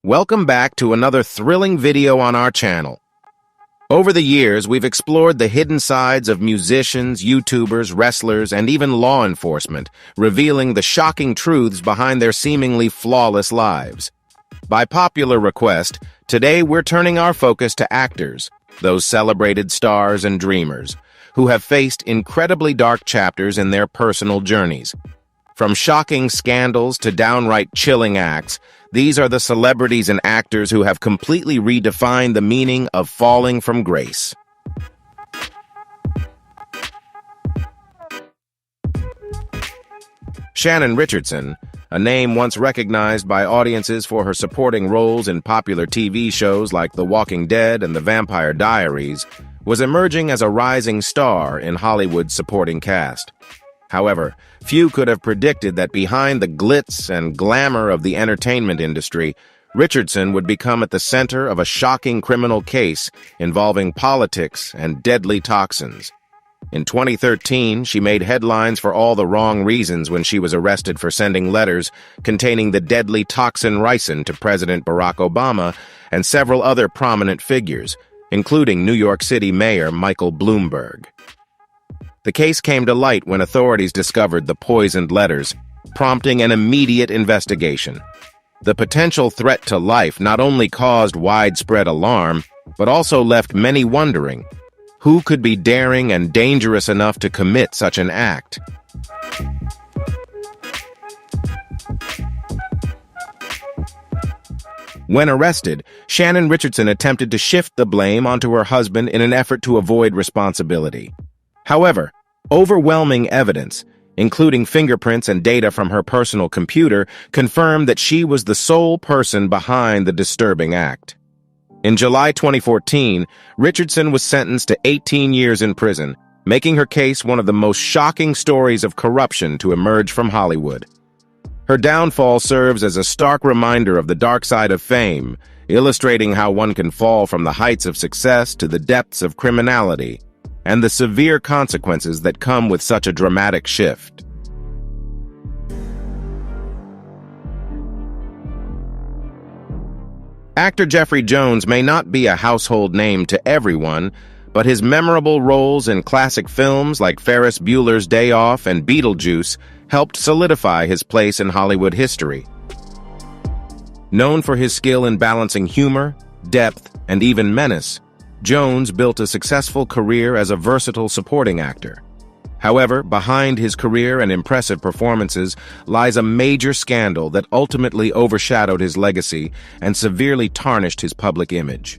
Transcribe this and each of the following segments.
Welcome back to another thrilling video on our channel. Over the years, we've explored the hidden sides of musicians, YouTubers, wrestlers, and even law enforcement, revealing the shocking truths behind their seemingly flawless lives. By popular request, today we're turning our focus to actors, those celebrated stars and dreamers, who have faced incredibly dark chapters in their personal journeys. From shocking scandals to downright chilling acts, these are the celebrities and actors who have completely redefined the meaning of falling from grace. Shannon Richardson, a name once recognized by audiences for her supporting roles in popular TV shows like The Walking Dead and The Vampire Diaries, was emerging as a rising star in Hollywood's supporting cast. However, few could have predicted that behind the glitz and glamour of the entertainment industry, Richardson would become at the center of a shocking criminal case involving politics and deadly toxins. In 2013, she made headlines for all the wrong reasons when she was arrested for sending letters containing the deadly toxin ricin to President Barack Obama and several other prominent figures, including New York City Mayor Michael Bloomberg. The case came to light when authorities discovered the poisoned letters, prompting an immediate investigation. The potential threat to life not only caused widespread alarm, but also left many wondering, who could be daring and dangerous enough to commit such an act? When arrested, Shannon Richardson attempted to shift the blame onto her husband in an effort to avoid responsibility. However, overwhelming evidence, including fingerprints and data from her personal computer, confirmed that she was the sole person behind the disturbing act. In July 2014, Richardson was sentenced to 18 years in prison, making her case one of the most shocking stories of corruption to emerge from Hollywood. Her downfall serves as a stark reminder of the dark side of fame, illustrating how one can fall from the heights of success to the depths of criminality, and the severe consequences that come with such a dramatic shift. Actor Jeffrey Jones may not be a household name to everyone, but his memorable roles in classic films like Ferris Bueller's Day Off and Beetlejuice helped solidify his place in Hollywood history. Known for his skill in balancing humor, depth, and even menace, Jones built a successful career as a versatile supporting actor. However, behind his career and impressive performances lies a major scandal that ultimately overshadowed his legacy and severely tarnished his public image.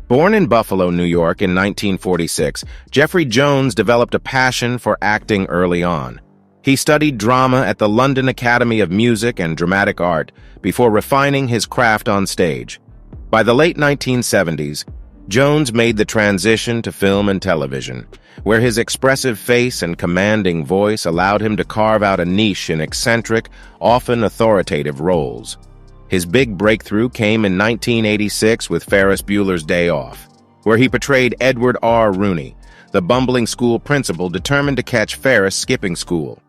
Born in Buffalo, New York in 1946, Jeffrey Jones developed a passion for acting early on. He studied drama at the London Academy of Music and Dramatic Art before refining his craft on stage. By the late 1970s, Jones made the transition to film and television, where his expressive face and commanding voice allowed him to carve out a niche in eccentric, often authoritative roles. His big breakthrough came in 1986 with Ferris Bueller's Day Off, where he portrayed Edward R. Rooney, the bumbling school principal determined to catch Ferris skipping school.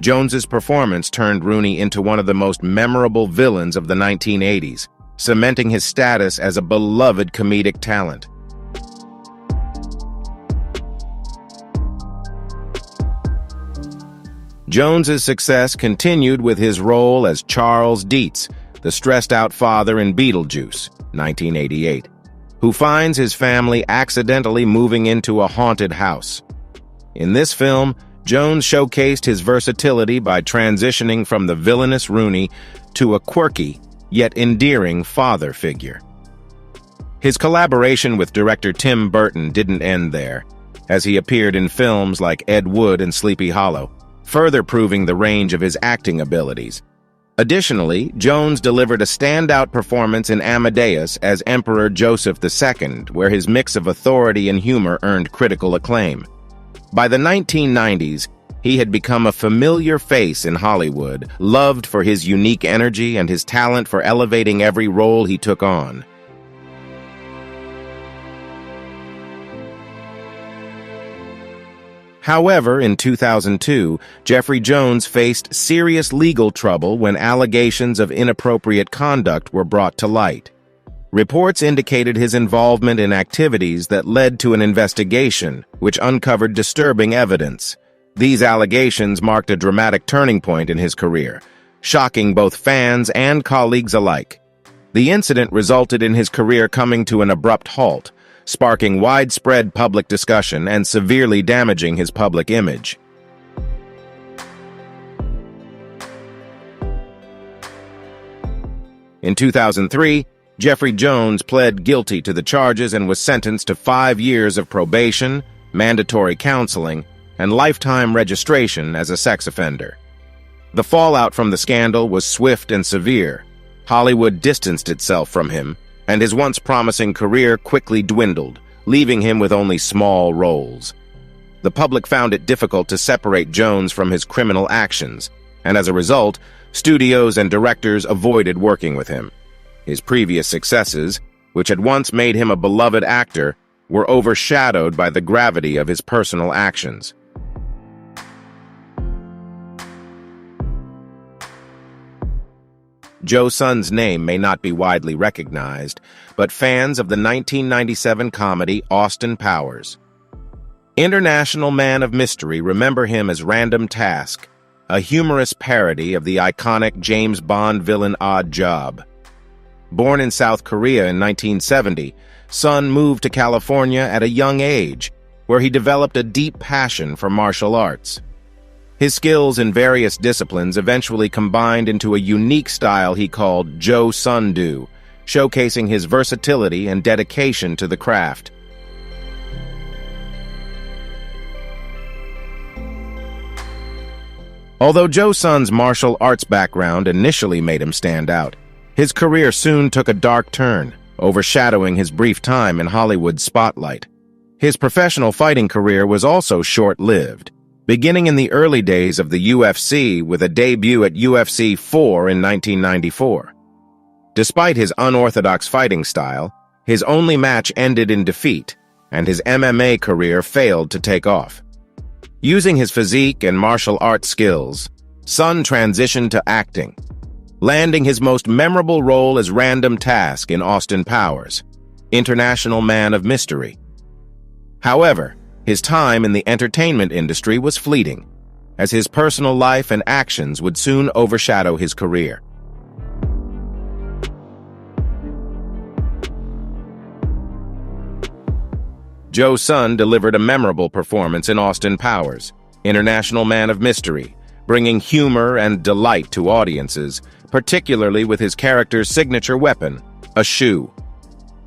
Jones's performance turned Rooney into one of the most memorable villains of the 1980s, cementing his status as a beloved comedic talent. Jones's success continued with his role as Charles Dietz, the stressed-out father in Beetlejuice, 1988, who finds his family accidentally moving into a haunted house. In this film, Jones showcased his versatility by transitioning from the villainous Rooney to a quirky, yet endearing father figure. His collaboration with director Tim Burton didn't end there, as he appeared in films like Ed Wood and Sleepy Hollow, further proving the range of his acting abilities. Additionally, Jones delivered a standout performance in Amadeus as Emperor Joseph II, where his mix of authority and humor earned critical acclaim. By the 1990s, he had become a familiar face in Hollywood, loved for his unique energy and his talent for elevating every role he took on. However, in 2002, Jeffrey Jones faced serious legal trouble when allegations of inappropriate conduct were brought to light. Reports indicated his involvement in activities that led to an investigation, which uncovered disturbing evidence. These allegations marked a dramatic turning point in his career, shocking both fans and colleagues alike. The incident resulted in his career coming to an abrupt halt, sparking widespread public discussion and severely damaging his public image. In 2003, Jeffrey Jones pled guilty to the charges and was sentenced to 5 years of probation, mandatory counseling, and lifetime registration as a sex offender. The fallout from the scandal was swift and severe. Hollywood distanced itself from him, and his once promising career quickly dwindled, leaving him with only small roles. The public found it difficult to separate Jones from his criminal actions, and as a result, studios and directors avoided working with him. His previous successes, which had once made him a beloved actor, were overshadowed by the gravity of his personal actions. Joe Sun's name may not be widely recognized, but fans of the 1997 comedy Austin Powers. International Man of Mystery remember him as Random Task, a humorous parody of the iconic James Bond villain Odd Job. Born in South Korea in 1970, Sun moved to California at a young age, where he developed a deep passion for martial arts. His skills in various disciplines eventually combined into a unique style he called Joe Sun-Do, showcasing his versatility and dedication to the craft. Although Joe Sun's martial arts background initially made him stand out, his career soon took a dark turn, overshadowing his brief time in Hollywood's spotlight. His professional fighting career was also short-lived, beginning in the early days of the UFC with a debut at UFC 4 in 1994. Despite his unorthodox fighting style, his only match ended in defeat, and his MMA career failed to take off. Using his physique and martial arts skills, Sun transitioned to acting, landing his most memorable role as Random Task in Austin Powers, International Man of Mystery. However, his time in the entertainment industry was fleeting, as his personal life and actions would soon overshadow his career. Joe Sun delivered a memorable performance in Austin Powers, International Man of Mystery, bringing humor and delight to audiences, particularly with his character's signature weapon, a shoe.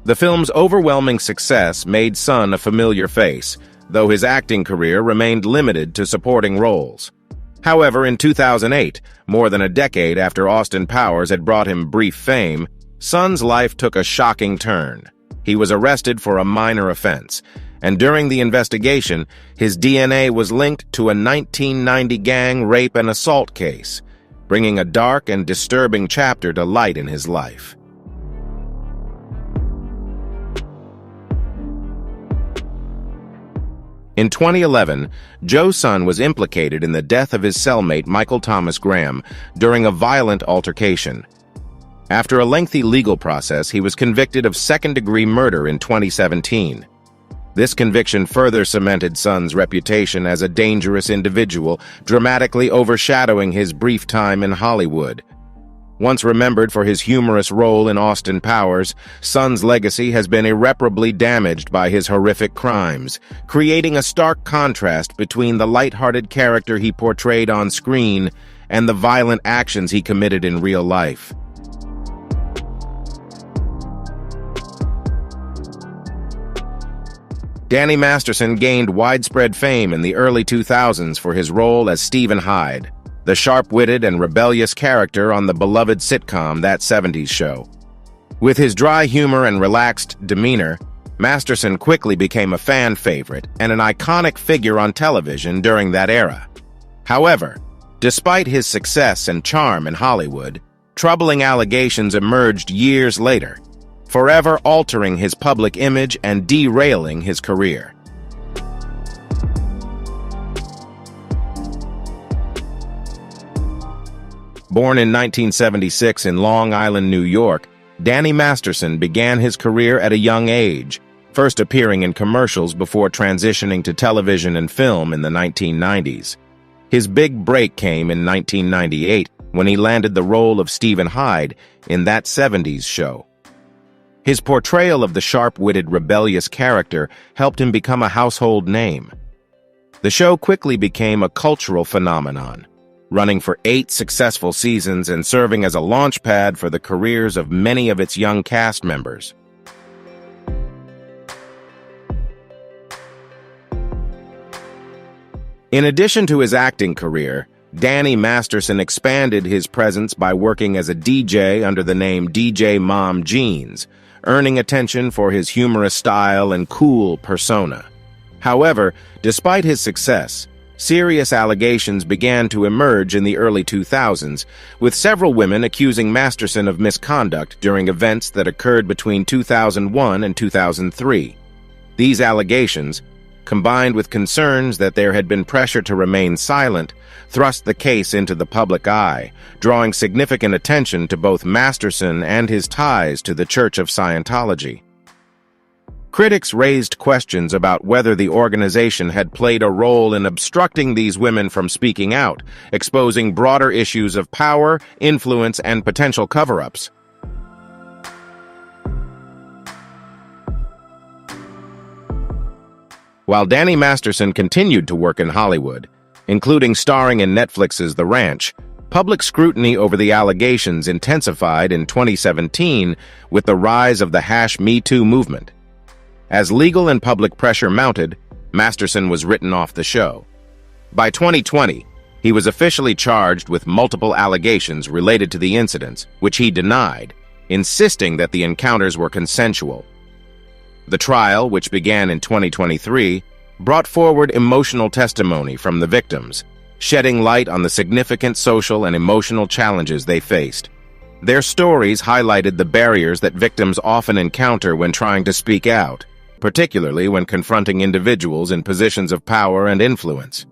The film's overwhelming success made Sun a familiar face, though his acting career remained limited to supporting roles. However, in 2008, more than a decade after Austin Powers had brought him brief fame, Sun's life took a shocking turn. He was arrested for a minor offense, and during the investigation, his DNA was linked to a 1990 gang rape and assault case, bringing a dark and disturbing chapter to light in his life. In 2011, Joe Sun was implicated in the death of his cellmate Michael Thomas Graham during a violent altercation. After a lengthy legal process, he was convicted of second-degree murder in 2017. This conviction further cemented Sun's reputation as a dangerous individual, dramatically overshadowing his brief time in Hollywood. Once remembered for his humorous role in Austin Powers, Sun's legacy has been irreparably damaged by his horrific crimes, creating a stark contrast between the lighthearted character he portrayed on screen and the violent actions he committed in real life. Danny Masterson gained widespread fame in the early 2000s for his role as Stephen Hyde, the sharp-witted and rebellious character on the beloved sitcom That 70s Show. With his dry humor and relaxed demeanor, Masterson quickly became a fan favorite and an iconic figure on television during that era. However, despite his success and charm in Hollywood, troubling allegations emerged years later, forever altering his public image and derailing his career. Born in 1976 in Long Island, New York, Danny Masterson began his career at a young age, first appearing in commercials before transitioning to television and film in the 1990s. His big break came in 1998 when he landed the role of Stephen Hyde in That 70s Show. His portrayal of the sharp-witted, rebellious character helped him become a household name. The show quickly became a cultural phenomenon, running for 8 successful seasons and serving as a launchpad for the careers of many of its young cast members. In addition to his acting career, Danny Masterson expanded his presence by working as a DJ under the name DJ Mom Jeans, earning attention for his humorous style and cool persona. However, despite his success, serious allegations began to emerge in the early 2000s, with several women accusing Masterson of misconduct during events that occurred between 2001 and 2003. These allegations, combined with concerns that there had been pressure to remain silent, thrust the case into the public eye, drawing significant attention to both Masterson and his ties to the Church of Scientology. Critics raised questions about whether the organization had played a role in obstructing these women from speaking out, exposing broader issues of power, influence, and potential cover-ups. While Danny Masterson continued to work in Hollywood, including starring in Netflix's The Ranch, public scrutiny over the allegations intensified in 2017 with the rise of the #MeToo movement. As legal and public pressure mounted, Masterson was written off the show. By 2020, he was officially charged with multiple allegations related to the incidents, which he denied, insisting that the encounters were consensual. The trial, which began in 2023, brought forward emotional testimony from the victims, shedding light on the significant social and emotional challenges they faced. Their stories highlighted the barriers that victims often encounter when trying to speak out, particularly when confronting individuals in positions of power and influence.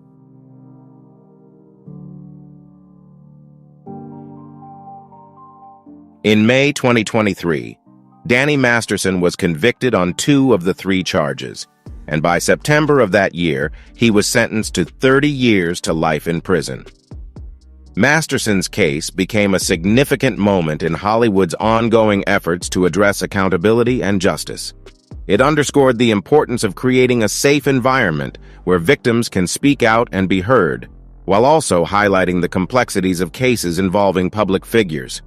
In May 2023, Danny Masterson was convicted on 2 of the 3 charges, and by September of that year, he was sentenced to 30 years to life in prison. Masterson's case became a significant moment in Hollywood's ongoing efforts to address accountability and justice. It underscored the importance of creating a safe environment where victims can speak out and be heard, while also highlighting the complexities of cases involving public figures.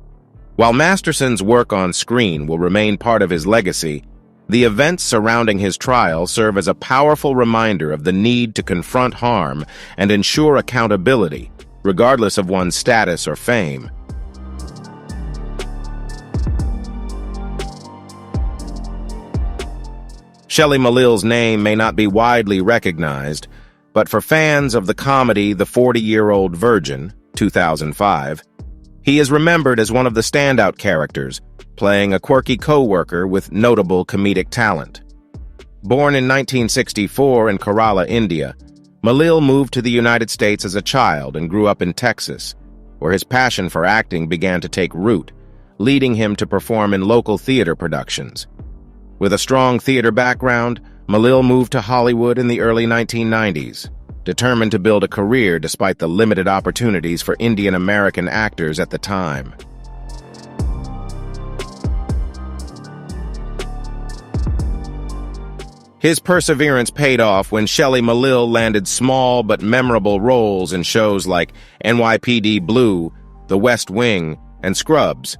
While Masterson's work on screen will remain part of his legacy, the events surrounding his trial serve as a powerful reminder of the need to confront harm and ensure accountability, regardless of one's status or fame. Shelley Malil's name may not be widely recognized, but for fans of the comedy The 40-Year-Old Virgin, 2005, he is remembered as one of the standout characters, playing a quirky co-worker with notable comedic talent. Born in 1964 in Kerala, India, Malil moved to the United States as a child and grew up in Texas, where his passion for acting began to take root, leading him to perform in local theater productions. With a strong theater background, Malil moved to Hollywood in the early 1990s, determined to build a career despite the limited opportunities for Indian American actors at the time. His perseverance paid off when Shelley Malil landed small but memorable roles in shows like NYPD Blue, The West Wing, and Scrubs.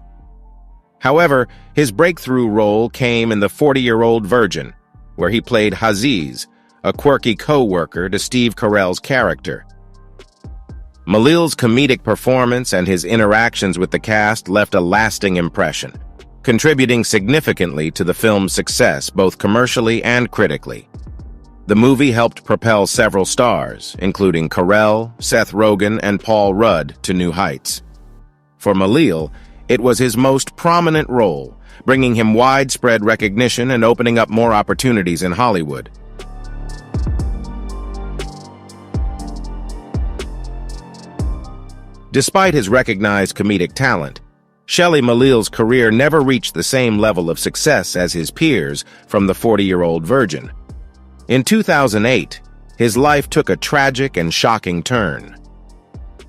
However, his breakthrough role came in The 40-Year-Old Virgin, where he played Haziz, a quirky co-worker to Steve Carell's character. Malil's comedic performance and his interactions with the cast left a lasting impression, contributing significantly to the film's success both commercially and critically. The movie helped propel several stars, including Carell, Seth Rogen, and Paul Rudd, to new heights. For Malil, it was his most prominent role, bringing him widespread recognition and opening up more opportunities in Hollywood. Despite his recognized comedic talent, Shelley Malil's career never reached the same level of success as his peers from the 40-year-old virgin. In 2008, his life took a tragic and shocking turn.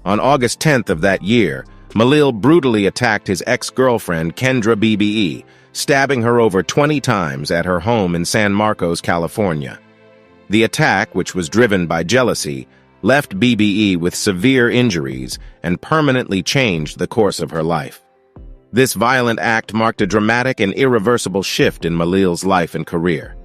On August 10th of that year, Malil brutally attacked his ex-girlfriend Kendra BBE, stabbing her over 20 times at her home in San Marcos, California. The attack, which was driven by jealousy, left BBE with severe injuries and permanently changed the course of her life. This violent act marked a dramatic and irreversible shift in Malil's life and career.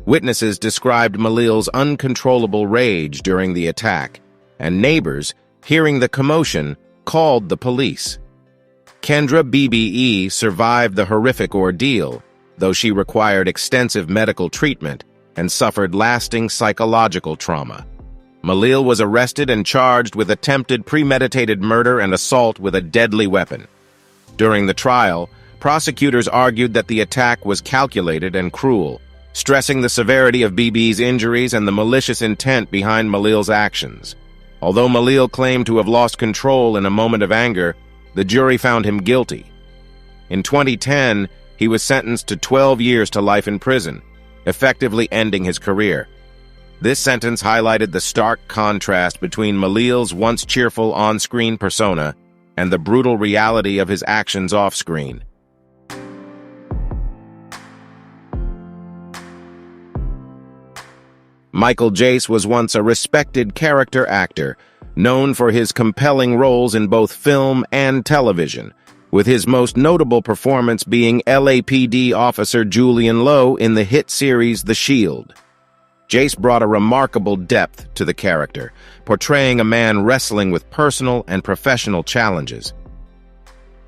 Witnesses described Malil's uncontrollable rage during the attack, and neighbors, hearing the commotion, called the police. Kendra BBE survived the horrific ordeal, though she required extensive medical treatment and suffered lasting psychological trauma. Malil was arrested and charged with attempted premeditated murder and assault with a deadly weapon. During the trial, prosecutors argued that the attack was calculated and cruel, stressing the severity of BB's injuries and the malicious intent behind Malil's actions. Although Malil claimed to have lost control in a moment of anger, the jury found him guilty. In 2010, he was sentenced to 12 years to life in prison, effectively ending his career. This sentence highlighted the stark contrast between Malil's once cheerful on-screen persona and the brutal reality of his actions off-screen. Michael Jace was once a respected character actor, known for his compelling roles in both film and television, with his most notable performance being LAPD officer Julian Lowe in the hit series The Shield. Jace brought a remarkable depth to the character, portraying a man wrestling with personal and professional challenges.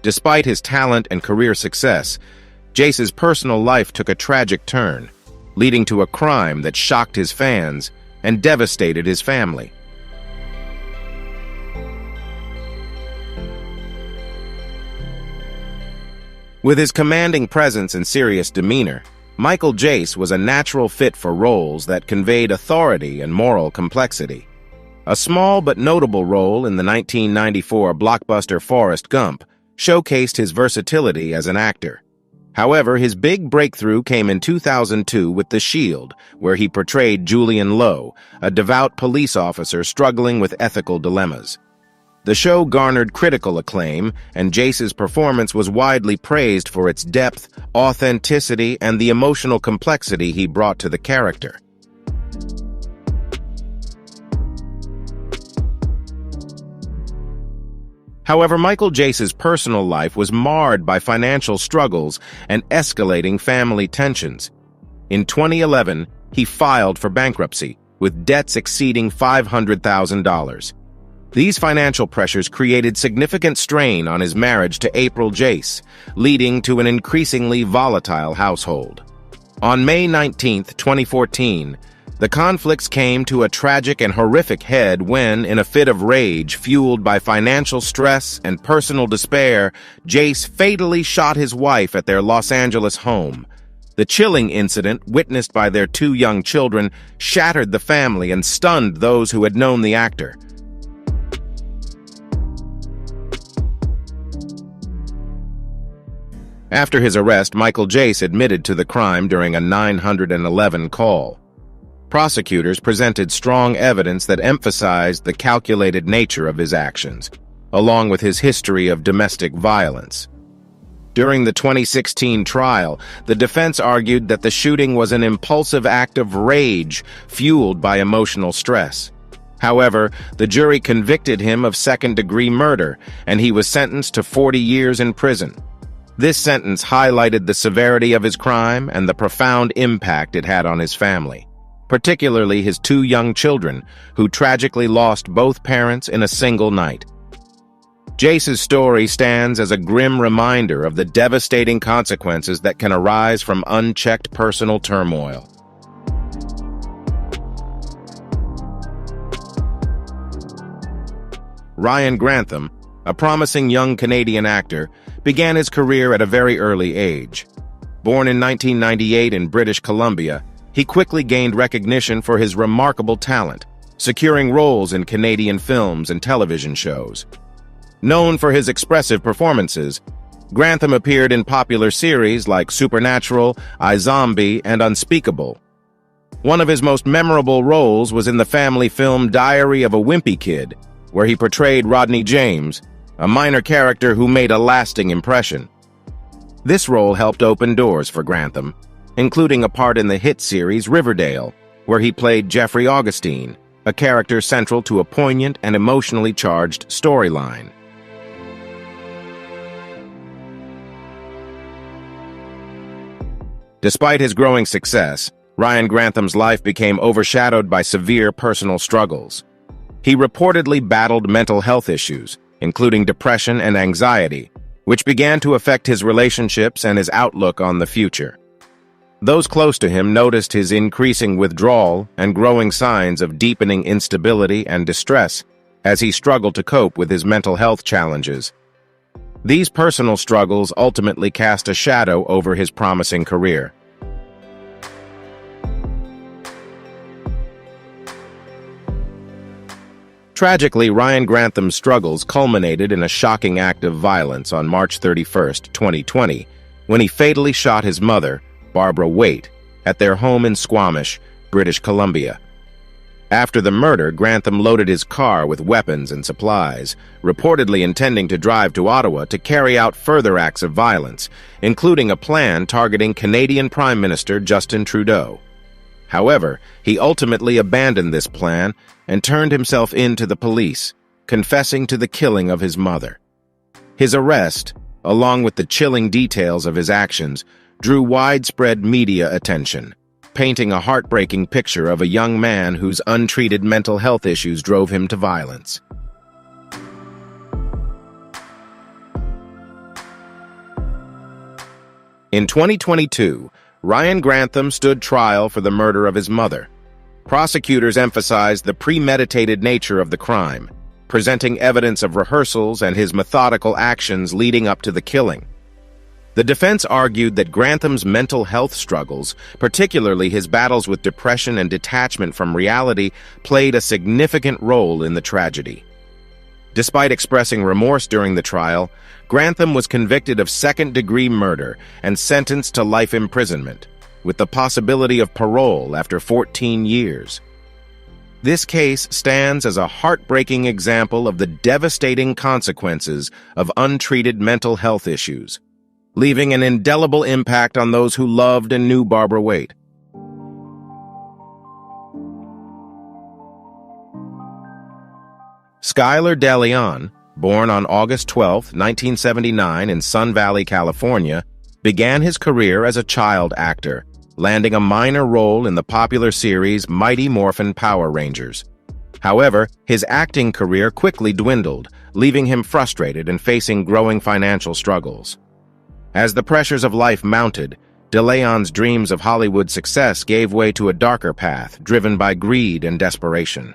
Despite his talent and career success, Jace's personal life took a tragic turn, leading to a crime that shocked his fans and devastated his family. With his commanding presence and serious demeanor, Michael Jace was a natural fit for roles that conveyed authority and moral complexity. A small but notable role in the 1994 blockbuster Forrest Gump showcased his versatility as an actor. However, his big breakthrough came in 2002 with The Shield, where he portrayed Julian Lowe, a devout police officer struggling with ethical dilemmas. The show garnered critical acclaim, and Jace's performance was widely praised for its depth, authenticity, and the emotional complexity he brought to the character. However, Michael Jace's personal life was marred by financial struggles and escalating family tensions. In 2011, he filed for bankruptcy, with debts exceeding $500,000. These financial pressures created significant strain on his marriage to April Jace, leading to an increasingly volatile household. On May 19, 2014, the conflicts came to a tragic and horrific head when, in a fit of rage fueled by financial stress and personal despair, Jace fatally shot his wife at their Los Angeles home. The chilling incident, witnessed by their 2 young children, shattered the family and stunned those who had known the actor. After his arrest, Michael Jace admitted to the crime during a 911 call. Prosecutors presented strong evidence that emphasized the calculated nature of his actions, along with his history of domestic violence. During the 2016 trial, the defense argued that the shooting was an impulsive act of rage fueled by emotional stress. However, the jury convicted him of second-degree murder, and he was sentenced to 40 years in prison. This sentence highlighted the severity of his crime and the profound impact it had on his family, particularly his 2 young children, who tragically lost both parents in a single night. Jace's story stands as a grim reminder of the devastating consequences that can arise from unchecked personal turmoil. Ryan Grantham, a promising young Canadian actor, began his career at a very early age. Born in 1998 in British Columbia, he quickly gained recognition for his remarkable talent, securing roles in Canadian films and television shows. Known for his expressive performances, Grantham appeared in popular series like Supernatural, iZombie, and Unspeakable. One of his most memorable roles was in the family film Diary of a Wimpy Kid, where he portrayed Rodney James, a minor character who made a lasting impression. This role helped open doors for Grantham, including a part in the hit series Riverdale, where he played Jeffrey Augustine, a character central to a poignant and emotionally charged storyline. Despite his growing success, Ryan Grantham's life became overshadowed by severe personal struggles. He reportedly battled mental health issues, including depression and anxiety, which began to affect his relationships and his outlook on the future. Those close to him noticed his increasing withdrawal and growing signs of deepening instability and distress as he struggled to cope with his mental health challenges. These personal struggles ultimately cast a shadow over his promising career. Tragically, Ryan Grantham's struggles culminated in a shocking act of violence on March 31, 2020, when he fatally shot his mother, Barbara Waite, at their home in Squamish, British Columbia. After the murder, Grantham loaded his car with weapons and supplies, reportedly intending to drive to Ottawa to carry out further acts of violence, including a plan targeting Canadian Prime Minister Justin Trudeau. However, he ultimately abandoned this plan and turned himself in to the police, confessing to the killing of his mother. His arrest, along with the chilling details of his actions, drew widespread media attention, painting a heartbreaking picture of a young man whose untreated mental health issues drove him to violence. In 2022, Ryan Grantham stood trial for the murder of his mother. Prosecutors emphasized the premeditated nature of the crime, presenting evidence of rehearsals and his methodical actions leading up to the killing. The defense argued that Grantham's mental health struggles, particularly his battles with depression and detachment from reality, played a significant role in the tragedy. Despite expressing remorse during the trial, Grantham was convicted of second-degree murder and sentenced to life imprisonment, with the possibility of parole after 14 years. This case stands as a heartbreaking example of the devastating consequences of untreated mental health issues, leaving an indelible impact on those who loved and knew Barbara Waite. Skylar DeLeon, born on August 12, 1979 in Sun Valley, California, began his career as a child actor, landing a minor role in the popular series Mighty Morphin Power Rangers. However, his acting career quickly dwindled, leaving him frustrated and facing growing financial struggles. As the pressures of life mounted, DeLeon's dreams of Hollywood success gave way to a darker path, driven by greed and desperation.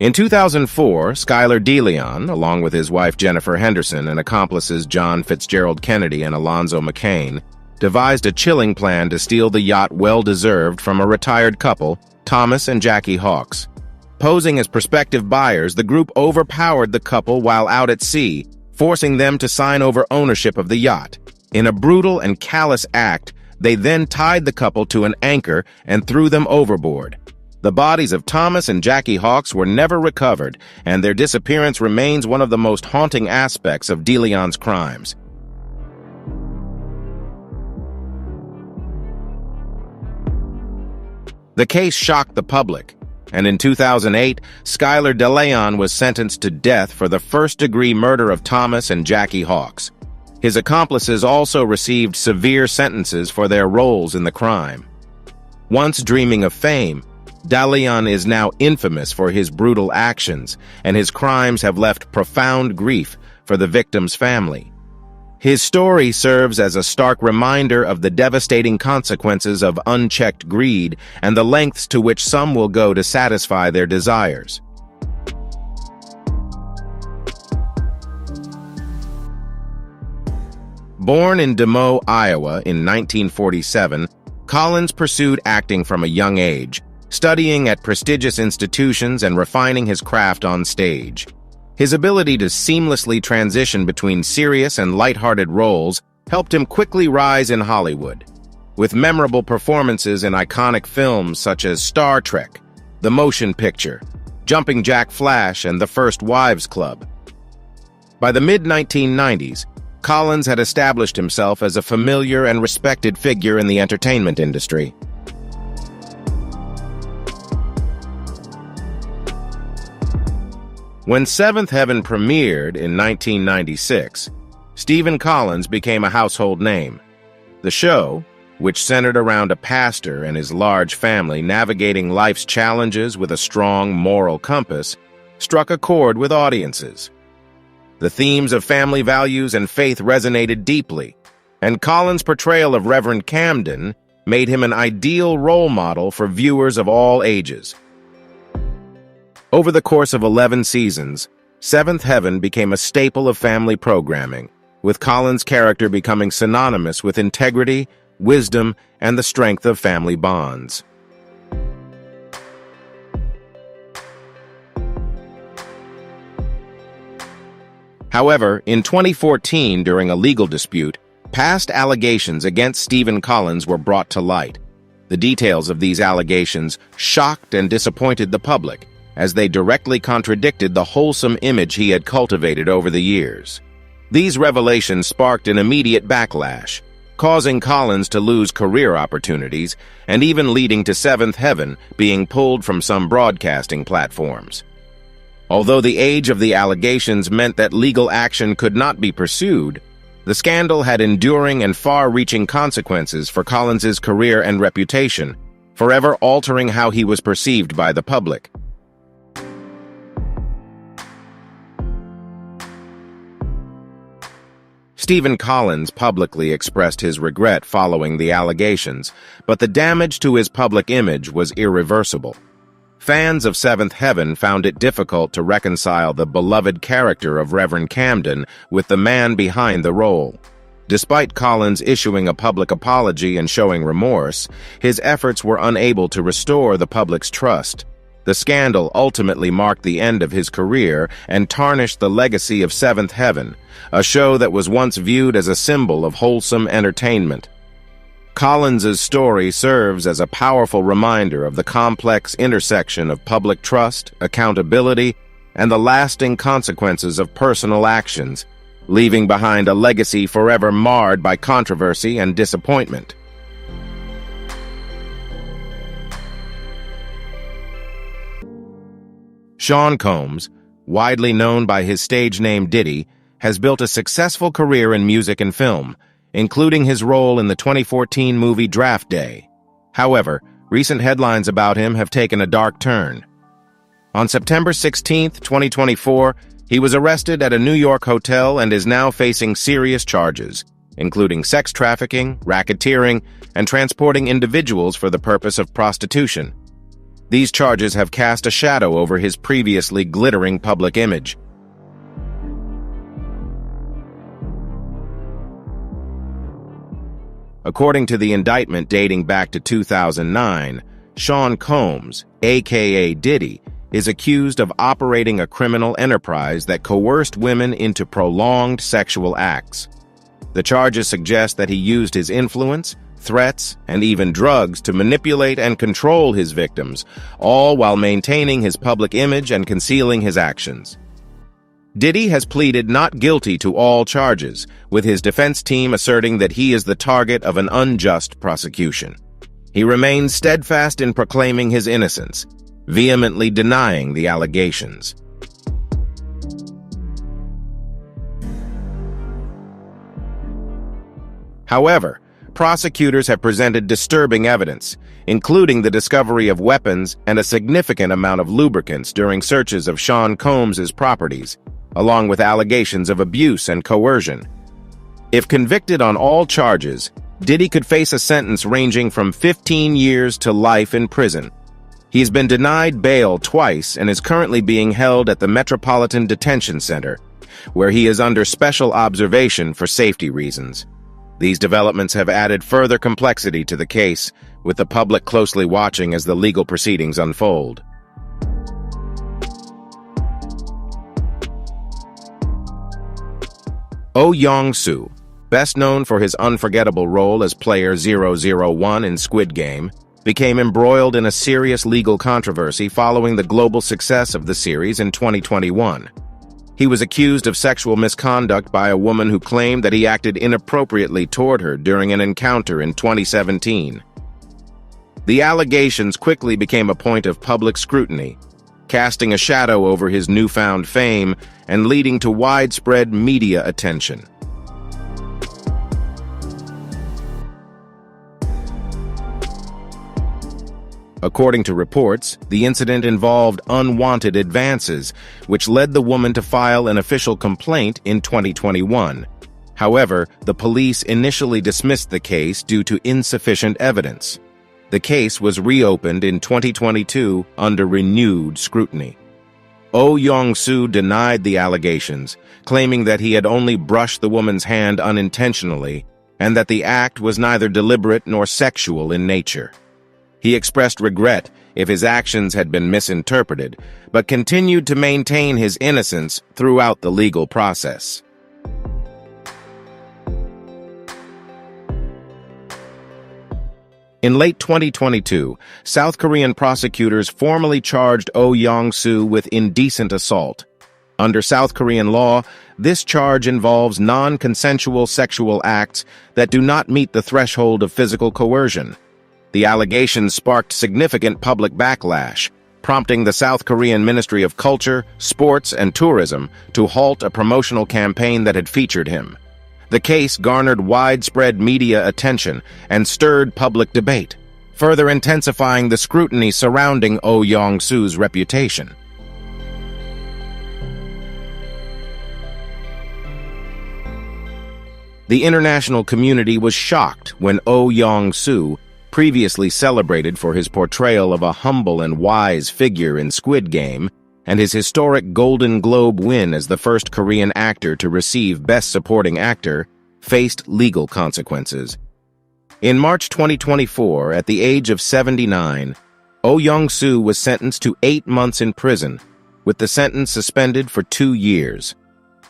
In 2004, Skylar DeLeon, along with his wife Jennifer Henderson and accomplices John Fitzgerald Kennedy and Alonzo McCain, devised a chilling plan to steal the yacht well-deserved from a retired couple, Thomas and Jackie Hawks. Posing as prospective buyers, the group overpowered the couple while out at sea, forcing them to sign over ownership of the yacht. In a brutal and callous act, they then tied the couple to an anchor and threw them overboard. The bodies of Thomas and Jackie Hawks were never recovered, and their disappearance remains one of the most haunting aspects of DeLeon's crimes. The case shocked the public, and in 2008, Skylar DeLeon was sentenced to death for the first-degree murder of Thomas and Jackie Hawks. His accomplices also received severe sentences for their roles in the crime. Once dreaming of fame, DeLeon is now infamous for his brutal actions, and his crimes have left profound grief for the victim's family. His story serves as a stark reminder of the devastating consequences of unchecked greed and the lengths to which some will go to satisfy their desires. Born in Des Moines, Iowa in 1947, Collins pursued acting from a young age, studying at prestigious institutions and refining his craft on stage. His ability to seamlessly transition between serious and lighthearted roles helped him quickly rise in Hollywood, with memorable performances in iconic films such as Star Trek, The Motion Picture, Jumping Jack Flash, and The First Wives Club. By the mid-1990s, Collins had established himself as a familiar and respected figure in the entertainment industry. When Seventh Heaven premiered in 1996, Stephen Collins became a household name. The show, which centered around a pastor and his large family navigating life's challenges with a strong moral compass, struck a chord with audiences. The themes of family values and faith resonated deeply, and Collins' portrayal of Reverend Camden made him an ideal role model for viewers of all ages. Over the course of 11 seasons, Seventh Heaven became a staple of family programming, with Collins' character becoming synonymous with integrity, wisdom, and the strength of family bonds. However, in 2014, during a legal dispute, past allegations against Stephen Collins were brought to light. The details of these allegations shocked and disappointed the public, as they directly contradicted the wholesome image he had cultivated over the years. These revelations sparked an immediate backlash, causing Collins to lose career opportunities and even leading to Seventh Heaven being pulled from some broadcasting platforms. Although the age of the allegations meant that legal action could not be pursued, the scandal had enduring and far-reaching consequences for Collins's career and reputation, forever altering how he was perceived by the public. Stephen Collins publicly expressed his regret following the allegations, but the damage to his public image was irreversible. Fans of Seventh Heaven found it difficult to reconcile the beloved character of Reverend Camden with the man behind the role. Despite Collins issuing a public apology and showing remorse, his efforts were unable to restore the public's trust. The scandal ultimately marked the end of his career and tarnished the legacy of Seventh Heaven, a show that was once viewed as a symbol of wholesome entertainment. Collins's story serves as a powerful reminder of the complex intersection of public trust, accountability, and the lasting consequences of personal actions, leaving behind a legacy forever marred by controversy and disappointment. Sean Combs, widely known by his stage name Diddy, has built a successful career in music and film, including his role in the 2014 movie Draft Day. However, recent headlines about him have taken a dark turn. On September 16, 2024, he was arrested at a New York hotel and is now facing serious charges, including sex trafficking, racketeering, and transporting individuals for the purpose of prostitution. These charges have cast a shadow over his previously glittering public image. According to the indictment dating back to 2009, Sean Combs, aka Diddy, is accused of operating a criminal enterprise that coerced women into prolonged sexual acts. The charges suggest that he used his influence, threats, and even drugs to manipulate and control his victims, all while maintaining his public image and concealing his actions. Diddy has pleaded not guilty to all charges, with his defense team asserting that he is the target of an unjust prosecution. He remains steadfast in proclaiming his innocence, vehemently denying the allegations. However, prosecutors have presented disturbing evidence, including the discovery of weapons and a significant amount of lubricants during searches of Sean Combs's properties, along with allegations of abuse and coercion. If convicted on all charges, Diddy could face a sentence ranging from 15 years to life in prison. He's been denied bail twice and is currently being held at the Metropolitan Detention Center, where he is under special observation for safety reasons. These developments have added further complexity to the case, with the public closely watching as the legal proceedings unfold. Oh Yong-soo, best known for his unforgettable role as Player 001 in Squid Game, became embroiled in a serious legal controversy following the global success of the series in 2021. He was accused of sexual misconduct by a woman who claimed that he acted inappropriately toward her during an encounter in 2017. The allegations quickly became a point of public scrutiny, casting a shadow over his newfound fame and leading to widespread media attention. According to reports, the incident involved unwanted advances, which led the woman to file an official complaint in 2021. However, the police initially dismissed the case due to insufficient evidence. The case was reopened in 2022 under renewed scrutiny. Oh Yong-soo denied the allegations, claiming that he had only brushed the woman's hand unintentionally and that the act was neither deliberate nor sexual in nature. He expressed regret if his actions had been misinterpreted, but continued to maintain his innocence throughout the legal process. In late 2022, South Korean prosecutors formally charged Oh Yong-soo with indecent assault. Under South Korean law, this charge involves non-consensual sexual acts that do not meet the threshold of physical coercion. The allegations sparked significant public backlash, prompting the South Korean Ministry of Culture, Sports, and Tourism to halt a promotional campaign that had featured him. The case garnered widespread media attention and stirred public debate, further intensifying the scrutiny surrounding Oh Yong-soo's reputation. The international community was shocked when Oh Yong-soo, previously celebrated for his portrayal of a humble and wise figure in Squid Game, and his historic Golden Globe win as the first Korean actor to receive Best Supporting Actor, faced legal consequences. In March 2024, at the age of 79, Oh Yong-soo was sentenced to 8 months in prison, with the sentence suspended for 2 years.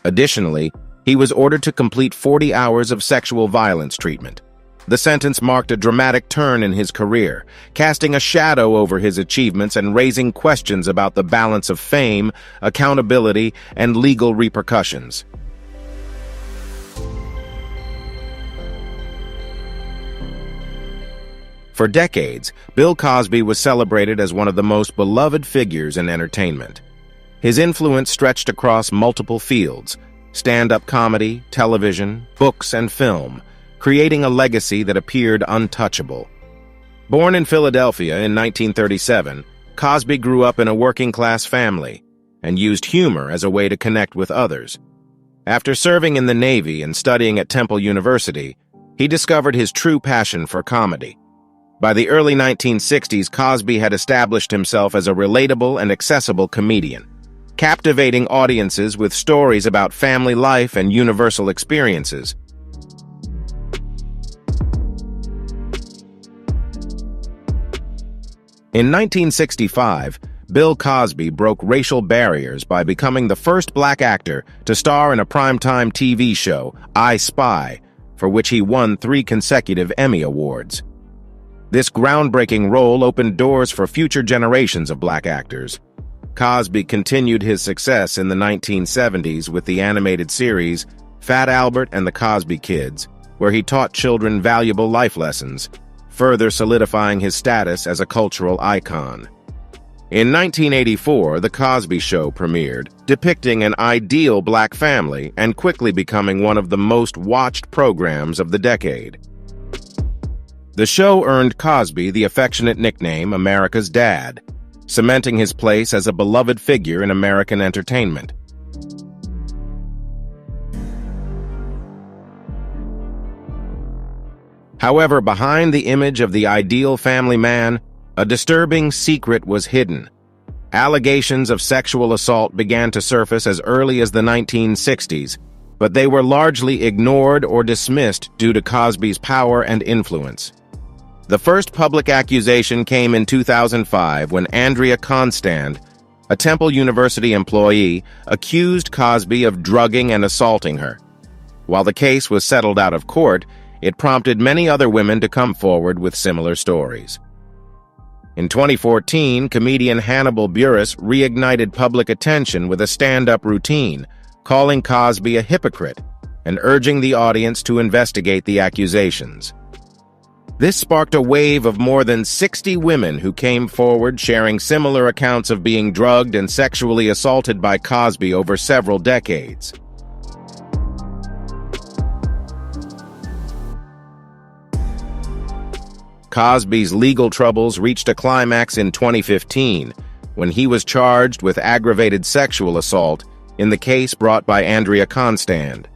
Additionally, he was ordered to complete 40 hours of sexual violence treatment. The sentence marked a dramatic turn in his career, casting a shadow over his achievements and raising questions about the balance of fame, accountability, and legal repercussions. For decades, Bill Cosby was celebrated as one of the most beloved figures in entertainment. His influence stretched across multiple fields: stand-up comedy, television, books, and film, creating a legacy that appeared untouchable. Born in Philadelphia in 1937, Cosby grew up in a working-class family and used humor as a way to connect with others. After serving in the Navy and studying at Temple University, he discovered his true passion for comedy. By the early 1960s, Cosby had established himself as a relatable and accessible comedian, captivating audiences with stories about family life and universal experiences. In 1965, Bill Cosby broke racial barriers by becoming the first black actor to star in a primetime TV show, I Spy, for which he won 3 consecutive Emmy Awards. This groundbreaking role opened doors for future generations of black actors. Cosby continued his success in the 1970s with the animated series Fat Albert and the Cosby Kids, where he taught children valuable life lessons, further solidifying his status as a cultural icon. In 1984, The Cosby Show premiered, depicting an ideal black family and quickly becoming one of the most watched programs of the decade. The show earned Cosby the affectionate nickname America's Dad, cementing his place as a beloved figure in American entertainment. However, behind the image of the ideal family man, a disturbing secret was hidden. Allegations of sexual assault began to surface as early as the 1960s, but they were largely ignored or dismissed due to Cosby's power and influence. The first public accusation came in 2005 when Andrea Constand, a Temple University employee, accused Cosby of drugging and assaulting her. While the case was settled out of court, it prompted many other women to come forward with similar stories. In 2014, comedian Hannibal Buress reignited public attention with a stand-up routine, calling Cosby a hypocrite and urging the audience to investigate the accusations. This sparked a wave of more than 60 women who came forward sharing similar accounts of being drugged and sexually assaulted by Cosby over several decades. Cosby's legal troubles reached a climax in 2015 when he was charged with aggravated sexual assault in the case brought by Andrea Constand.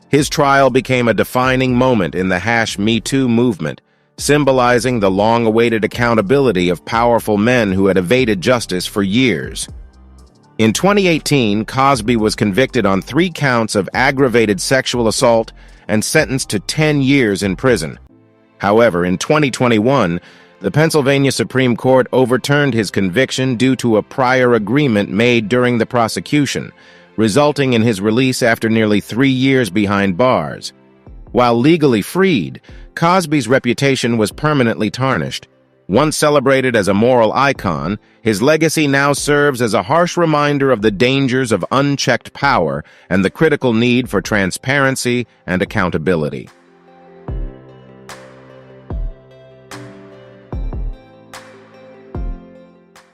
His trial became a defining moment in the #MeToo movement, symbolizing the long-awaited accountability of powerful men who had evaded justice for years. In 2018, Cosby was convicted on 3 counts of aggravated sexual assault and sentenced to 10 years in prison. However, in 2021, the Pennsylvania Supreme Court overturned his conviction due to a prior agreement made during the prosecution, resulting in his release after nearly 3 years behind bars. While legally freed, Cosby's reputation was permanently tarnished. Once celebrated as a moral icon, his legacy now serves as a harsh reminder of the dangers of unchecked power and the critical need for transparency and accountability.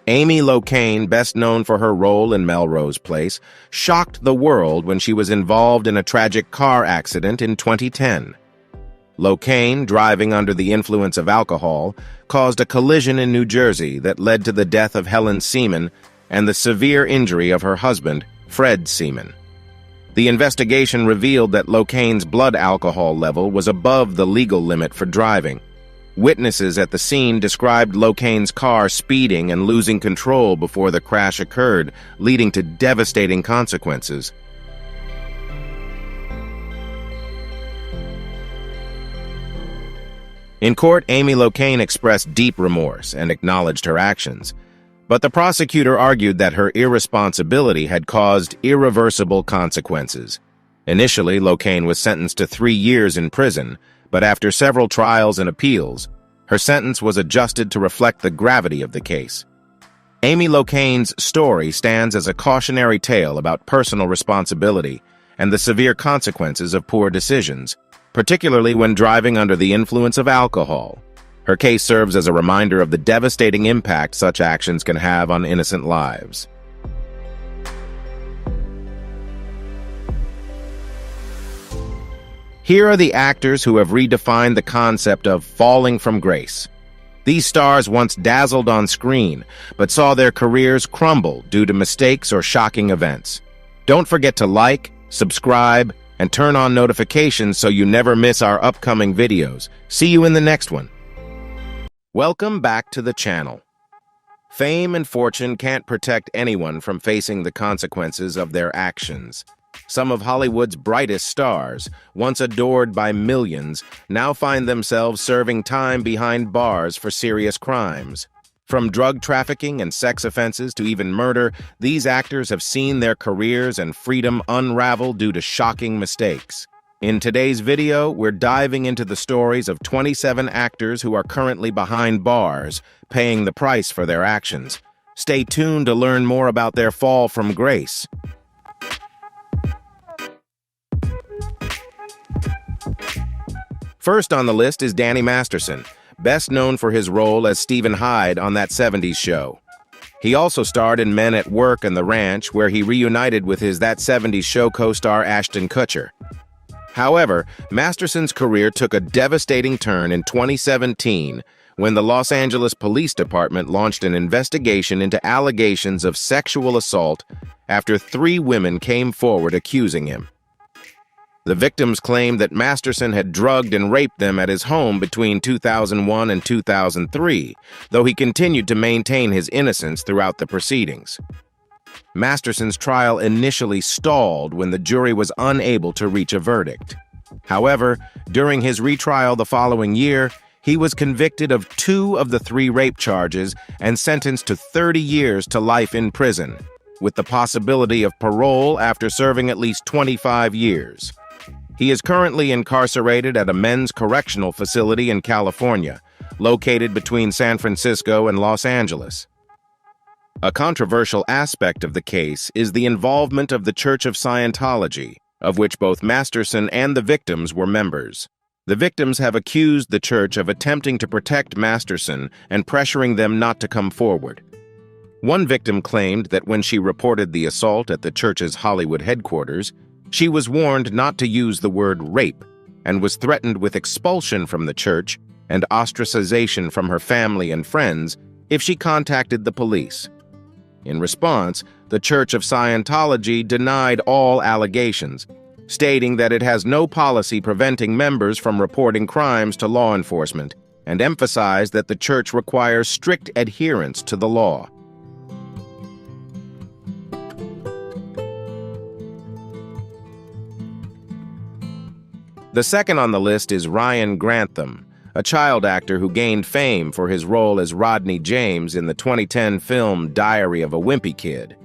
Amy Locane, best known for her role in Melrose Place, shocked the world when she was involved in a tragic car accident in 2010. Locane, driving under the influence of alcohol, caused a collision in New Jersey that led to the death of Helen Seaman and the severe injury of her husband, Fred Seaman. The investigation revealed that Locane's blood alcohol level was above the legal limit for driving. Witnesses at the scene described Locane's car speeding and losing control before the crash occurred, leading to devastating consequences. In court, Amy Locane expressed deep remorse and acknowledged her actions, but the prosecutor argued that her irresponsibility had caused irreversible consequences. Initially, Locane was sentenced to 3 years in prison, but after several trials and appeals, her sentence was adjusted to reflect the gravity of the case. Amy Locane's story stands as a cautionary tale about personal responsibility and the severe consequences of poor decisions, particularly when driving under the influence of alcohol. Her case serves as a reminder of the devastating impact such actions can have on innocent lives. Here are the actors who have redefined the concept of falling from grace. These stars once dazzled on screen, but saw their careers crumble due to mistakes or shocking events. Don't forget to like, subscribe, and turn on notifications so you never miss our upcoming videos. See you in the next one. Welcome back to the channel. Fame and fortune can't protect anyone from facing the consequences of their actions. Some of Hollywood's brightest stars, once adored by millions, now find themselves serving time behind bars for serious crimes. From drug trafficking and sex offenses to even murder, these actors have seen their careers and freedom unravel due to shocking mistakes. In today's video, we're diving into the stories of 27 actors who are currently behind bars, paying the price for their actions. Stay tuned to learn more about their fall from grace. First on the list is Danny Masterson, best known for his role as Stephen Hyde on That 70s Show. He also starred in Men at Work and The Ranch, where he reunited with his That 70s Show co-star Ashton Kutcher. However, Masterson's career took a devastating turn in 2017 when the Los Angeles Police Department launched an investigation into allegations of sexual assault after 3 women came forward accusing him. The victims claimed that Masterson had drugged and raped them at his home between 2001 and 2003, though he continued to maintain his innocence throughout the proceedings. Masterson's trial initially stalled when the jury was unable to reach a verdict. However, during his retrial the following year, he was convicted of 2 of the 3 rape charges and sentenced to 30 years to life in prison, with the possibility of parole after serving at least 25 years. He is currently incarcerated at a men's correctional facility in California, located between San Francisco and Los Angeles. A controversial aspect of the case is the involvement of the Church of Scientology, of which both Masterson and the victims were members. The victims have accused the church of attempting to protect Masterson and pressuring them not to come forward. One victim claimed that when she reported the assault at the church's Hollywood headquarters, she was warned not to use the word rape and was threatened with expulsion from the church and ostracization from her family and friends if she contacted the police. In response, the Church of Scientology denied all allegations, stating that it has no policy preventing members from reporting crimes to law enforcement, and emphasized that the church requires strict adherence to the law. The second on the list is Ryan Grantham, a child actor who gained fame for his role as Rodney James in the 2010 film Diary of a Wimpy Kid.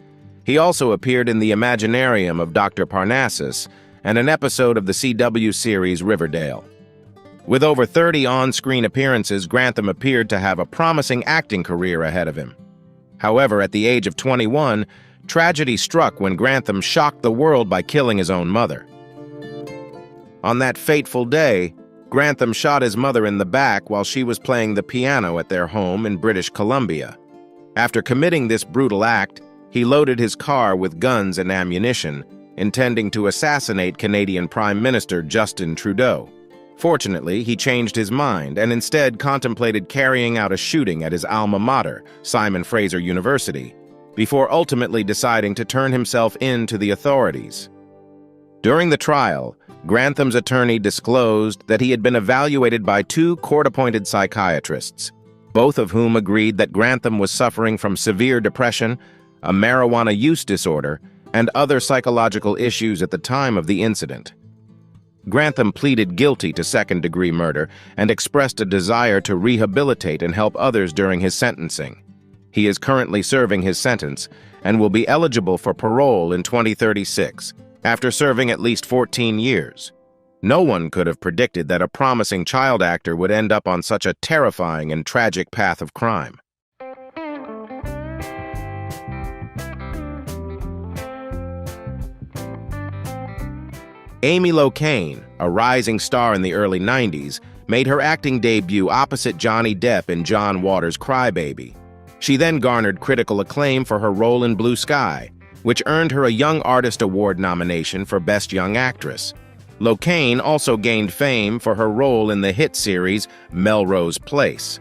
He also appeared in the Imaginarium of Dr. Parnassus and an episode of the CW series Riverdale. With over 30 on-screen appearances, Grantham appeared to have a promising acting career ahead of him. However, at the age of 21, tragedy struck when Grantham shocked the world by killing his own mother. On that fateful day, Grantham shot his mother in the back while she was playing the piano at their home in British Columbia. After committing this brutal act, he loaded his car with guns and ammunition, intending to assassinate Canadian Prime Minister Justin Trudeau. Fortunately, he changed his mind and instead contemplated carrying out a shooting at his alma mater, Simon Fraser University, before ultimately deciding to turn himself in to the authorities. During the trial, Grantham's attorney disclosed that he had been evaluated by 2 court-appointed psychiatrists, both of whom agreed that Grantham was suffering from severe depression, a marijuana use disorder, and other psychological issues at the time of the incident. Grantham pleaded guilty to second-degree murder and expressed a desire to rehabilitate and help others during his sentencing. He is currently serving his sentence and will be eligible for parole in 2036, after serving at least 14 years. No one could have predicted that a promising child actor would end up on such a terrifying and tragic path of crime. Amy Locane, a rising star in the early 90s, made her acting debut opposite Johnny Depp in John Waters' Crybaby. She then garnered critical acclaim for her role in Blue Sky, which earned her a Young Artist Award nomination for Best Young Actress. Locane also gained fame for her role in the hit series Melrose Place.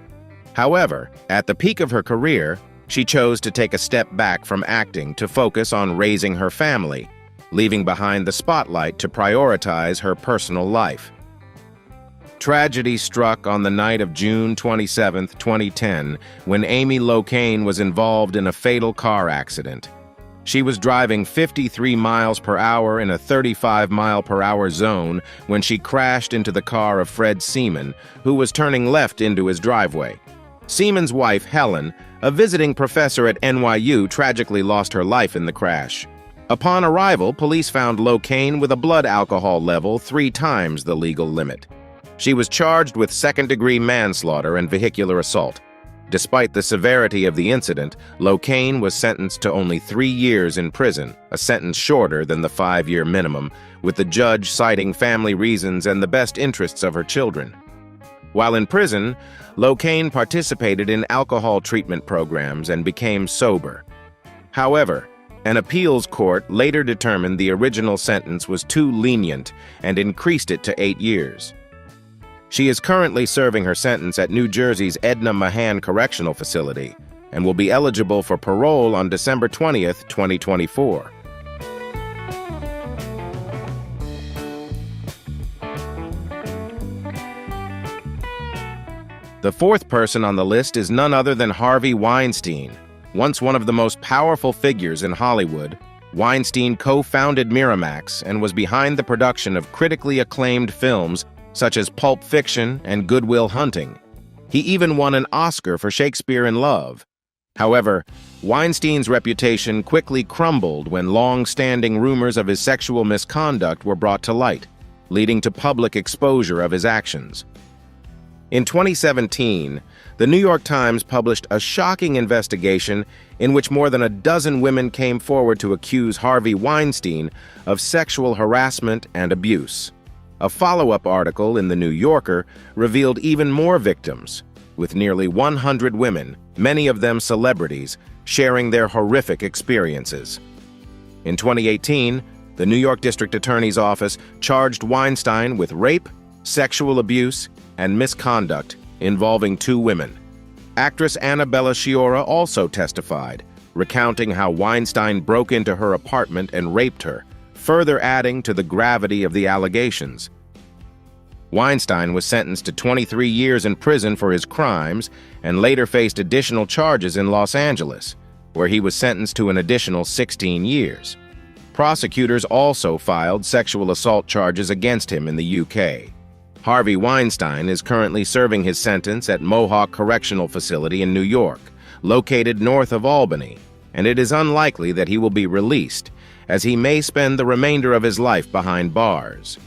However, at the peak of her career, she chose to take a step back from acting to focus on raising her family, leaving behind the spotlight to prioritize her personal life. Tragedy struck on the night of June 27, 2010, when Amy Locane was involved in a fatal car accident. She was driving 53 miles per hour in a 35-mile-per-hour zone when she crashed into the car of Fred Seaman, who was turning left into his driveway. Seaman's wife, Helen, a visiting professor at NYU, tragically lost her life in the crash. Upon arrival, police found Locane with a blood alcohol level 3 times the legal limit. She was charged with second-degree manslaughter and vehicular assault. Despite the severity of the incident, Locane was sentenced to only 3 years in prison, a sentence shorter than the 5-year minimum, with the judge citing family reasons and the best interests of her children. While in prison, Locane participated in alcohol treatment programs and became sober. However, an appeals court later determined the original sentence was too lenient and increased it to 8 years. She is currently serving her sentence at New Jersey's Edna Mahan Correctional Facility and will be eligible for parole on December 20th, 2024. The fourth person on the list is none other than Harvey Weinstein, Once one of the most powerful figures in Hollywood, Weinstein co-founded Miramax and was behind the production of critically acclaimed films such as Pulp Fiction and Good Will Hunting. He even won an Oscar for Shakespeare in Love. However, Weinstein's reputation quickly crumbled when long-standing rumors of his sexual misconduct were brought to light, leading to public exposure of his actions. In 2017, the New York Times published a shocking investigation in which more than a dozen women came forward to accuse Harvey Weinstein of sexual harassment and abuse. A follow-up article in The New Yorker revealed even more victims, with nearly 100 women, many of them celebrities, sharing their horrific experiences. In 2018, the New York District Attorney's Office charged Weinstein with rape, sexual abuse, and misconduct involving 2 women. Actress Annabella Sciorra also testified, recounting how Weinstein broke into her apartment and raped her, further adding to the gravity of the allegations. Weinstein was sentenced to 23 years in prison for his crimes and later faced additional charges in Los Angeles, where he was sentenced to an additional 16 years. Prosecutors also filed sexual assault charges against him in the UK. Harvey Weinstein is currently serving his sentence at Mohawk Correctional Facility in New York, located north of Albany, and it is unlikely that he will be released, as he may spend the remainder of his life behind bars.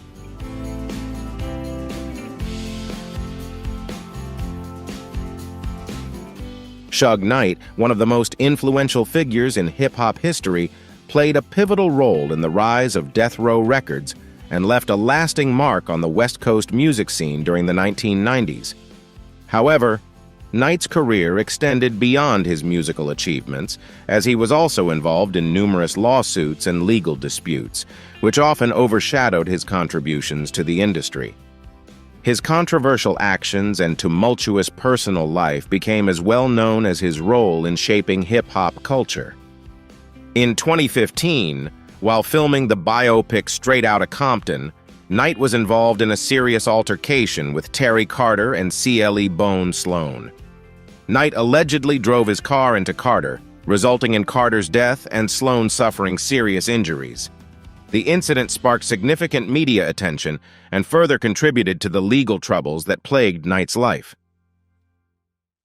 Suge Knight, one of the most influential figures in hip-hop history, played a pivotal role in the rise of Death Row Records and left a lasting mark on the West Coast music scene during the 1990s. However, Knight's career extended beyond his musical achievements, as he was also involved in numerous lawsuits and legal disputes, which often overshadowed his contributions to the industry. His controversial actions and tumultuous personal life became as well known as his role in shaping hip-hop culture. In 2015, while filming the biopic Straight Outta Compton, Knight was involved in a serious altercation with Terry Carter and CLE Bone Sloan. Knight allegedly drove his car into Carter, resulting in Carter's death and Sloan suffering serious injuries. The incident sparked significant media attention and further contributed to the legal troubles that plagued Knight's life.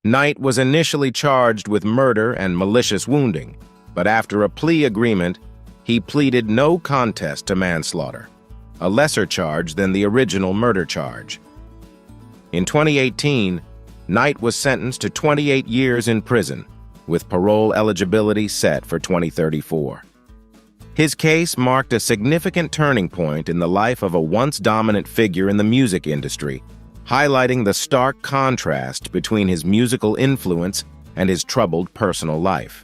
Knight was initially charged with murder and malicious wounding, but after a plea agreement, he pleaded no contest to manslaughter, a lesser charge than the original murder charge. In 2018, Knight was sentenced to 28 years in prison, with parole eligibility set for 2034. His case marked a significant turning point in the life of a once dominant figure in the music industry, highlighting the stark contrast between his musical influence and his troubled personal life.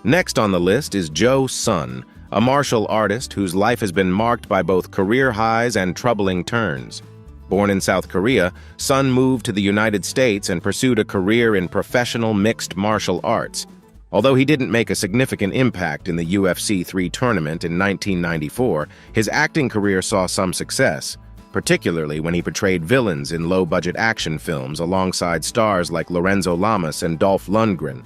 Next on the list is Joe Sun, a martial artist whose life has been marked by both career highs and troubling turns. Born in South Korea, Sun moved to the United States and pursued a career in professional mixed martial arts. Although he didn't make a significant impact in the UFC 3 tournament in 1994, his acting career saw some success, particularly when he portrayed villains in low-budget action films alongside stars like Lorenzo Lamas and Dolph Lundgren.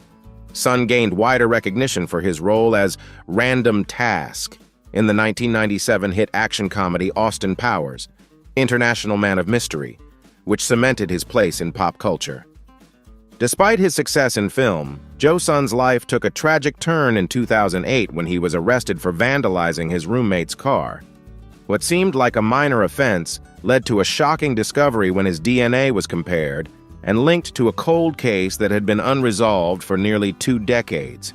Sun gained wider recognition for his role as Random Task in the 1997 hit action comedy Austin Powers, International Man of Mystery, which cemented his place in pop culture. Despite his success in film, Joe Sun's life took a tragic turn in 2008 when he was arrested for vandalizing his roommate's car. What seemed like a minor offense led to a shocking discovery when his DNA was compared and linked to a cold case that had been unresolved for nearly 2 decades.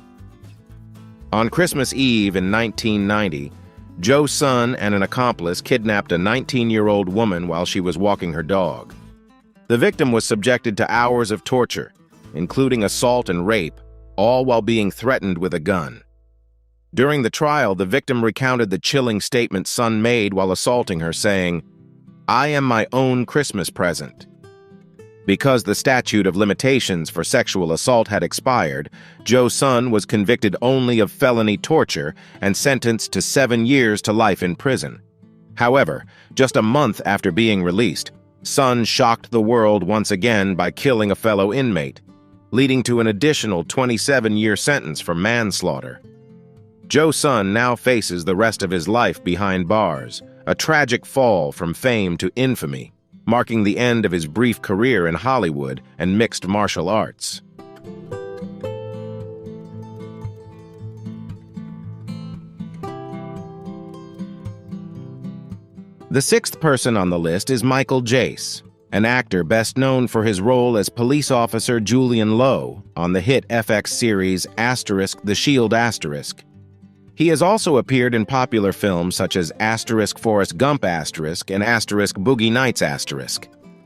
On Christmas Eve in 1990, Joe Sun and an accomplice kidnapped a 19-year-old woman while she was walking her dog. The victim was subjected to hours of torture, including assault and rape, all while being threatened with a gun. During the trial, the victim recounted the chilling statement Sun made while assaulting her, saying, "I am my own Christmas present." Because the statute of limitations for sexual assault had expired, Joe Sun was convicted only of felony torture and sentenced to 7 years to life in prison. However, just a month after being released, Sun shocked the world once again by killing a fellow inmate, leading to an additional 27-year sentence for manslaughter. Joe Sun now faces the rest of his life behind bars, a tragic fall from fame to infamy, marking the end of his brief career in Hollywood and mixed martial arts. The sixth person on the list is Michael Jace, an actor best known for his role as police officer Julian Lowe on the hit FX series *The Shield*. He has also appeared in popular films such as *Forrest Gump* and *Boogie Nights*.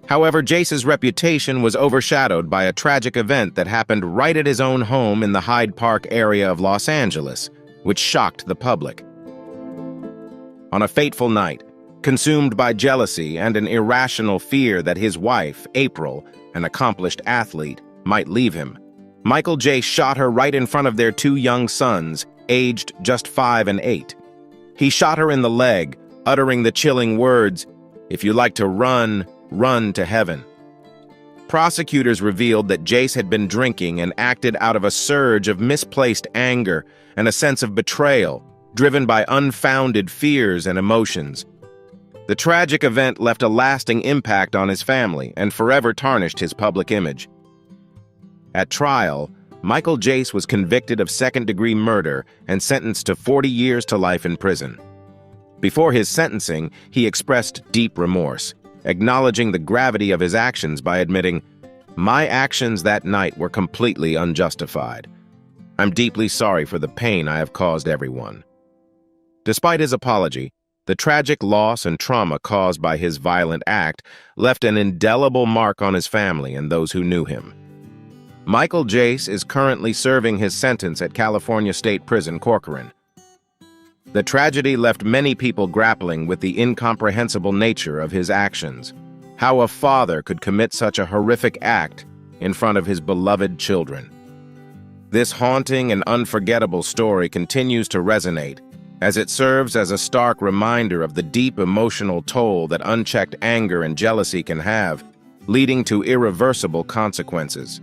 However, Jace's reputation was overshadowed by a tragic event that happened right at his own home in the Hyde Park area of Los Angeles, which shocked the public. On a fateful night, consumed by jealousy and an irrational fear that his wife, April, an accomplished athlete, might leave him, Michael Jace shot her right in front of their two young sons, aged just 5 and 8. He shot her in the leg, uttering the chilling words, "If you like to run, run to heaven." Prosecutors revealed that Jace had been drinking and acted out of a surge of misplaced anger and a sense of betrayal, driven by unfounded fears and emotions. The tragic event left a lasting impact on his family and forever tarnished his public image. At trial, Michael Jace was convicted of second-degree murder and sentenced to 40 years to life in prison. Before his sentencing, he expressed deep remorse, acknowledging the gravity of his actions by admitting, "My actions that night were completely unjustified. I'm deeply sorry for the pain I have caused everyone." Despite his apology, the tragic loss and trauma caused by his violent act left an indelible mark on his family and those who knew him. Michael Jace is currently serving his sentence at California State Prison, Corcoran. The tragedy left many people grappling with the incomprehensible nature of his actions. How a father could commit such a horrific act in front of his beloved children. This haunting and unforgettable story continues to resonate, as it serves as a stark reminder of the deep emotional toll that unchecked anger and jealousy can have, leading to irreversible consequences.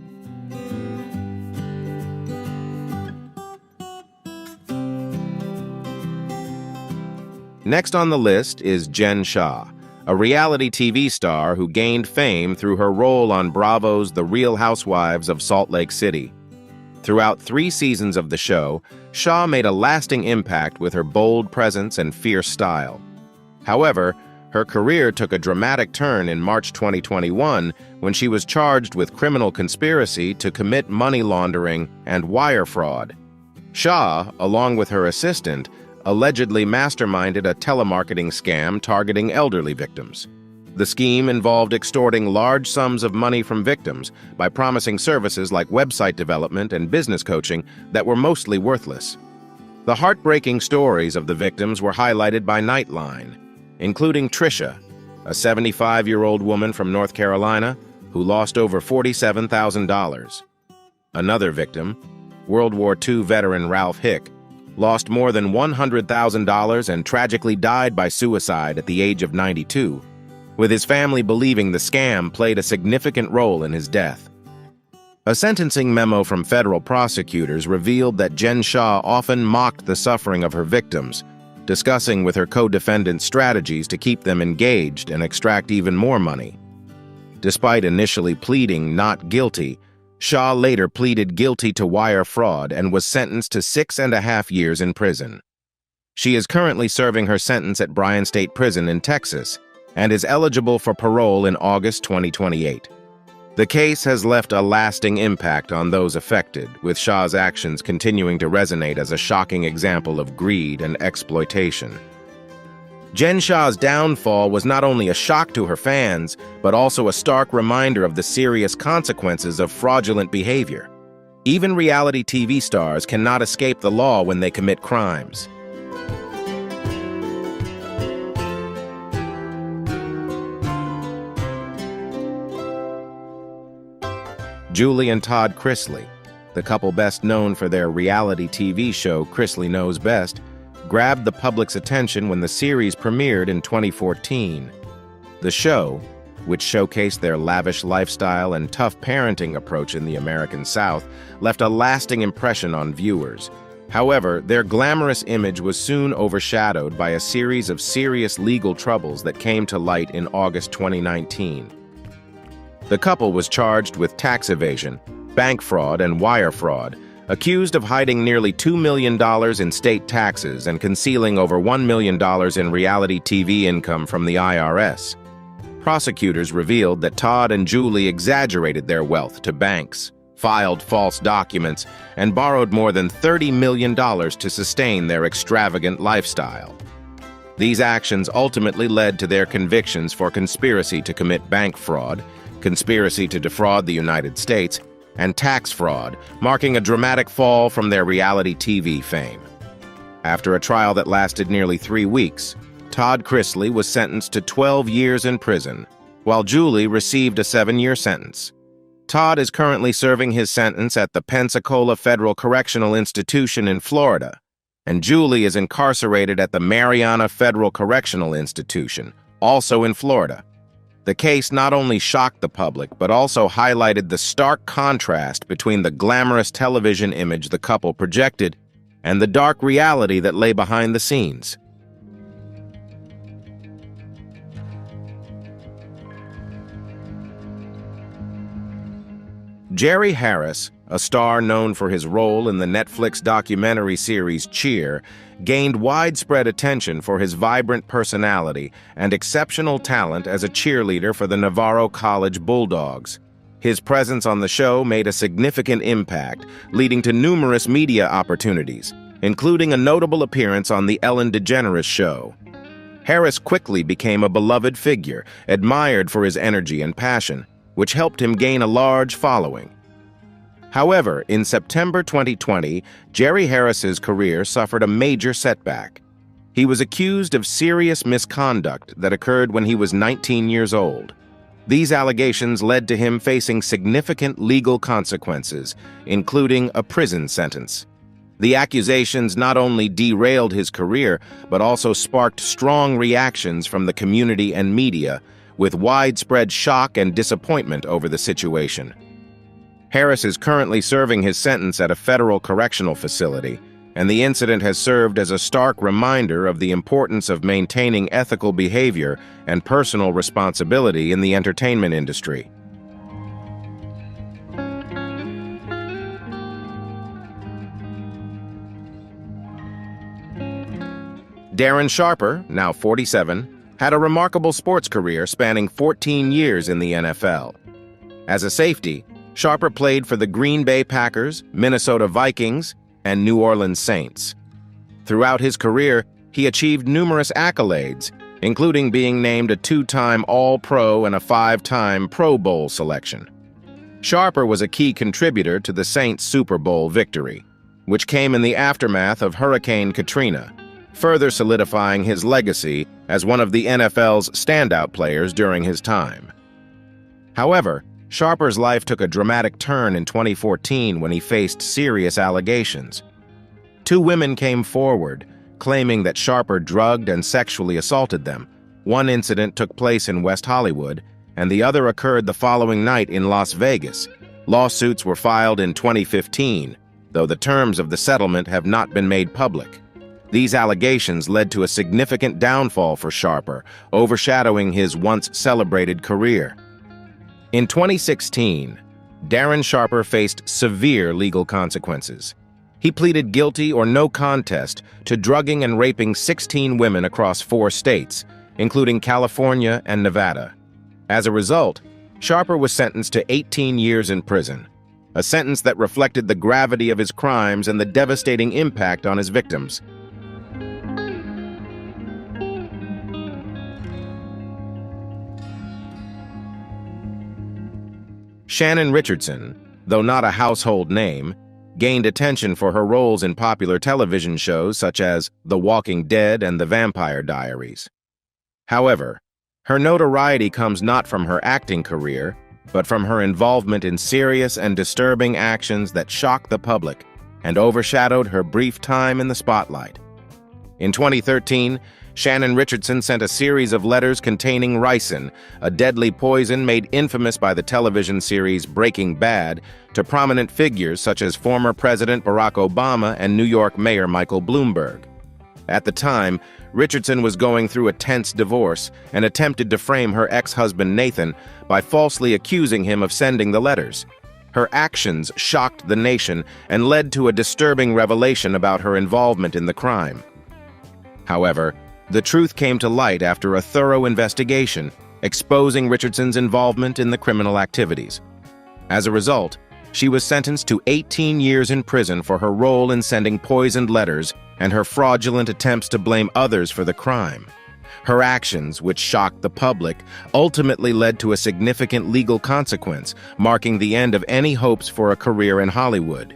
Next on the list is Jen Shah, a reality TV star who gained fame through her role on Bravo's The Real Housewives of Salt Lake City. Throughout 3 seasons of the show, Shah made a lasting impact with her bold presence and fierce style. However, her career took a dramatic turn in March 2021 when she was charged with criminal conspiracy to commit money laundering and wire fraud. Shah, along with her assistant, allegedly masterminded a telemarketing scam targeting elderly victims. The scheme involved extorting large sums of money from victims by promising services like website development and business coaching that were mostly worthless. The heartbreaking stories of the victims were highlighted by Nightline, including Trisha, a 75-year-old woman from North Carolina who lost over $47,000. Another victim, World War II veteran Ralph Hick, lost more than $100,000 and tragically died by suicide at the age of 92, with his family believing the scam played a significant role in his death. A sentencing memo from federal prosecutors revealed that Jen Shah often mocked the suffering of her victims, discussing with her co-defendants strategies to keep them engaged and extract even more money. Despite initially pleading not guilty, Shah later pleaded guilty to wire fraud and was sentenced to 6.5 years in prison. She is currently serving her sentence at Bryan State Prison in Texas and is eligible for parole in August 2028. The case has left a lasting impact on those affected, with Shah's actions continuing to resonate as a shocking example of greed and exploitation. Jen Shah's downfall was not only a shock to her fans, but also a stark reminder of the serious consequences of fraudulent behavior. Even reality TV stars cannot escape the law when they commit crimes. Julie and Todd Chrisley, the couple best known for their reality TV show Chrisley Knows Best, grabbed the public's attention when the series premiered in 2014. The show, which showcased their lavish lifestyle and tough parenting approach in the American South, left a lasting impression on viewers. However, their glamorous image was soon overshadowed by a series of serious legal troubles that came to light in August 2019. The couple was charged with tax evasion, bank fraud, and wire fraud, accused of hiding nearly $2 million in state taxes and concealing over $1 million in reality TV income from the IRS. Prosecutors revealed that Todd and Julie exaggerated their wealth to banks, filed false documents, and borrowed more than $30 million to sustain their extravagant lifestyle. These actions ultimately led to their convictions for conspiracy to commit bank fraud, conspiracy to defraud the United States, and tax fraud, marking a dramatic fall from their reality TV fame. After a trial that lasted nearly 3 weeks, Todd Chrisley was sentenced to 12 years in prison, while Julie received a 7-year sentence. Todd is currently serving his sentence at the Pensacola Federal Correctional Institution in Florida, and Julie is incarcerated at the Mariana Federal Correctional Institution, also in Florida. The case not only shocked the public, but also highlighted the stark contrast between the glamorous television image the couple projected and the dark reality that lay behind the scenes. Jerry Harris, a star known for his role in the Netflix documentary series Cheer, gained widespread attention for his vibrant personality and exceptional talent as a cheerleader for the Navarro College Bulldogs. His presence on the show made a significant impact, leading to numerous media opportunities, including a notable appearance on The Ellen DeGeneres Show. Harris quickly became a beloved figure, admired for his energy and passion, which helped him gain a large following. However, in September 2020, Jerry Harris's career suffered a major setback. He was accused of serious misconduct that occurred when he was 19 years old. These allegations led to him facing significant legal consequences, including a prison sentence. The accusations not only derailed his career, but also sparked strong reactions from the community and media, with widespread shock and disappointment over the situation. Harris is currently serving his sentence at a federal correctional facility, and the incident has served as a stark reminder of the importance of maintaining ethical behavior and personal responsibility in the entertainment industry. Darren Sharper, now 47, had a remarkable sports career spanning 14 years in the NFL. As a safety, Sharper played for the Green Bay Packers, Minnesota Vikings, and New Orleans Saints. Throughout his career, he achieved numerous accolades, including being named a 2-time All-Pro and a 5-time Pro Bowl selection. Sharper was a key contributor to the Saints' Super Bowl victory, which came in the aftermath of Hurricane Katrina, further solidifying his legacy as one of the NFL's standout players during his time. However, Sharper's life took a dramatic turn in 2014 when he faced serious allegations. 2 women came forward, claiming that Sharper drugged and sexually assaulted them. One incident took place in West Hollywood, and the other occurred the following night in Las Vegas. Lawsuits were filed in 2015, though the terms of the settlement have not been made public. These allegations led to a significant downfall for Sharper, overshadowing his once celebrated career. In 2016, Darren Sharper faced severe legal consequences. He pleaded guilty or no contest to drugging and raping 16 women across 4 states, including California and Nevada. As a result, Sharper was sentenced to 18 years in prison, a sentence that reflected the gravity of his crimes and the devastating impact on his victims. Shannon Richardson, though not a household name, gained attention for her roles in popular television shows such as The Walking Dead and The Vampire Diaries. However, her notoriety comes not from her acting career, but from her involvement in serious and disturbing actions that shocked the public and overshadowed her brief time in the spotlight. In 2013, Shannon Richardson sent a series of letters containing ricin, a deadly poison made infamous by the television series Breaking Bad, to prominent figures such as former President Barack Obama and New York Mayor Michael Bloomberg. At the time, Richardson was going through a tense divorce and attempted to frame her ex-husband Nathan by falsely accusing him of sending the letters. Her actions shocked the nation and led to a disturbing revelation about her involvement in the crime. However, the truth came to light after a thorough investigation, exposing Richardson's involvement in the criminal activities. As a result, she was sentenced to 18 years in prison for her role in sending poisoned letters and her fraudulent attempts to blame others for the crime. Her actions, which shocked the public, ultimately led to a significant legal consequence, marking the end of any hopes for a career in Hollywood.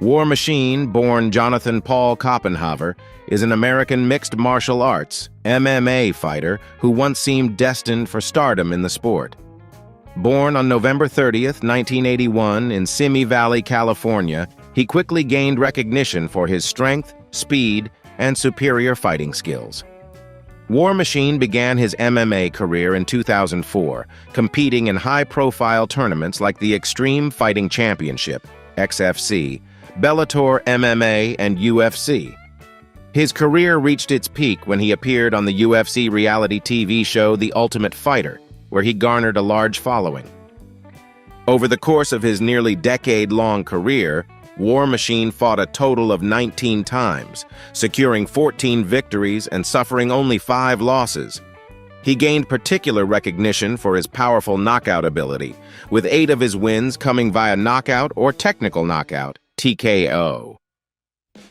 War Machine, born Jonathan Paul Koppenhaver, is an American mixed martial arts (MMA) fighter who once seemed destined for stardom in the sport. Born on November 30th, 1981 in Simi Valley, California, he quickly gained recognition for his strength, speed, and superior fighting skills. War Machine began his MMA career in 2004, competing in high-profile tournaments like the Extreme Fighting Championship, XFC, Bellator MMA, and UFC. His career reached its peak when he appeared on the UFC reality TV show The Ultimate Fighter, where he garnered a large following. Over the course of his nearly decade-long career, War Machine fought a total of 19 times, securing 14 victories and suffering only 5 losses. He gained particular recognition for his powerful knockout ability, with 8 of his wins coming via knockout or technical knockout, TKO.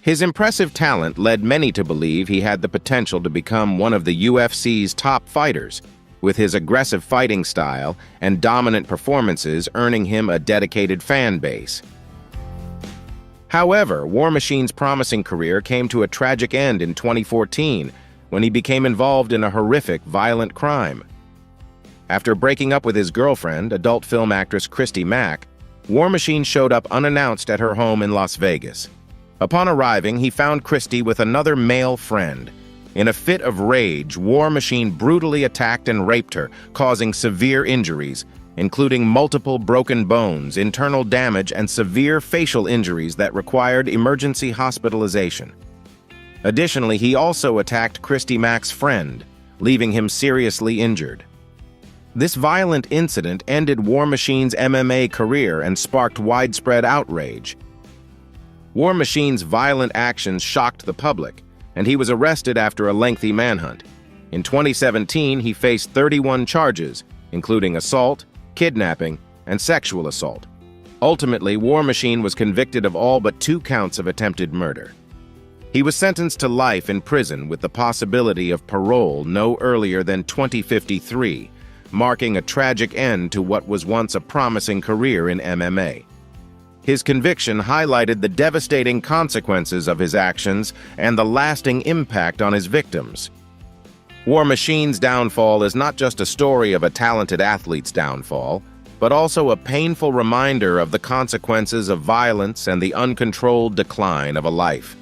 His impressive talent led many to believe he had the potential to become one of the UFC's top fighters, with his aggressive fighting style and dominant performances earning him a dedicated fan base. However, War Machine's promising career came to a tragic end in 2014 when he became involved in a horrific, violent crime. After breaking up with his girlfriend, adult film actress Christy Mack, War Machine showed up unannounced at her home in Las Vegas. Upon arriving, he found Christy with another male friend. In a fit of rage, War Machine brutally attacked and raped her, causing severe injuries, including multiple broken bones, internal damage, and severe facial injuries that required emergency hospitalization. Additionally, he also attacked Christy Mack's friend, leaving him seriously injured. This violent incident ended War Machine's MMA career and sparked widespread outrage. War Machine's violent actions shocked the public, and he was arrested after a lengthy manhunt. In 2017, he faced 31 charges, including assault, kidnapping, and sexual assault. Ultimately, War Machine was convicted of all but 2 counts of attempted murder. He was sentenced to life in prison with the possibility of parole no earlier than 2053, marking a tragic end to what was once a promising career in MMA. His conviction highlighted the devastating consequences of his actions and the lasting impact on his victims. War Machine's downfall is not just a story of a talented athlete's downfall, but also a painful reminder of the consequences of violence and the uncontrolled decline of a life.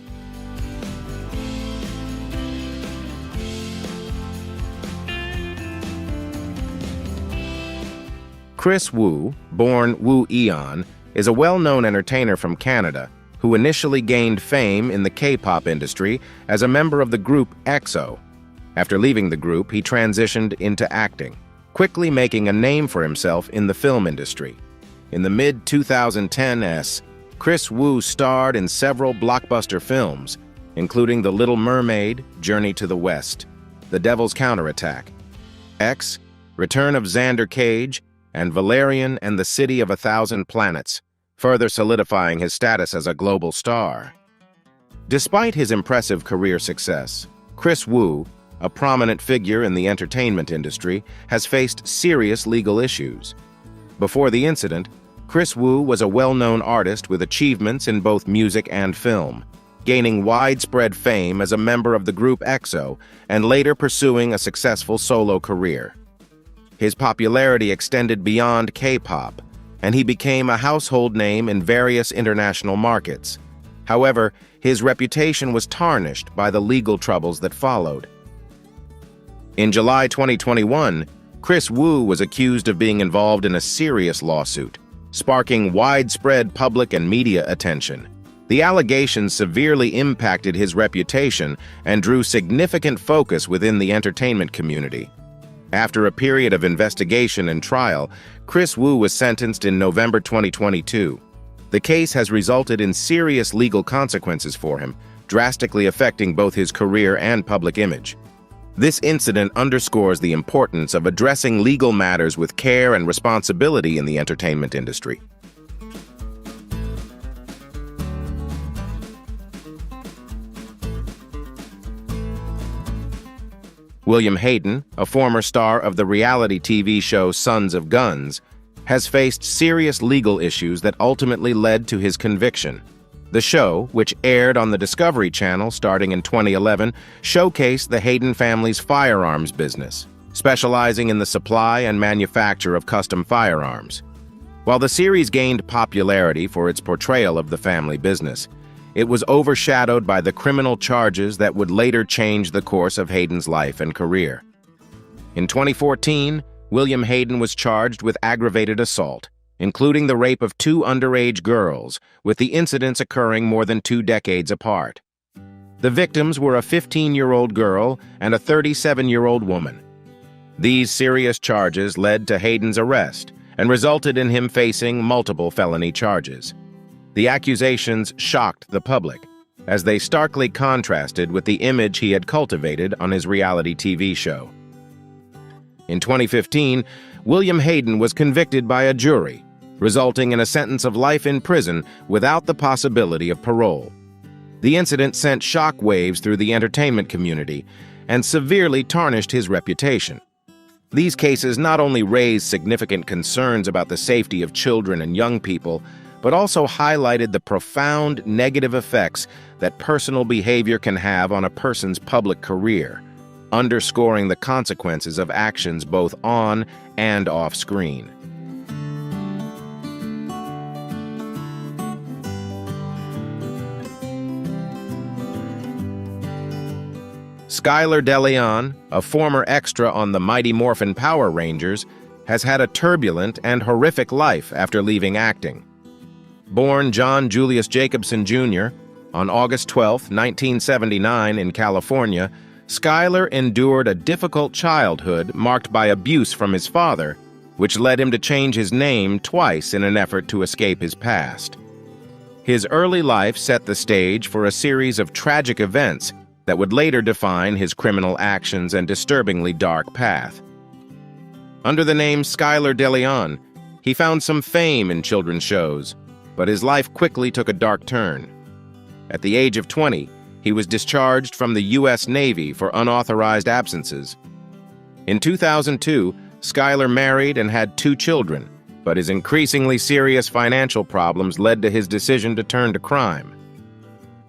Chris Wu, born Wu Eon, is a well-known entertainer from Canada who initially gained fame in the K-pop industry as a member of the group EXO. After leaving the group, he transitioned into acting, quickly making a name for himself in the film industry. In the mid-2010s, Chris Wu starred in several blockbuster films, including The Little Mermaid, Journey to the West, The Devil's Counterattack, X, Return of Xander Cage, and Valerian and the City of a Thousand Planets, further solidifying his status as a global star. Despite his impressive career success, Chris Wu, a prominent figure in the entertainment industry, has faced serious legal issues. Before the incident, Chris Wu was a well-known artist with achievements in both music and film, gaining widespread fame as a member of the group EXO and later pursuing a successful solo career. His popularity extended beyond K-pop, and he became a household name in various international markets. However, his reputation was tarnished by the legal troubles that followed. In July 2021, Kris Wu was accused of being involved in a serious lawsuit, sparking widespread public and media attention. The allegations severely impacted his reputation and drew significant focus within the entertainment community. After a period of investigation and trial, Kris Wu was sentenced in November 2022. The case has resulted in serious legal consequences for him, drastically affecting both his career and public image. This incident underscores the importance of addressing legal matters with care and responsibility in the entertainment industry. William Hayden, a former star of the reality TV show Sons of Guns, has faced serious legal issues that ultimately led to his conviction. The show, which aired on the Discovery Channel starting in 2011, showcased the Hayden family's firearms business, specializing in the supply and manufacture of custom firearms. While the series gained popularity for its portrayal of the family business, it was overshadowed by the criminal charges that would later change the course of Hayden's life and career. In 2014, William Hayden was charged with aggravated assault, including the rape of 2 underage girls, with the incidents occurring more than 2 decades apart. The victims were a 15-year-old girl and a 37-year-old woman. These serious charges led to Hayden's arrest and resulted in him facing multiple felony charges. The accusations shocked the public, as they starkly contrasted with the image he had cultivated on his reality TV show. In 2015, William Hayden was convicted by a jury, resulting in a sentence of life in prison without the possibility of parole. The incident sent shockwaves through the entertainment community and severely tarnished his reputation. These cases not only raised significant concerns about the safety of children and young people, but also highlighted the profound negative effects that personal behavior can have on a person's public career, underscoring the consequences of actions both on and off screen. Skylar DeLeon, a former extra on the Mighty Morphin Power Rangers, has had a turbulent and horrific life after leaving acting. Born John Julius Jacobson Jr. on August 12, 1979 in California, Skylar endured a difficult childhood marked by abuse from his father, which led him to change his name twice in an effort to escape his past. His early life set the stage for a series of tragic events that would later define his criminal actions and disturbingly dark path. Under the name Skylar DeLeon, he found some fame in children's shows, but his life quickly took a dark turn. At the age of 20, he was discharged from the U.S. Navy for unauthorized absences. In 2002, Skylar married and had 2 children, but his increasingly serious financial problems led to his decision to turn to crime.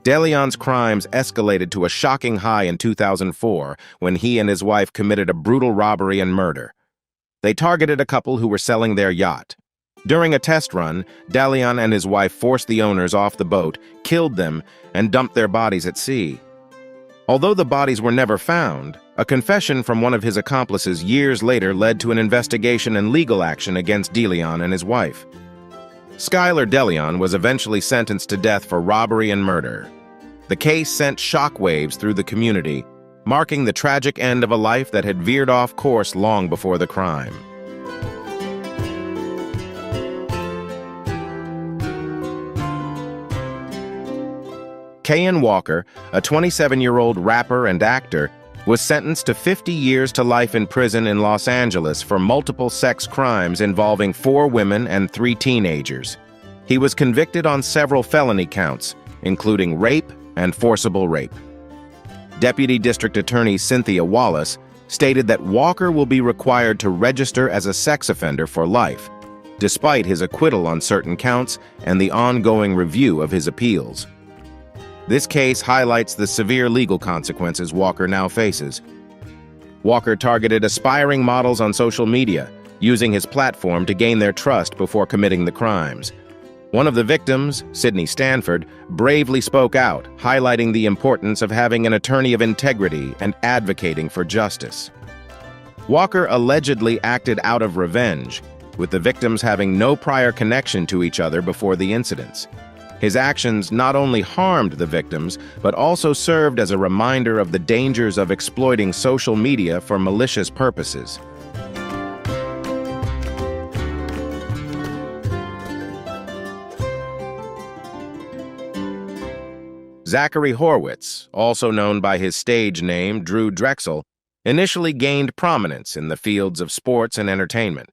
DeLeon's crimes escalated to a shocking high in 2004 when he and his wife committed a brutal robbery and murder. They targeted a couple who were selling their yacht. During a test run, DeLeon and his wife forced the owners off the boat, killed them, and dumped their bodies at sea. Although the bodies were never found, a confession from one of his accomplices years later led to an investigation and legal action against DeLeon and his wife. Skylar DeLeon was eventually sentenced to death for robbery and murder. The case sent shockwaves through the community, marking the tragic end of a life that had veered off course long before the crime. Kyan Walker, a 27-year-old rapper and actor, was sentenced to 50 years to life in prison in Los Angeles for multiple sex crimes involving 4 women and 3 teenagers. He was convicted on several felony counts, including rape and forcible rape. Deputy District Attorney Cynthia Wallace stated that Walker will be required to register as a sex offender for life, despite his acquittal on certain counts and the ongoing review of his appeals. This case highlights the severe legal consequences Walker now faces. Walker targeted aspiring models on social media, using his platform to gain their trust before committing the crimes. One of the victims, Sidney Stanford, bravely spoke out, highlighting the importance of having an attorney of integrity and advocating for justice. Walker allegedly acted out of revenge, with the victims having no prior connection to each other before the incidents. His actions not only harmed the victims, but also served as a reminder of the dangers of exploiting social media for malicious purposes. Zachary Horwitz, also known by his stage name Drew Drexel, initially gained prominence in the fields of sports and entertainment.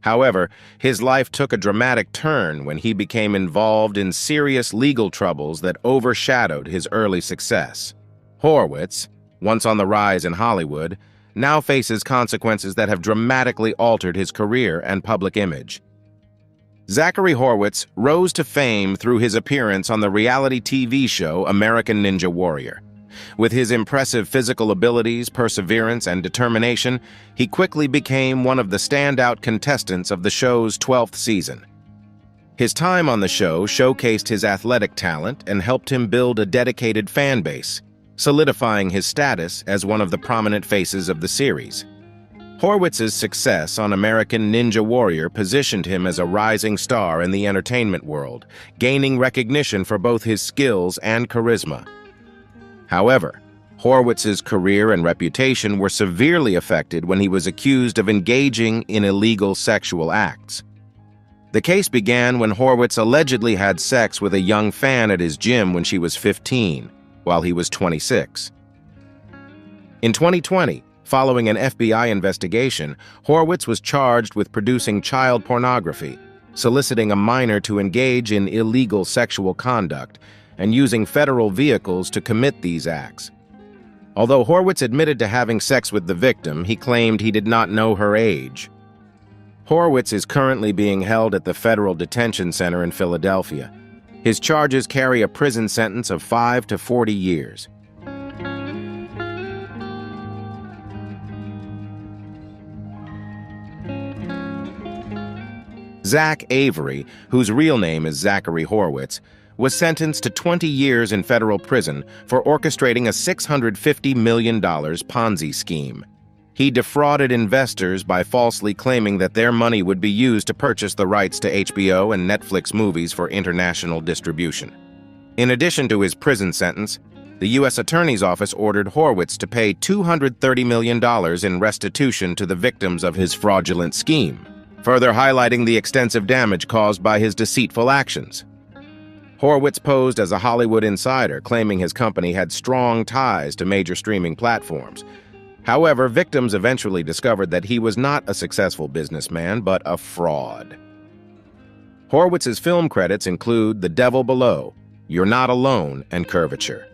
However, his life took a dramatic turn when he became involved in serious legal troubles that overshadowed his early success. Horwitz, once on the rise in Hollywood, now faces consequences that have dramatically altered his career and public image. Zachary Horwitz rose to fame through his appearance on the reality TV show American Ninja Warrior. With his impressive physical abilities, perseverance, and determination, he quickly became one of the standout contestants of the show's 12th season. His time on the show showcased his athletic talent and helped him build a dedicated fan base, solidifying his status as one of the prominent faces of the series. Horwitz's success on American Ninja Warrior positioned him as a rising star in the entertainment world, gaining recognition for both his skills and charisma. However, Horwitz's career and reputation were severely affected when he was accused of engaging in illegal sexual acts. The case began when Horwitz allegedly had sex with a young fan at his gym when she was 15, while he was 26. In 2020, following an FBI investigation, Horwitz was charged with producing child pornography, soliciting a minor to engage in illegal sexual conduct, and using federal vehicles to commit these acts. Although Horwitz admitted to having sex with the victim, he claimed he did not know her age. Horwitz is currently being held at the Federal Detention Center in Philadelphia. His charges carry a prison sentence of 5 to 40 years. Zach Avery, whose real name is Zachary Horwitz, was sentenced to 20 years in federal prison for orchestrating a $650 million Ponzi scheme. He defrauded investors by falsely claiming that their money would be used to purchase the rights to HBO and Netflix movies for international distribution. In addition to his prison sentence, the U.S. Attorney's Office ordered Horwitz to pay $230 million in restitution to the victims of his fraudulent scheme, further highlighting the extensive damage caused by his deceitful actions. Horwitz posed as a Hollywood insider, claiming his company had strong ties to major streaming platforms. However, victims eventually discovered that he was not a successful businessman, but a fraud. Horwitz's film credits include The Devil Below, You're Not Alone, and Curvature.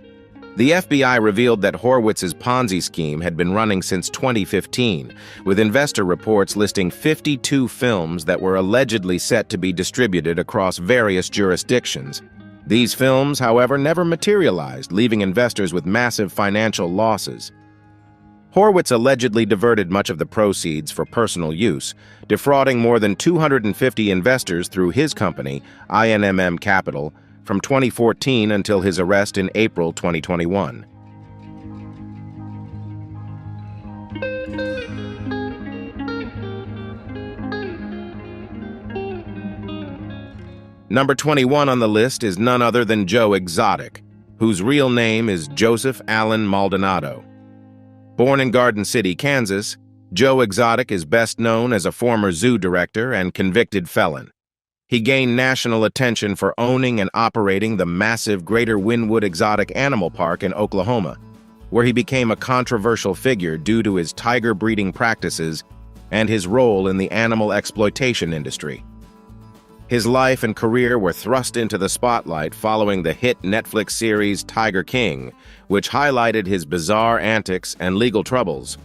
The FBI revealed that Horwitz's Ponzi scheme had been running since 2015, with investor reports listing 52 films that were allegedly set to be distributed across various jurisdictions. These films, however, never materialized, leaving investors with massive financial losses. Horwitz allegedly diverted much of the proceeds for personal use, defrauding more than 250 investors through his company, INMM Capital, from 2014 until his arrest in April 2021. Number 21 on the list is none other than Joe Exotic, whose real name is Joseph Allen Maldonado. Born in Garden City, Kansas, Joe Exotic is best known as a former zoo director and convicted felon. He gained national attention for owning and operating the massive Greater Wynwood Exotic Animal Park in Oklahoma, where he became a controversial figure due to his tiger breeding practices and his role in the animal exploitation industry. His life and career were thrust into the spotlight following the hit Netflix series Tiger King, which highlighted his bizarre antics and legal troubles.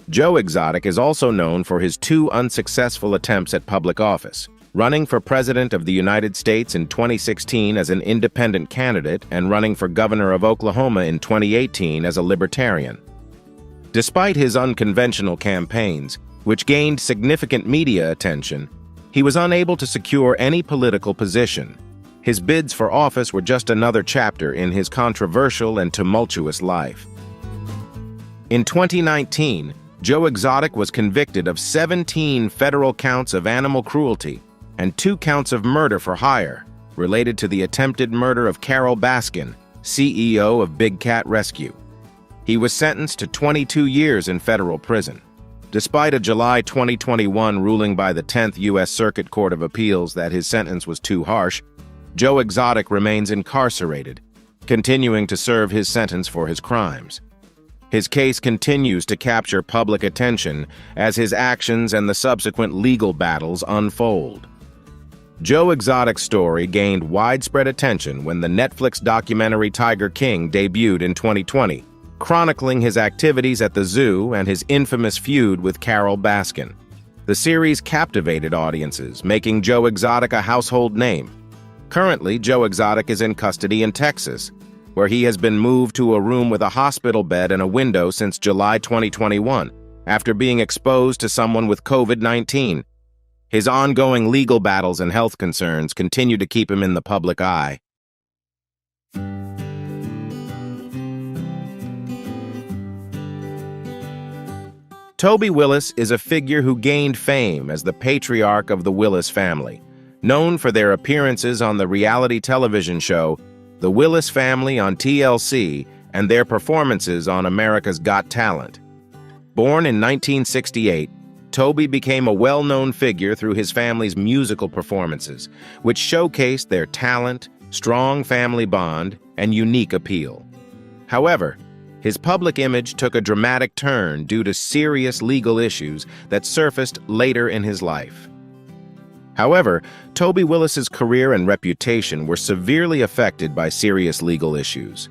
Joe Exotic is also known for his 2 unsuccessful attempts at public office, running for President of the United States in 2016 as an independent candidate and running for governor of Oklahoma in 2018 as a libertarian. Despite his unconventional campaigns, which gained significant media attention, he was unable to secure any political position. His bids for office were just another chapter in his controversial and tumultuous life. In 2019, Joe Exotic was convicted of 17 federal counts of animal cruelty and 2 counts of murder for hire, related to the attempted murder of Carol Baskin, CEO of Big Cat Rescue. He was sentenced to 22 years in federal prison. Despite a July 2021 ruling by the 10th U.S. Circuit Court of Appeals that his sentence was too harsh, Joe Exotic remains incarcerated, continuing to serve his sentence for his crimes. His case continues to capture public attention as his actions and the subsequent legal battles unfold. Joe Exotic's story gained widespread attention when the Netflix documentary Tiger King debuted in 2020, chronicling his activities at the zoo and his infamous feud with Carol Baskin. The series captivated audiences, making Joe Exotic a household name. Currently, Joe Exotic is in custody in Texas, where he has been moved to a room with a hospital bed and a window since July 2021, after being exposed to someone with COVID-19. His ongoing legal battles and health concerns continue to keep him in the public eye. Toby Willis is a figure who gained fame as the patriarch of the Willis family, known for their appearances on the reality television show The Willis Family on TLC and their performances on America's Got Talent. Born in 1968, Toby became a well-known figure through his family's musical performances, which showcased their talent, strong family bond, and unique appeal. However, his public image took a dramatic turn due to serious legal issues that surfaced later in his life. However, Toby Willis's career and reputation were severely affected by serious legal issues.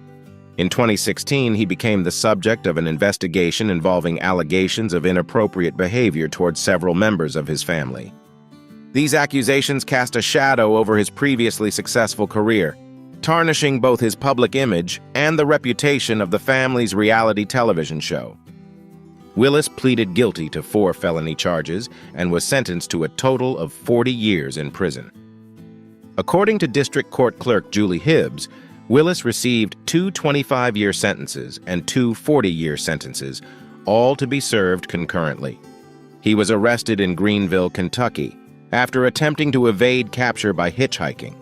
In 2016, he became the subject of an investigation involving allegations of inappropriate behavior towards several members of his family. These accusations cast a shadow over his previously successful career, tarnishing both his public image and the reputation of the family's reality television show. Willis pleaded guilty to 4 felony charges and was sentenced to a total of 40 years in prison. According to District Court Clerk Julie Hibbs, Willis received 2 25-year sentences and 2 40-year sentences, all to be served concurrently. He was arrested in Greenville, Kentucky, after attempting to evade capture by hitchhiking.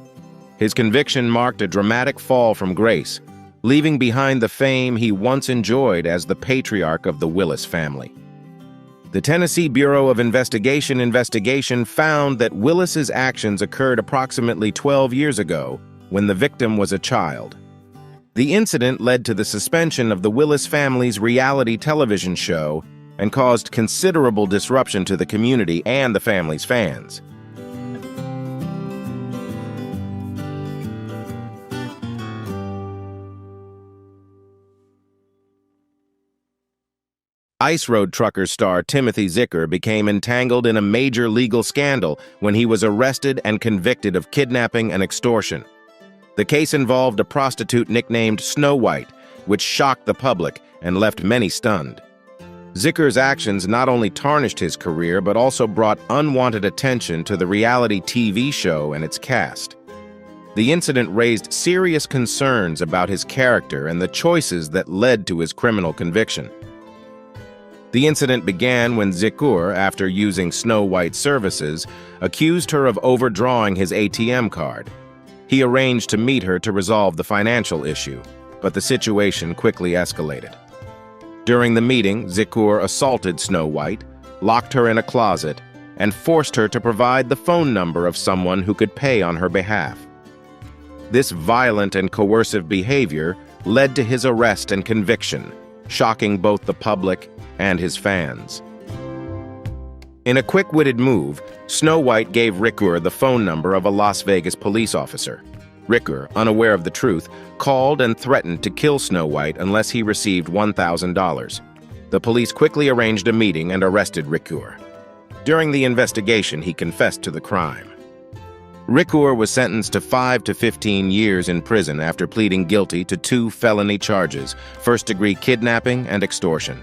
His conviction marked a dramatic fall from grace, leaving behind the fame he once enjoyed as the patriarch of the Willis family. The Tennessee Bureau of Investigation found that Willis's actions occurred approximately 12 years ago, when the victim was a child. The incident led to the suspension of the Willis family's reality television show and caused considerable disruption to the community and the family's fans. Ice Road Truckers star Timothy Zicker became entangled in a major legal scandal when he was arrested and convicted of kidnapping and extortion. The case involved a prostitute nicknamed Snow White, which shocked the public and left many stunned. Zicker's actions not only tarnished his career but also brought unwanted attention to the reality TV show and its cast. The incident raised serious concerns about his character and the choices that led to his criminal conviction. The incident began when Zicker, after using Snow White's services, accused her of overdrawing his ATM card. He arranged to meet her to resolve the financial issue, but the situation quickly escalated. During the meeting, Zicker assaulted Snow White, locked her in a closet, and forced her to provide the phone number of someone who could pay on her behalf. This violent and coercive behavior led to his arrest and conviction, shocking both the public and his fans. In a quick-witted move, Snow White gave Zicker the phone number of a Las Vegas police officer. Zicker, unaware of the truth, called and threatened to kill Snow White unless he received $1,000. The police quickly arranged a meeting and arrested Zicker. During the investigation, he confessed to the crime. Zicker was sentenced to 5 to 15 years in prison after pleading guilty to 2 felony charges, first-degree kidnapping and extortion.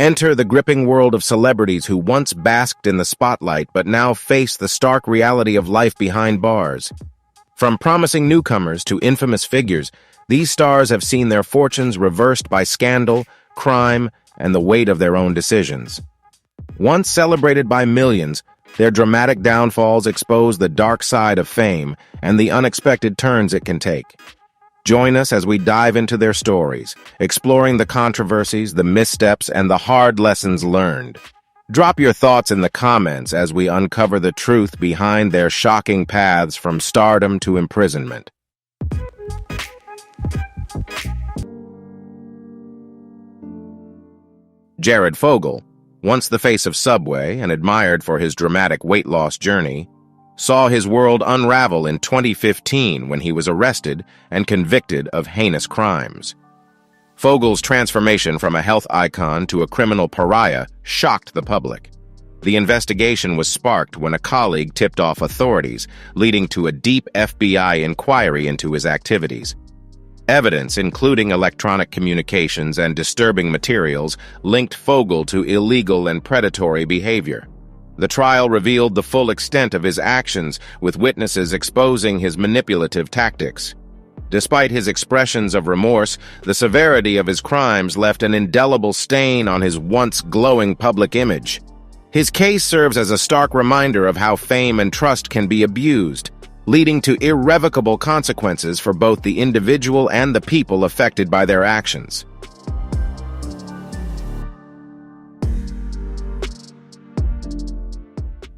Enter the gripping world of celebrities who once basked in the spotlight but now face the stark reality of life behind bars. From promising newcomers to infamous figures, these stars have seen their fortunes reversed by scandal, crime, and the weight of their own decisions. Once celebrated by millions, their dramatic downfalls expose the dark side of fame and the unexpected turns it can take. Join us as we dive into their stories, exploring the controversies, the missteps, and the hard lessons learned. Drop your thoughts in the comments as we uncover the truth behind their shocking paths from stardom to imprisonment. Jared Fogle, once the face of Subway and admired for his dramatic weight loss journey, saw his world unravel in 2015 when he was arrested and convicted of heinous crimes. Fogle's transformation from a health icon to a criminal pariah shocked the public. The investigation was sparked when a colleague tipped off authorities, leading to a deep FBI inquiry into his activities. Evidence, including electronic communications and disturbing materials, linked Fogle to illegal and predatory behavior. The trial revealed the full extent of his actions, with witnesses exposing his manipulative tactics. Despite his expressions of remorse, the severity of his crimes left an indelible stain on his once glowing public image. His case serves as a stark reminder of how fame and trust can be abused, leading to irrevocable consequences for both the individual and the people affected by their actions.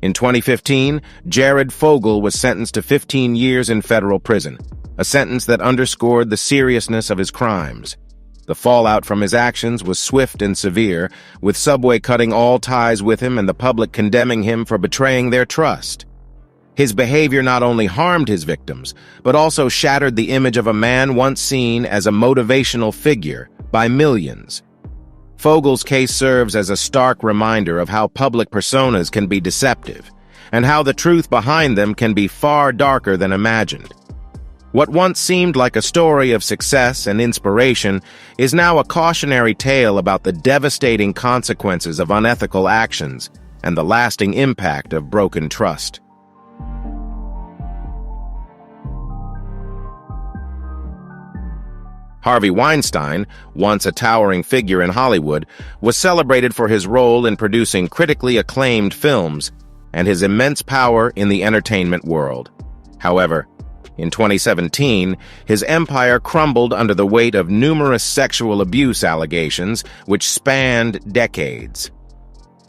In 2015, Jared Fogle was sentenced to 15 years in federal prison, a sentence that underscored the seriousness of his crimes. The fallout from his actions was swift and severe, with Subway cutting all ties with him and the public condemning him for betraying their trust. His behavior not only harmed his victims, but also shattered the image of a man once seen as a motivational figure by millions. Fogle's case serves as a stark reminder of how public personas can be deceptive, and how the truth behind them can be far darker than imagined. What once seemed like a story of success and inspiration is now a cautionary tale about the devastating consequences of unethical actions and the lasting impact of broken trust. Harvey Weinstein, once a towering figure in Hollywood, was celebrated for his role in producing critically acclaimed films and his immense power in the entertainment world. However, in 2017, his empire crumbled under the weight of numerous sexual abuse allegations which spanned decades.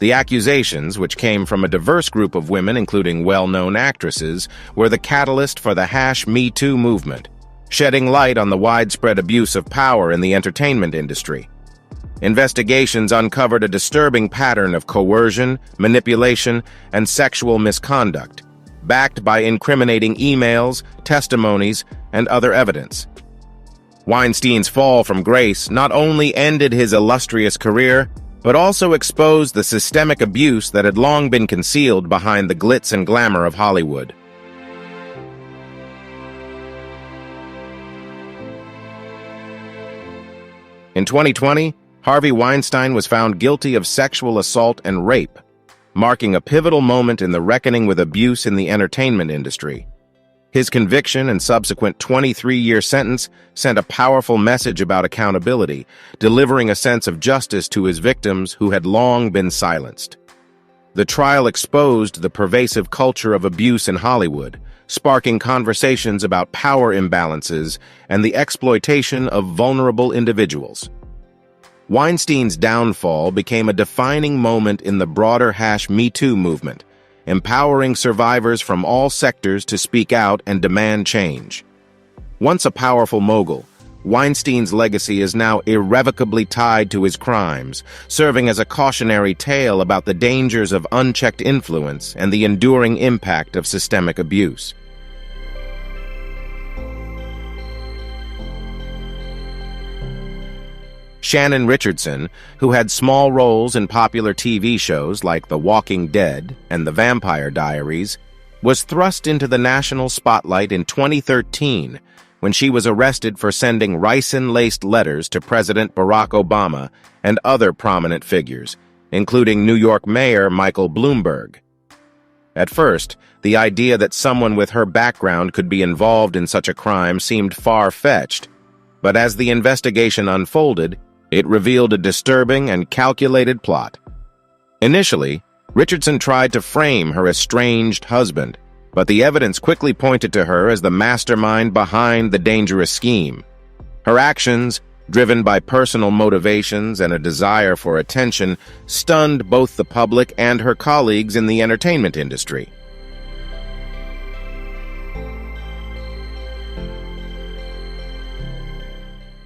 The accusations, which came from a diverse group of women including well-known actresses, were the catalyst for the #Me Too movement, shedding light on the widespread abuse of power in the entertainment industry. Investigations uncovered a disturbing pattern of coercion, manipulation, and sexual misconduct, backed by incriminating emails, testimonies, and other evidence. Weinstein's fall from grace not only ended his illustrious career, but also exposed the systemic abuse that had long been concealed behind the glitz and glamour of Hollywood. In 2020, Harvey Weinstein was found guilty of sexual assault and rape, marking a pivotal moment in the reckoning with abuse in the entertainment industry. His conviction and subsequent 23-year sentence sent a powerful message about accountability, delivering a sense of justice to his victims who had long been silenced. The trial exposed the pervasive culture of abuse in Hollywood, sparking conversations about power imbalances and the exploitation of vulnerable individuals. Weinstein's downfall became a defining moment in the broader #Me Too movement, empowering survivors from all sectors to speak out and demand change. Once a powerful mogul, Weinstein's legacy is now irrevocably tied to his crimes, serving as a cautionary tale about the dangers of unchecked influence and the enduring impact of systemic abuse. Shannon Richardson, who had small roles in popular TV shows like The Walking Dead and The Vampire Diaries, was thrust into the national spotlight in 2013 when she was arrested for sending ricin-laced letters to President Barack Obama and other prominent figures, including New York Mayor Michael Bloomberg. At first, the idea that someone with her background could be involved in such a crime seemed far-fetched, but as the investigation unfolded, it revealed a disturbing and calculated plot. Initially, Richardson tried to frame her estranged husband, but the evidence quickly pointed to her as the mastermind behind the dangerous scheme. Her actions, driven by personal motivations and a desire for attention, stunned both the public and her colleagues in the entertainment industry.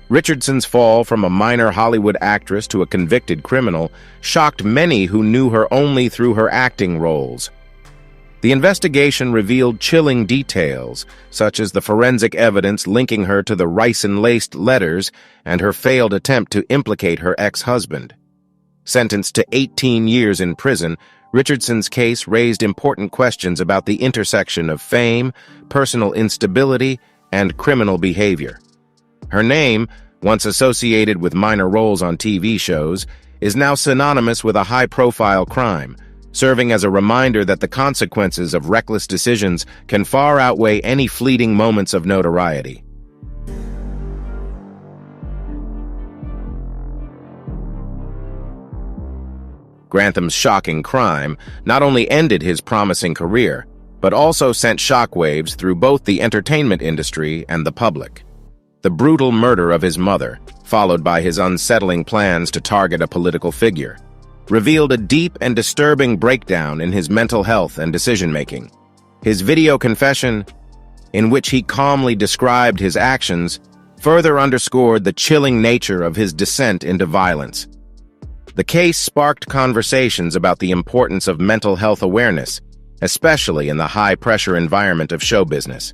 Richardson's fall from a minor Hollywood actress to a convicted criminal shocked many who knew her only through her acting roles. The investigation revealed chilling details, such as the forensic evidence linking her to the ricin-laced letters and her failed attempt to implicate her ex-husband. Sentenced to 18 years in prison, Richardson's case raised important questions about the intersection of fame, personal instability, and criminal behavior. Her name, once associated with minor roles on TV shows, is now synonymous with a high-profile crime, serving as a reminder that the consequences of reckless decisions can far outweigh any fleeting moments of notoriety. Grantham's shocking crime not only ended his promising career, but also sent shockwaves through both the entertainment industry and the public. The brutal murder of his mother, followed by his unsettling plans to target a political figure, revealed a deep and disturbing breakdown in his mental health and decision-making. His video confession, in which he calmly described his actions, further underscored the chilling nature of his descent into violence. The case sparked conversations about the importance of mental health awareness, especially in the high-pressure environment of show business.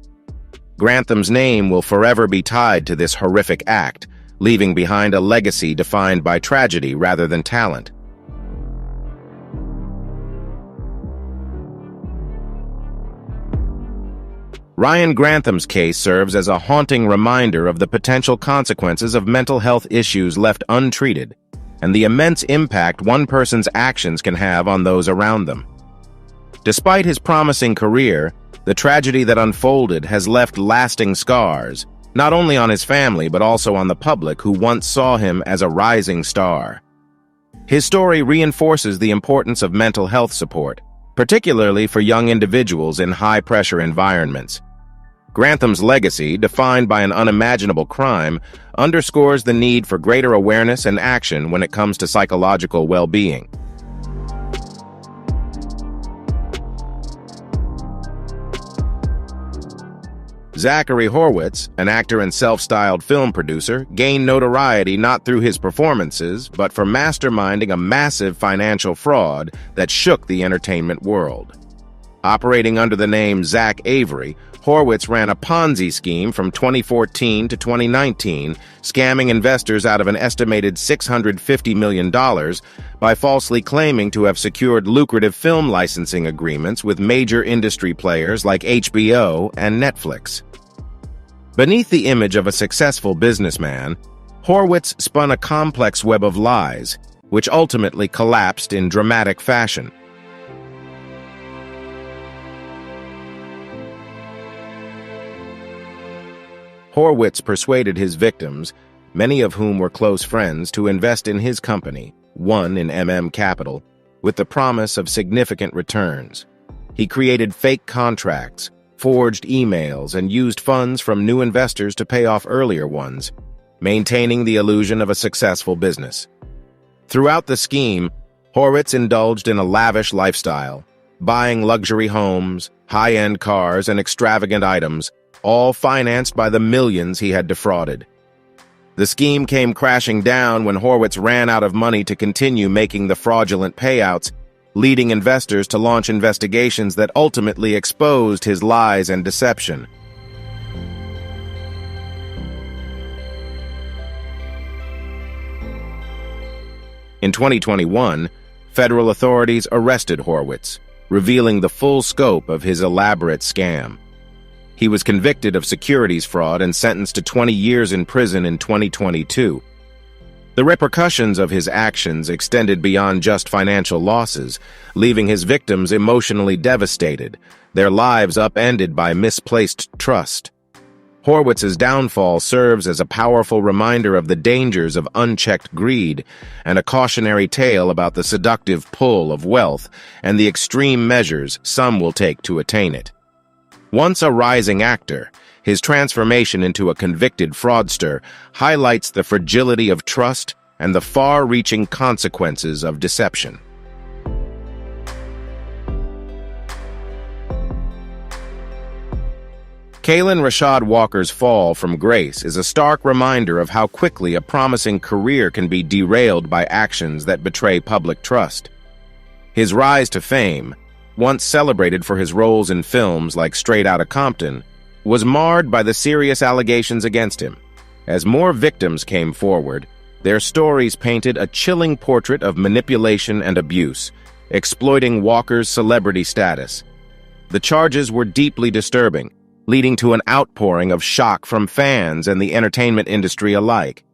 Grantham's name will forever be tied to this horrific act, leaving behind a legacy defined by tragedy rather than talent. Ryan Grantham's case serves as a haunting reminder of the potential consequences of mental health issues left untreated, and the immense impact one person's actions can have on those around them. Despite his promising career, the tragedy that unfolded has left lasting scars, not only on his family but also on the public who once saw him as a rising star. His story reinforces the importance of mental health support, particularly for young individuals in high-pressure environments. Grantham's legacy, defined by an unimaginable crime, underscores the need for greater awareness and action when it comes to psychological well-being. Zachary Horwitz, an actor and self-styled film producer, gained notoriety not through his performances, but for masterminding a massive financial fraud that shook the entertainment world. Operating under the name Zach Avery, Horwitz ran a Ponzi scheme from 2014 to 2019, scamming investors out of an estimated $650 million by falsely claiming to have secured lucrative film licensing agreements with major industry players like HBO and Netflix. Beneath the image of a successful businessman, Horwitz spun a complex web of lies, which ultimately collapsed in dramatic fashion. Horwitz persuaded his victims, many of whom were close friends, to invest in his company, One in Capital, with the promise of significant returns. He created fake contracts, forged emails, and used funds from new investors to pay off earlier ones, maintaining the illusion of a successful business. Throughout the scheme, Horwitz indulged in a lavish lifestyle, buying luxury homes, high-end cars, and extravagant items, all financed by the millions he had defrauded. The scheme came crashing down when Horwitz ran out of money to continue making the fraudulent payouts, leading investors to launch investigations that ultimately exposed his lies and deception. In 2021, federal authorities arrested Horwitz, revealing the full scope of his elaborate scam. He was convicted of securities fraud and sentenced to 20 years in prison in 2022. The repercussions of his actions extended beyond just financial losses, leaving his victims emotionally devastated, their lives upended by misplaced trust. Horowitz's downfall serves as a powerful reminder of the dangers of unchecked greed and a cautionary tale about the seductive pull of wealth and the extreme measures some will take to attain it. Once a rising actor, his transformation into a convicted fraudster highlights the fragility of trust and the far-reaching consequences of deception. Kaylin Rashad Walker's fall from grace is a stark reminder of how quickly a promising career can be derailed by actions that betray public trust. His rise to fame, once celebrated for his roles in films like Straight Outta Compton, was marred by the serious allegations against him. As more victims came forward, their stories painted a chilling portrait of manipulation and abuse, exploiting Walker's celebrity status. The charges were deeply disturbing, leading to an outpouring of shock from fans and the entertainment industry alike.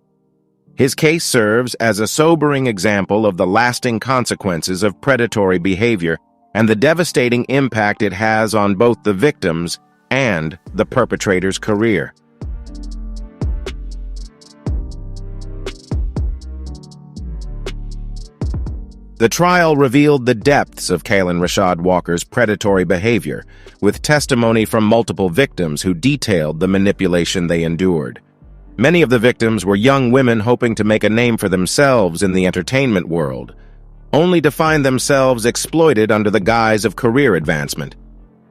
His case serves as a sobering example of the lasting consequences of predatory behavior and the devastating impact it has on both the victims and the perpetrator's career. The trial revealed the depths of Kaylin Rashad Walker's predatory behavior, with testimony from multiple victims who detailed the manipulation they endured. Many of the victims were young women hoping to make a name for themselves in the entertainment world, only to find themselves exploited under the guise of career advancement.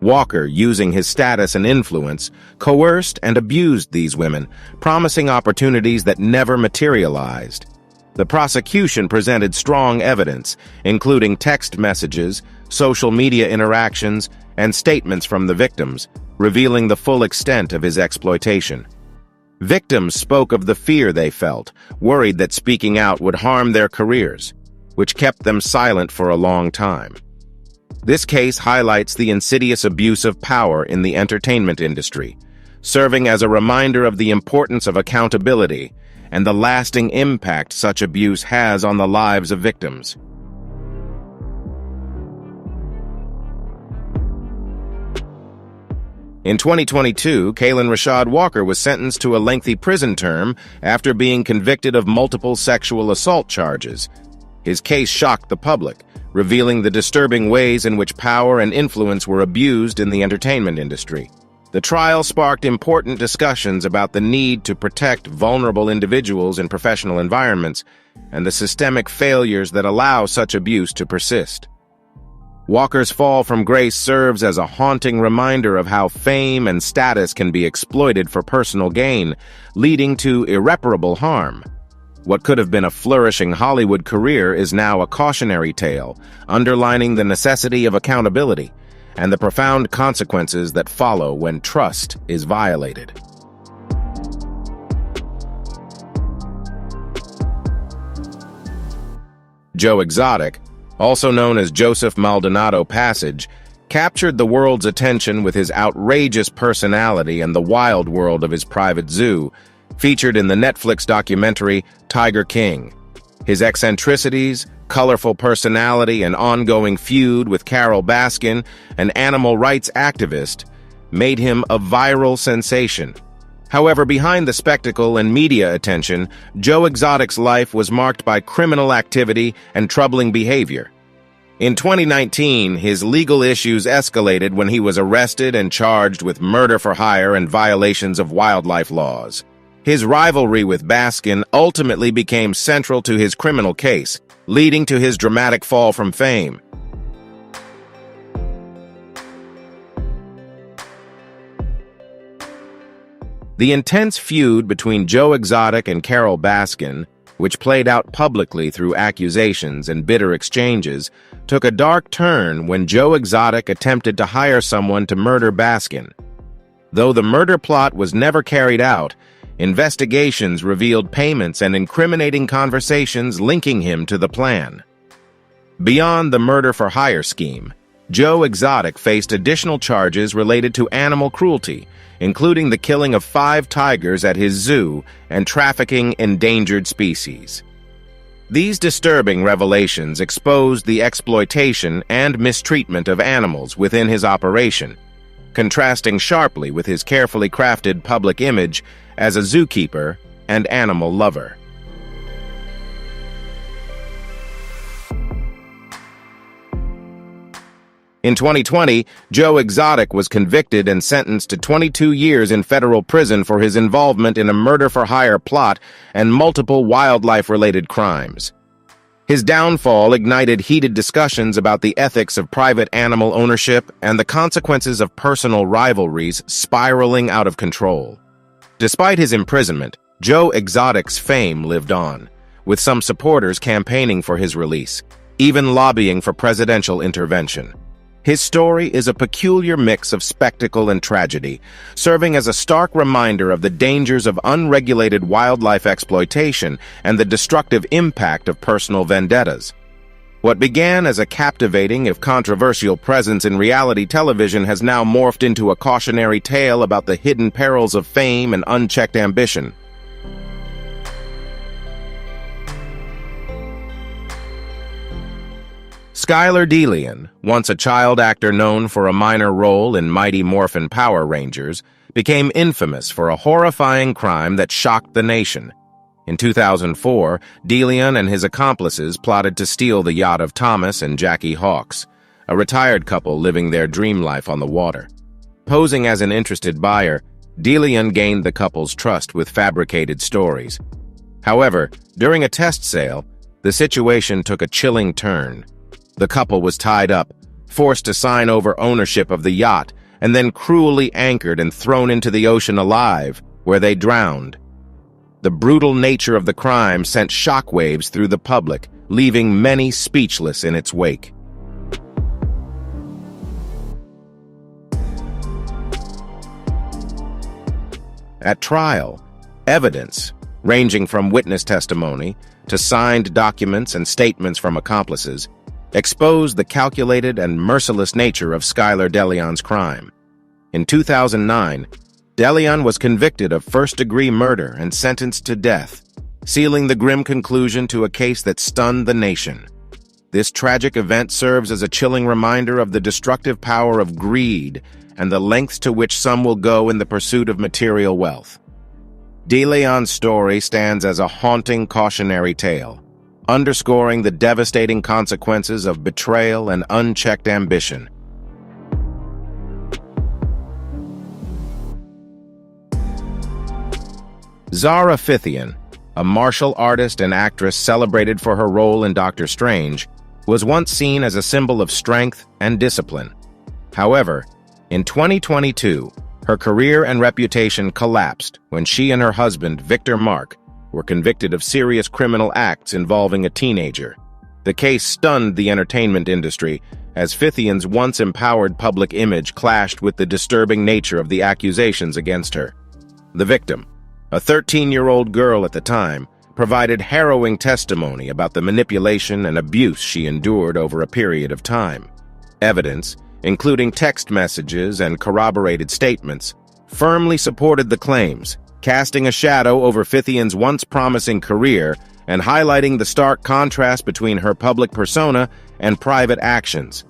Walker, using his status and influence, coerced and abused these women, promising opportunities that never materialized. The prosecution presented strong evidence, including text messages, social media interactions, and statements from the victims, revealing the full extent of his exploitation. Victims spoke of the fear they felt, worried that speaking out would harm their careers, which kept them silent for a long time. This case highlights the insidious abuse of power in the entertainment industry, serving as a reminder of the importance of accountability and the lasting impact such abuse has on the lives of victims. In 2022, Kaylin Rashad Walker was sentenced to a lengthy prison term after being convicted of multiple sexual assault charges. His case shocked the public, revealing the disturbing ways in which power and influence were abused in the entertainment industry. The trial sparked important discussions about the need to protect vulnerable individuals in professional environments and the systemic failures that allow such abuse to persist. Walker's fall from grace serves as a haunting reminder of how fame and status can be exploited for personal gain, leading to irreparable harm. What could have been a flourishing Hollywood career is now a cautionary tale, underlining the necessity of accountability and the profound consequences that follow when trust is violated. Joe Exotic, also known as Joseph Maldonado Passage, captured the world's attention with his outrageous personality and the wild world of his private zoo, featured in the Netflix documentary Tiger King. His eccentricities, colorful personality, and ongoing feud with Carole Baskin, an animal rights activist, made him a viral sensation. However, behind the spectacle and media attention, Joe Exotic's life was marked by criminal activity and troubling behavior. In 2019, his legal issues escalated when he was arrested and charged with murder for hire and violations of wildlife laws. His rivalry with Baskin ultimately became central to his criminal case, leading to his dramatic fall from fame. The intense feud between Joe Exotic and Carole Baskin, which played out publicly through accusations and bitter exchanges, took a dark turn when Joe Exotic attempted to hire someone to murder Baskin. Though the murder plot was never carried out, investigations revealed payments and incriminating conversations linking him to the plan. Beyond the murder-for-hire scheme, Joe Exotic faced additional charges related to animal cruelty, including the killing of 5 tigers at his zoo and trafficking endangered species. These disturbing revelations exposed the exploitation and mistreatment of animals within his operation, contrasting sharply with his carefully crafted public image as a zookeeper and animal lover. In 2020, Joe Exotic was convicted and sentenced to 22 years in federal prison for his involvement in a murder-for-hire plot and multiple wildlife-related crimes. His downfall ignited heated discussions about the ethics of private animal ownership and the consequences of personal rivalries spiraling out of control. Despite his imprisonment, Joe Exotic's fame lived on, with some supporters campaigning for his release, even lobbying for presidential intervention. His story is a peculiar mix of spectacle and tragedy, serving as a stark reminder of the dangers of unregulated wildlife exploitation and the destructive impact of personal vendettas. What began as a captivating, if controversial, presence in reality television has now morphed into a cautionary tale about the hidden perils of fame and unchecked ambition. Skylar DeLeon, once a child actor known for a minor role in Mighty Morphin Power Rangers, became infamous for a horrifying crime that shocked the nation. In 2004, DeLeon and his accomplices plotted to steal the yacht of Thomas and Jackie Hawks, a retired couple living their dream life on the water. Posing as an interested buyer, DeLeon gained the couple's trust with fabricated stories. However, during a test sale, the situation took a chilling turn. The couple was tied up, forced to sign over ownership of the yacht, and then cruelly anchored and thrown into the ocean alive, where they drowned. The brutal nature of the crime sent shockwaves through the public, leaving many speechless in its wake. At trial, evidence, ranging from witness testimony to signed documents and statements from accomplices, exposed the calculated and merciless nature of Skylar DeLeon's crime. In 2009, DeLeon was convicted of first-degree murder and sentenced to death, sealing the grim conclusion to a case that stunned the nation. This tragic event serves as a chilling reminder of the destructive power of greed and the lengths to which some will go in the pursuit of material wealth. DeLeon's story stands as a haunting cautionary tale, underscoring the devastating consequences of betrayal and unchecked ambition. R.O.T.T.I.N.G, a martial artist and actress celebrated for her role in Doctor Strange, was once seen as a symbol of strength and discipline. However, in 2022, her career and reputation collapsed when she and her husband, Victor Mark, were convicted of serious criminal acts involving a teenager. The case stunned the entertainment industry as T.I.N.G's once empowered public image clashed with the disturbing nature of the accusations against her. The victim, a 13-year-old girl at the time, provided harrowing testimony about the manipulation and abuse she endured over a period of time. Evidence, including text messages and corroborated statements, firmly supported the claims, casting a shadow over T.I.N.G's once promising career and highlighting the stark contrast between her public persona and private actions.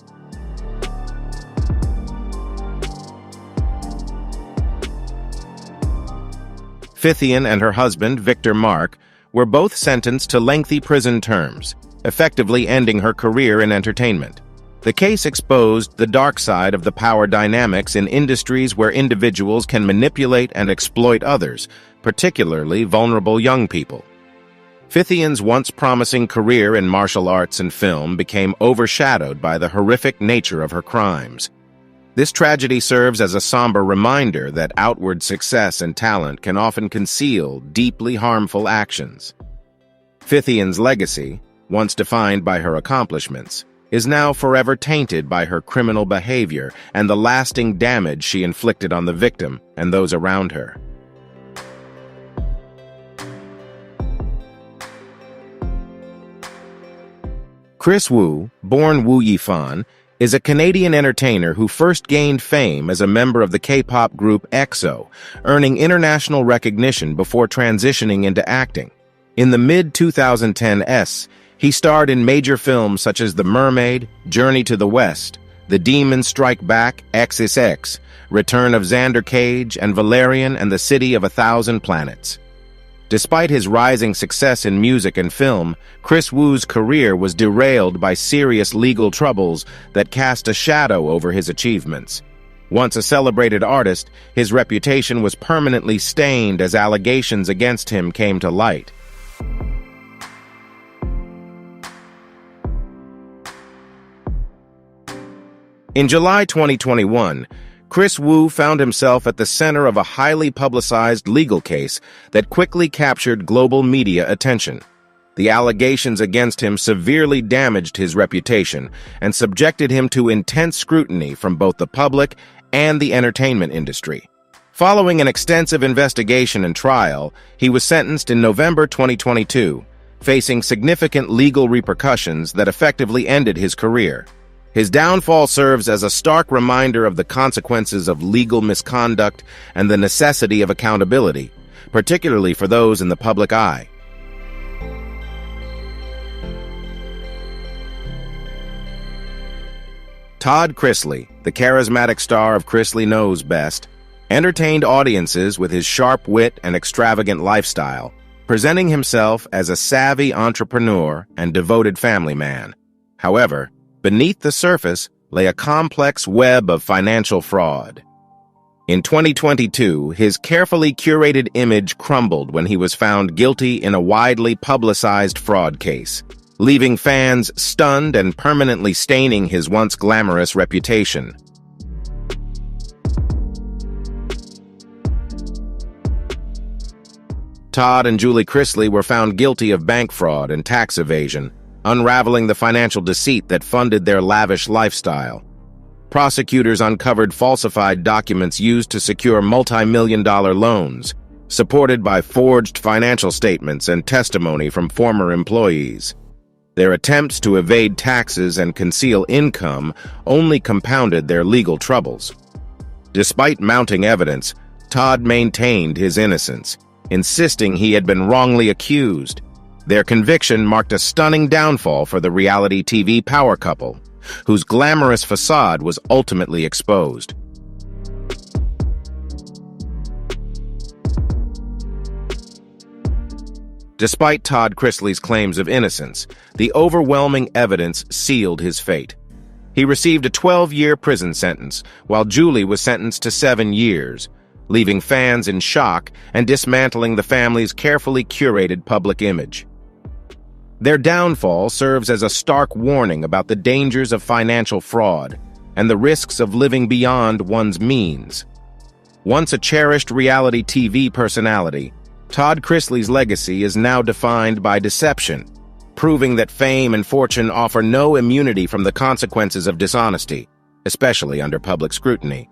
T.I.N.G and her husband, Victor Mark, were both sentenced to lengthy prison terms, effectively ending her career in entertainment. The case exposed the dark side of the power dynamics in industries where individuals can manipulate and exploit others, particularly vulnerable young people. T.I.N.G's once promising career in martial arts and film became overshadowed by the horrific nature of her crimes. This tragedy serves as a somber reminder that outward success and talent can often conceal deeply harmful actions. T.I.N.G's legacy, once defined by her accomplishments, is now forever tainted by her criminal behavior and the lasting damage she inflicted on the victim and those around her. Chris Wu, born Wu Yifan, is a Canadian entertainer who first gained fame as a member of the K-pop group EXO, earning international recognition before transitioning into acting. In the mid-2010s, he starred in major films such as The Mermaid, Journey to the West, The Demons Strike Back, XXX, Return of Xander Cage, and Valerian and the City of a Thousand Planets. Despite his rising success in music and film, Chris Wu's career was derailed by serious legal troubles that cast a shadow over his achievements. Once a celebrated artist, his reputation was permanently stained as allegations against him came to light. In July 2021, Chris Wu found himself at the center of a highly publicized legal case that quickly captured global media attention. The allegations against him severely damaged his reputation and subjected him to intense scrutiny from both the public and the entertainment industry. Following an extensive investigation and trial, he was sentenced in November 2022, facing significant legal repercussions that effectively ended his career. His downfall serves as a stark reminder of the consequences of legal misconduct and the necessity of accountability, particularly for those in the public eye. Todd Chrisley, the charismatic star of Chrisley Knows Best, entertained audiences with his sharp wit and extravagant lifestyle, presenting himself as a savvy entrepreneur and devoted family man. However, beneath the surface lay a complex web of financial fraud. In 2022, his carefully curated image crumbled when he was found guilty in a widely publicized fraud case, leaving fans stunned and permanently staining his once glamorous reputation. Todd and Julie Chrisley were found guilty of bank fraud and tax evasion, unraveling the financial deceit that funded their lavish lifestyle. Prosecutors uncovered falsified documents used to secure multi-million-dollar loans, supported by forged financial statements and testimony from former employees. Their attempts to evade taxes and conceal income only compounded their legal troubles. Despite mounting evidence, Todd maintained his innocence, insisting he had been wrongly accused. Their conviction marked a stunning downfall for the reality TV power couple, whose glamorous facade was ultimately exposed. Despite Todd Chrisley's claims of innocence, the overwhelming evidence sealed his fate. He received a 12-year prison sentence, while Julie was sentenced to 7 years, leaving fans in shock and dismantling the family's carefully curated public image. Their downfall serves as a stark warning about the dangers of financial fraud and the risks of living beyond one's means. Once a cherished reality TV personality, Todd Chrisley's legacy is now defined by deception, proving that fame and fortune offer no immunity from the consequences of dishonesty, especially under public scrutiny.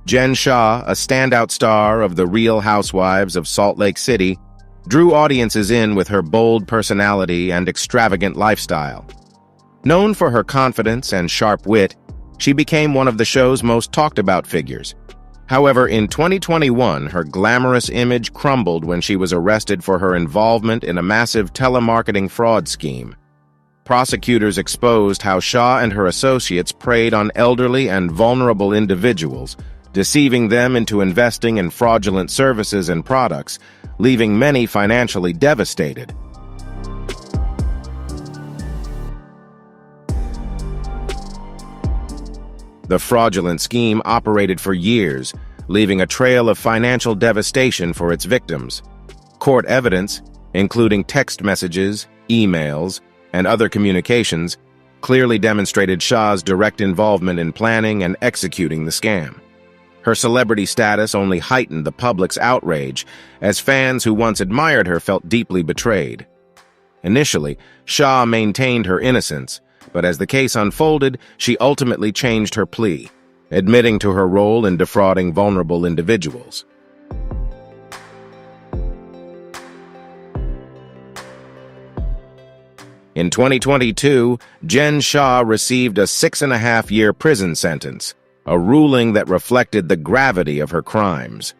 Jen Shah, a standout star of The Real Housewives of Salt Lake City, drew audiences in with her bold personality and extravagant lifestyle. Known for her confidence and sharp wit, she became one of the show's most talked-about figures. However, in 2021, her glamorous image crumbled when she was arrested for her involvement in a massive telemarketing fraud scheme. Prosecutors exposed how Shah and her associates preyed on elderly and vulnerable individuals, deceiving them into investing in fraudulent services and products, leaving many financially devastated. The fraudulent scheme operated for years, leaving a trail of financial devastation for its victims. Court evidence, including text messages, emails, and other communications, clearly demonstrated Shah's direct involvement in planning and executing the scam. Her celebrity status only heightened the public's outrage, as fans who once admired her felt deeply betrayed. Initially, Shah maintained her innocence, but as the case unfolded, she ultimately changed her plea, admitting to her role in defrauding vulnerable individuals. In 2022, Jen Shah received a 6.5-year prison sentence, a ruling that reflected the gravity of her crimes.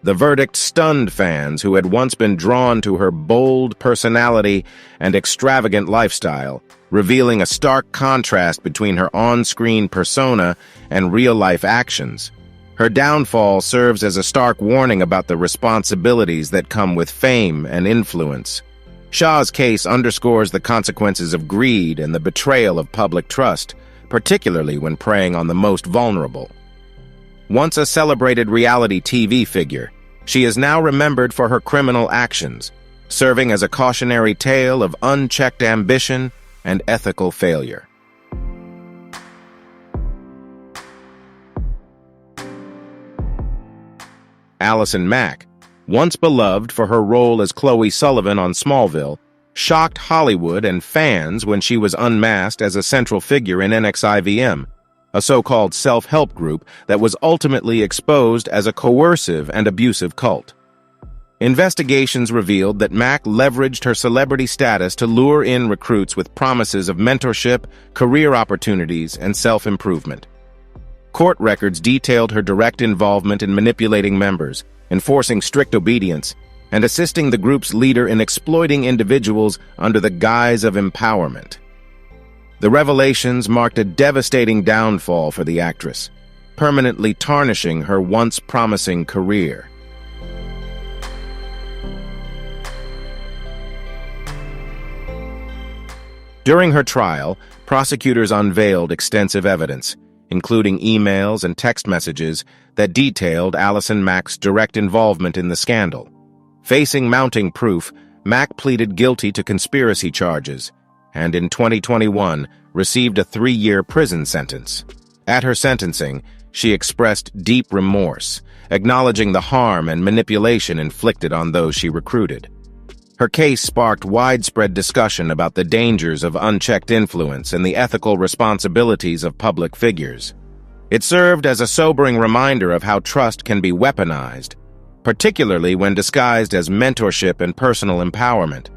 The verdict stunned fans who had once been drawn to her bold personality and extravagant lifestyle, revealing a stark contrast between her on-screen persona and real-life actions. Her downfall serves as a stark warning about the responsibilities that come with fame and influence. Shah's case underscores the consequences of greed and the betrayal of public trust, particularly when preying on the most vulnerable. Once a celebrated reality TV figure, she is now remembered for her criminal actions, serving as a cautionary tale of unchecked ambition and ethical failure. Allison Mack, once beloved for her role as Chloe Sullivan on Smallville, shocked Hollywood and fans when she was unmasked as a central figure in NXIVM, a so-called self-help group that was ultimately exposed as a coercive and abusive cult. Investigations revealed that Mack leveraged her celebrity status to lure in recruits with promises of mentorship, career opportunities, and self-improvement. Court records detailed her direct involvement in manipulating members, enforcing strict obedience, and assisting the group's leader in exploiting individuals under the guise of empowerment. The revelations marked a devastating downfall for the actress, permanently tarnishing her once promising career. During her trial, prosecutors unveiled extensive evidence, including emails and text messages that detailed Allison Mack's direct involvement in the scandal. Facing mounting proof, Mack pleaded guilty to conspiracy charges, and in 2021 received a 3-year prison sentence. At her sentencing, she expressed deep remorse, acknowledging the harm and manipulation inflicted on those she recruited. Her case sparked widespread discussion about the dangers of unchecked influence and the ethical responsibilities of public figures. It served as a sobering reminder of how trust can be weaponized, particularly when disguised as mentorship and personal empowerment.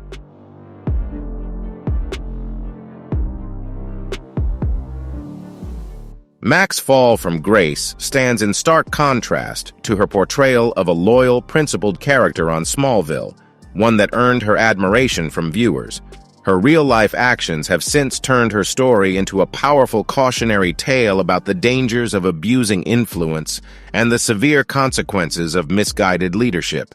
Mack's fall from grace stands in stark contrast to her portrayal of a loyal, principled character on Smallville, one that earned her admiration from viewers. Her real-life actions have since turned her story into a powerful cautionary tale about the dangers of abusing influence and the severe consequences of misguided leadership.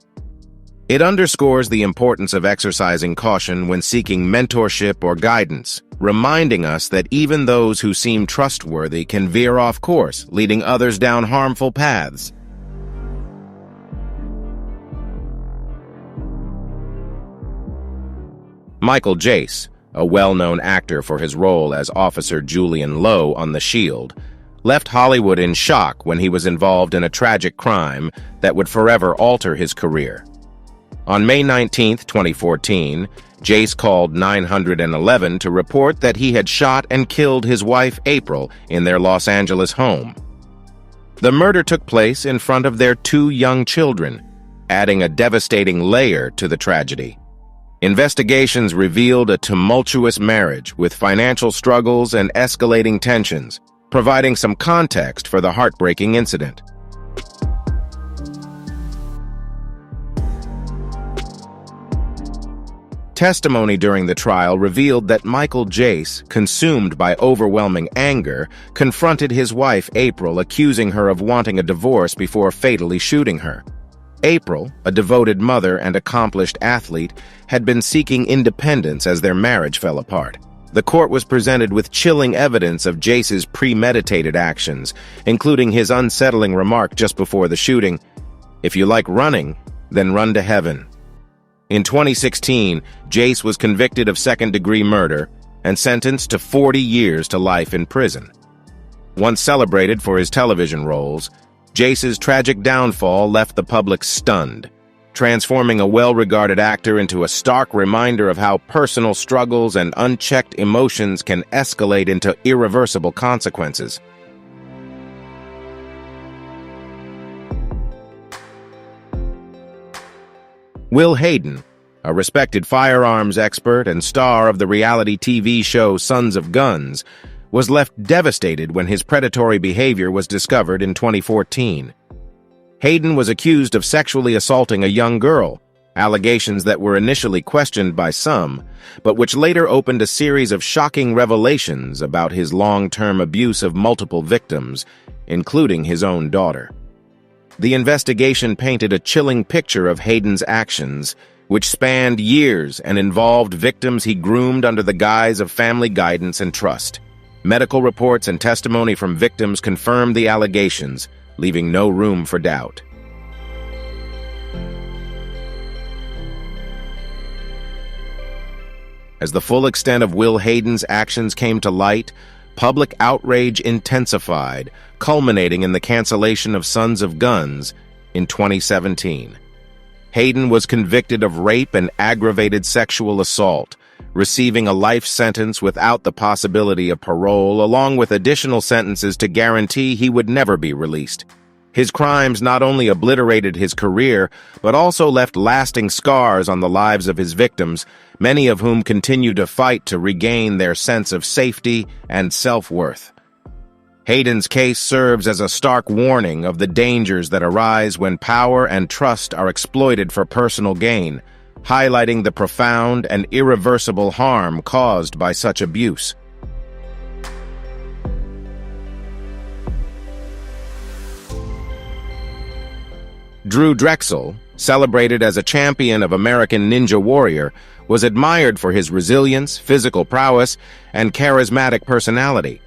It underscores the importance of exercising caution when seeking mentorship or guidance, reminding us that even those who seem trustworthy can veer off course, leading others down harmful paths. Michael Jace, a well-known actor for his role as Officer Julian Lowe on The Shield, left Hollywood in shock when he was involved in a tragic crime that would forever alter his career. On May 19, 2014, Jace called 911 to report that he had shot and killed his wife April in their Los Angeles home. The murder took place in front of their 2 young children, adding a devastating layer to the tragedy. Investigations revealed a tumultuous marriage with financial struggles and escalating tensions, providing some context for the heartbreaking incident. Testimony during the trial revealed that Michael Jace, consumed by overwhelming anger, confronted his wife April, accusing her of wanting a divorce before fatally shooting her. April, a devoted mother and accomplished athlete, had been seeking independence as their marriage fell apart. The court was presented with chilling evidence of Jace's premeditated actions, including his unsettling remark just before the shooting, "If you like running, then run to heaven." In 2016, Jace was convicted of second-degree murder and sentenced to 40 years to life in prison. Once celebrated for his television roles, Jace's tragic downfall left the public stunned, transforming a well-regarded actor into a stark reminder of how personal struggles and unchecked emotions can escalate into irreversible consequences. Will Hayden, A respected firearms expert and star of the reality TV show Sons of Guns, was left devastated when his predatory behavior was discovered in 2014. Hayden was accused of sexually assaulting a young girl, allegations that were initially questioned by some, but which later opened a series of shocking revelations about his long-term abuse of multiple victims, including his own daughter. The investigation painted a chilling picture of Hayden's actions, which spanned years and involved victims he groomed under the guise of family guidance and trust. Medical reports and testimony from victims confirmed the allegations, leaving no room for doubt. As the full extent of Will Hayden's actions came to light, public outrage intensified, culminating in the cancellation of Sons of Guns in 2017. Hayden was convicted of rape and aggravated sexual assault, receiving a life sentence without the possibility of parole, along with additional sentences to guarantee he would never be released. His crimes not only obliterated his career, but also left lasting scars on the lives of his victims, many of whom continue to fight to regain their sense of safety and self-worth. Hayden's case serves as a stark warning of the dangers that arise when power and trust are exploited for personal gain, highlighting the profound and irreversible harm caused by such abuse. Drew Drexel, celebrated as a champion of American Ninja Warrior, was admired for his resilience, physical prowess, and charismatic personality.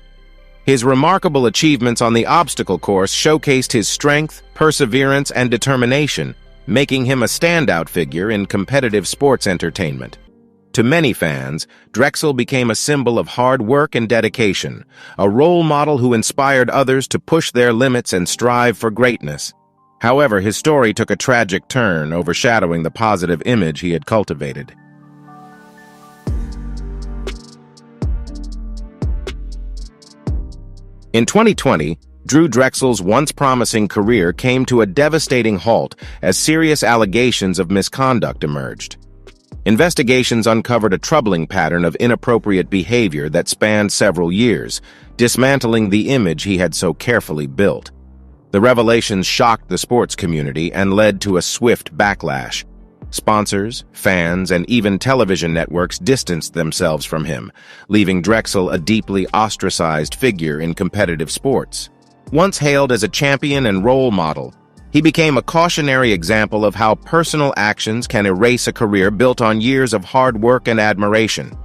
His remarkable achievements on the obstacle course showcased his strength, perseverance, and determination, making him a standout figure in competitive sports entertainment. To many fans, Drexel became a symbol of hard work and dedication, a role model who inspired others to push their limits and strive for greatness. However, his story took a tragic turn, overshadowing the positive image he had cultivated. In 2020, Drew Drexel's once promising career came to a devastating halt as serious allegations of misconduct emerged. Investigations uncovered a troubling pattern of inappropriate behavior that spanned several years, dismantling the image he had so carefully built. The revelations shocked the sports community and led to a swift backlash. Sponsors, fans, and even television networks distanced themselves from him, leaving Drexel a deeply ostracized figure in competitive sports. Once hailed as a champion and role model, he became a cautionary example of how personal actions can erase a career built on years of hard work and admiration.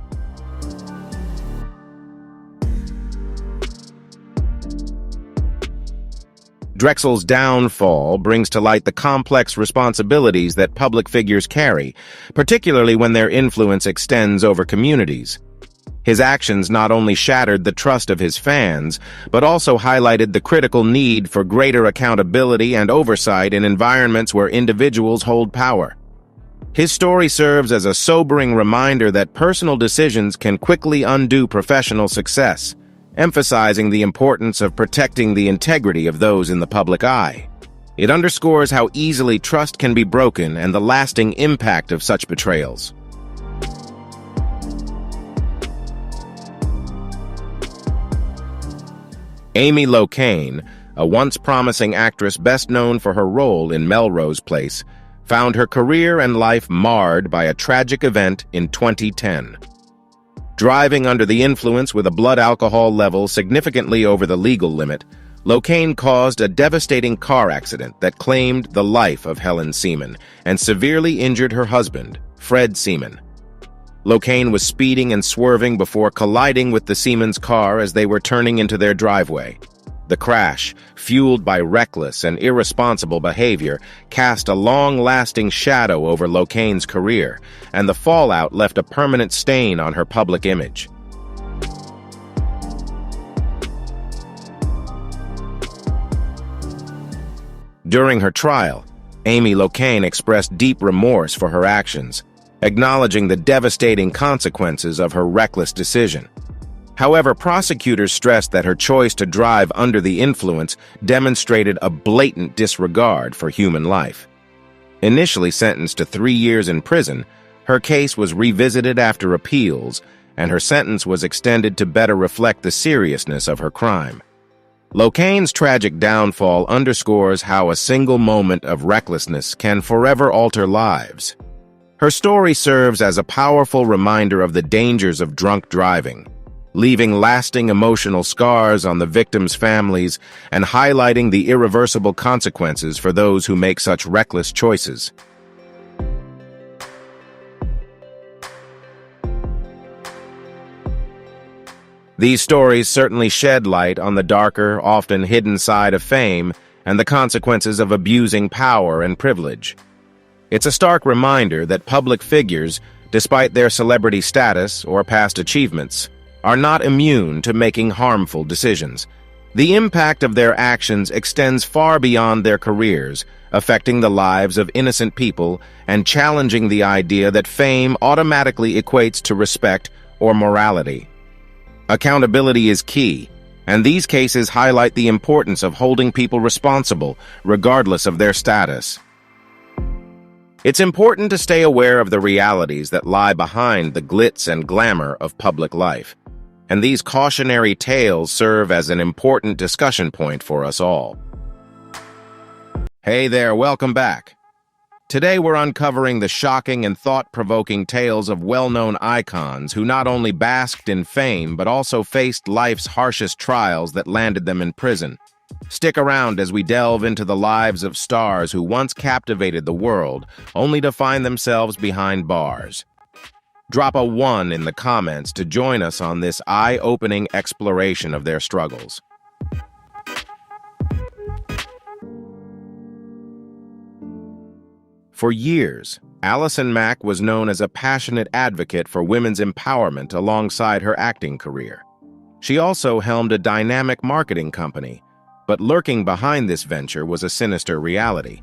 Drexel's downfall brings to light the complex responsibilities that public figures carry, particularly when their influence extends over communities. His actions not only shattered the trust of his fans, but also highlighted the critical need for greater accountability and oversight in environments where individuals hold power. His story serves as a sobering reminder that personal decisions can quickly undo professional success, emphasizing the importance of protecting the integrity of those in the public eye. It underscores how easily trust can be broken and the lasting impact of such betrayals. Amy Locane, a once promising actress best known for her role in Melrose Place, found her career and life marred by a tragic event in 2010. Driving under the influence with a blood alcohol level significantly over the legal limit, Locane caused a devastating car accident that claimed the life of Helen Seaman and severely injured her husband, Fred Seaman. Locane was speeding and swerving before colliding with the Seamans' car as they were turning into their driveway. The crash, fueled by reckless and irresponsible behavior, cast a long-lasting shadow over Locane's career, and the fallout left a permanent stain on her public image. During her trial, Amy Locane expressed deep remorse for her actions, acknowledging the devastating consequences of her reckless decision. However, prosecutors stressed that her choice to drive under the influence demonstrated a blatant disregard for human life. Initially sentenced to 3 years in prison, Her case was revisited after appeals, and her sentence was extended to better reflect the seriousness of her crime. R.O.T.T.I.N.G's tragic downfall underscores how a single moment of recklessness can forever alter lives. Her story serves as a powerful reminder of the dangers of drunk driving, leaving lasting emotional scars on the victims' families and highlighting the irreversible consequences for those who make such reckless choices. These stories certainly shed light on the darker, often hidden side of fame and the consequences of abusing power and privilege. It's a stark reminder that public figures, despite their celebrity status or past achievements, are not immune to making harmful decisions. The impact of their actions extends far beyond their careers, affecting the lives of innocent people and challenging the idea that fame automatically equates to respect or morality. Accountability is key, and these cases highlight the importance of holding people responsible, regardless of their status. It's important to stay aware of the realities that lie behind the glitz and glamour of public life, and these cautionary tales serve as an important discussion point for us all. Hey there, welcome back. Today we're uncovering the shocking and thought-provoking tales of well-known icons who not only basked in fame but also faced life's harshest trials that landed them in prison. Stick around as we delve into the lives of stars who once captivated the world, only to find themselves behind bars. Drop a 1 in the comments to join us on this eye-opening exploration of their struggles. For years, Allison Mack was known as a passionate advocate for women's empowerment alongside her acting career. She also helmed a dynamic marketing company, but lurking behind this venture was a sinister reality.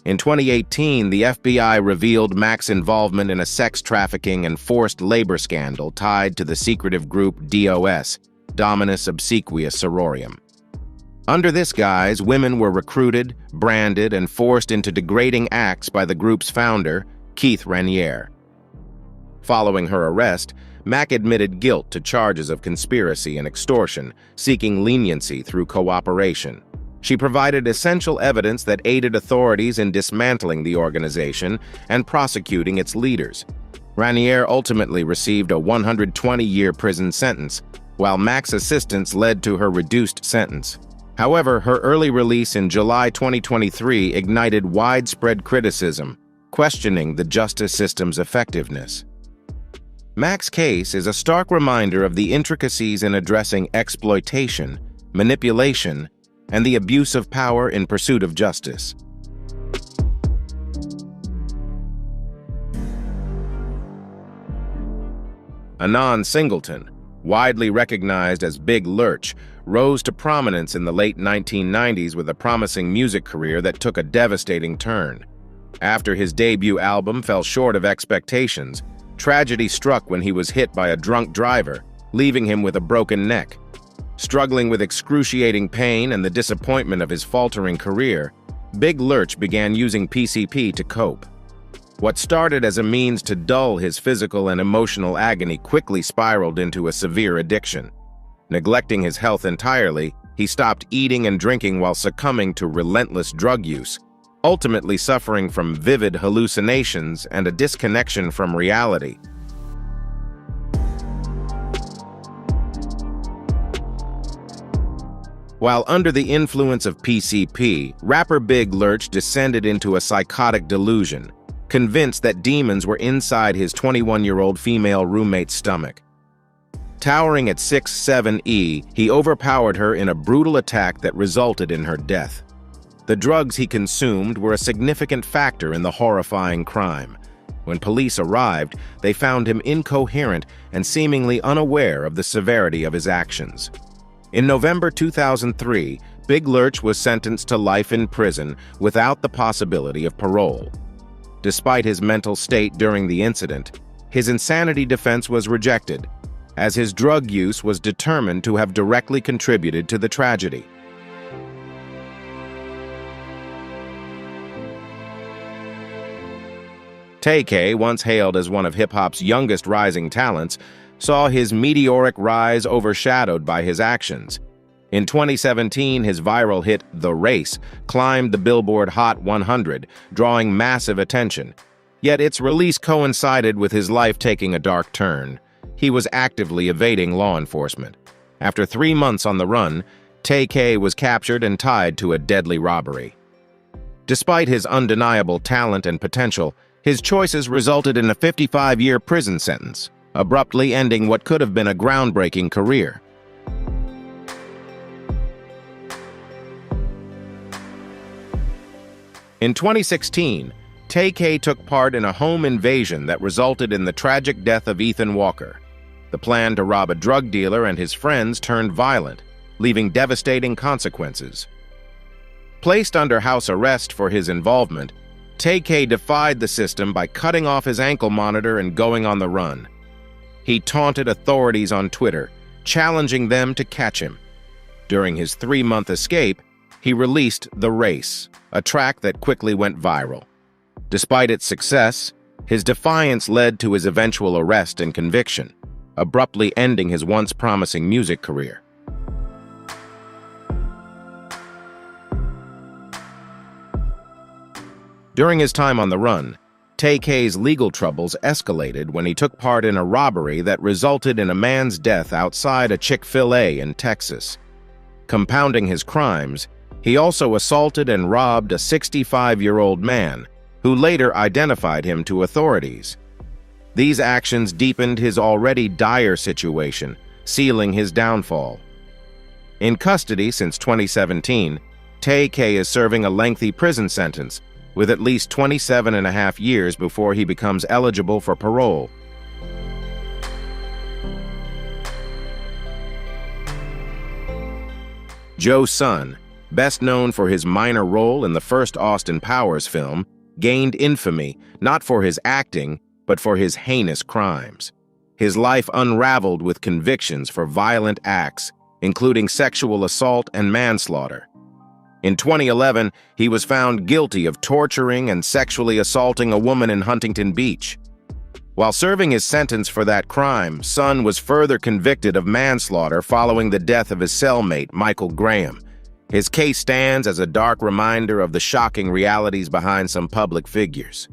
In 2018, the FBI revealed Mack's involvement in a sex trafficking and forced labor scandal tied to the secretive group DOS, Dominus Obsequious Sororium. Under this guise, women were recruited, branded, and forced into degrading acts by the group's founder, Keith Raniere. Following her arrest, Mack admitted guilt to charges of conspiracy and extortion, seeking leniency through cooperation. She provided essential evidence that aided authorities in dismantling the organization and prosecuting its leaders. Raniere ultimately received a 120-year prison sentence, while Mack's assistance led to her reduced sentence. However, her early release in July 2023 ignited widespread criticism, questioning the justice system's effectiveness. Mack's case is a stark reminder of the intricacies in addressing exploitation, manipulation, and the abuse of power in pursuit of justice. Anon Singleton, widely recognized as Big Lurch, rose to prominence in the late 1990s with a promising music career that took a devastating turn. After his debut album fell short of expectations, tragedy struck when he was hit by a drunk driver, leaving him with a broken neck. Struggling with excruciating pain and the disappointment of his faltering career, Big Lurch began using PCP to cope. What started as a means to dull his physical and emotional agony quickly spiraled into a severe addiction. Neglecting his health entirely, he stopped eating and drinking while succumbing to relentless drug use, ultimately suffering from vivid hallucinations and a disconnection from reality. While under the influence of PCP, rapper Big Lurch descended into a psychotic delusion, convinced that demons were inside his 21-year-old female roommate's stomach. Towering at 6'7", he overpowered her in a brutal attack that resulted in her death. The drugs he consumed were a significant factor in the horrifying crime. When police arrived, they found him incoherent and seemingly unaware of the severity of his actions. In November 2003, Big Lurch was sentenced to life in prison without the possibility of parole. Despite his mental state during the incident, his insanity defense was rejected, as his drug use was determined to have directly contributed to the tragedy. Tay-K, once hailed as one of hip-hop's youngest rising talents, saw his meteoric rise overshadowed by his actions. In 2017, his viral hit, The Race, climbed the Billboard Hot 100, drawing massive attention. Yet its release coincided with his life taking a dark turn. He was actively evading law enforcement. After 3 months on the run, Tay-K was captured and tied to a deadly robbery. Despite his undeniable talent and potential, his choices resulted in a 55-year prison sentence, abruptly ending what could have been a groundbreaking career. In 2016, Tay-K took part in a home invasion that resulted in the tragic death of Ethan Walker. The plan to rob a drug dealer and his friends turned violent, leaving devastating consequences. Placed under house arrest for his involvement, Tay-K defied the system by cutting off his ankle monitor and going on the run. He taunted authorities on Twitter, challenging them to catch him. During his 3-month escape, he released The Race, a track that quickly went viral. Despite its success, his defiance led to his eventual arrest and conviction, abruptly ending his once promising music career. During his time on the run, Tay-K's legal troubles escalated when he took part in a robbery that resulted in a man's death outside a Chick-fil-A in Texas. Compounding his crimes, he also assaulted and robbed a 65-year-old man, who later identified him to authorities. These actions deepened his already dire situation, sealing his downfall. In custody since 2017, Tay-K is serving a lengthy prison sentence, with at least 27.5 years before he becomes eligible for parole. Joe Sun, best known for his minor role in the first Austin Powers film, gained infamy not for his acting, but for his heinous crimes. His life unraveled with convictions for violent acts, including sexual assault and manslaughter. In 2011, he was found guilty of torturing and sexually assaulting a woman in Huntington Beach. While serving his sentence for that crime, Sun was further convicted of manslaughter following the death of his cellmate, Michael Graham. His case stands as a dark reminder of the shocking realities behind some public figures.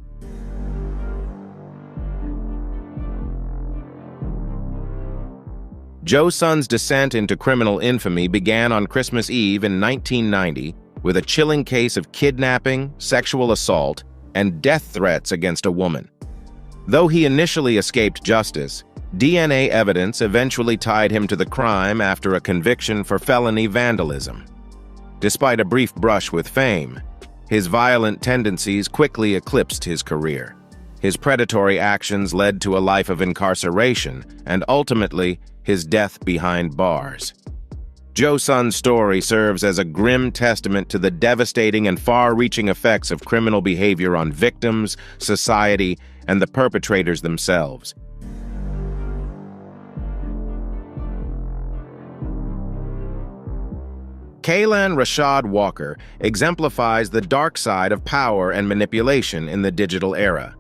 Joe Sun's descent into criminal infamy began on Christmas Eve in 1990 with a chilling case of kidnapping, sexual assault, and death threats against a woman. Though he initially escaped justice, DNA evidence eventually tied him to the crime after a conviction for felony vandalism. Despite a brief brush with fame, his violent tendencies quickly eclipsed his career. His predatory actions led to a life of incarceration and ultimately his death behind bars. Joe Sun's story serves as a grim testament to the devastating and far-reaching effects of criminal behavior on victims, society, and the perpetrators themselves. Kaylan Rashad Walker exemplifies the dark side of power and manipulation in the digital era.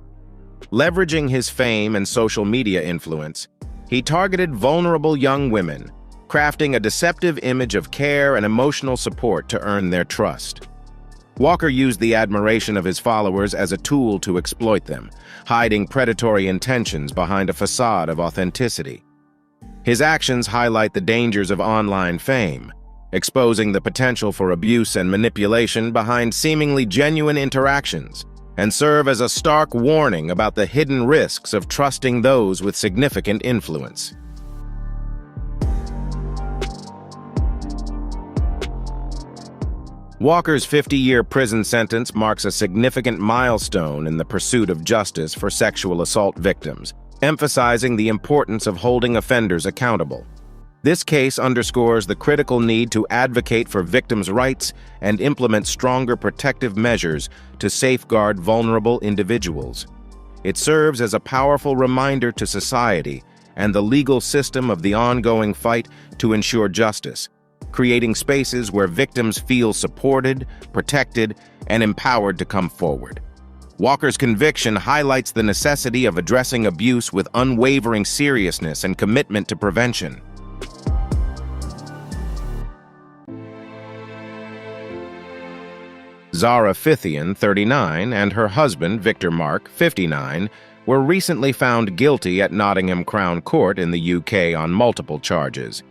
Leveraging his fame and social media influence, he targeted vulnerable young women, crafting a deceptive image of care and emotional support to earn their trust. Walker used the admiration of his followers as a tool to exploit them, hiding predatory intentions behind a facade of authenticity. His actions highlight the dangers of online fame, exposing the potential for abuse and manipulation behind seemingly genuine interactions, and serve as a stark warning about the hidden risks of trusting those with significant influence. Walker's 50-year prison sentence marks a significant milestone in the pursuit of justice for sexual assault victims, emphasizing the importance of holding offenders accountable. This case underscores the critical need to advocate for victims' rights and implement stronger protective measures to safeguard vulnerable individuals. It serves as a powerful reminder to society and the legal system of the ongoing fight to ensure justice, creating spaces where victims feel supported, protected, and empowered to come forward. Walker's conviction highlights the necessity of addressing abuse with unwavering seriousness and commitment to prevention. R.O.T.T.I.N.G, 39, and her husband, Victor Mark, 59, were recently found guilty at Nottingham Crown Court in the UK on multiple charges.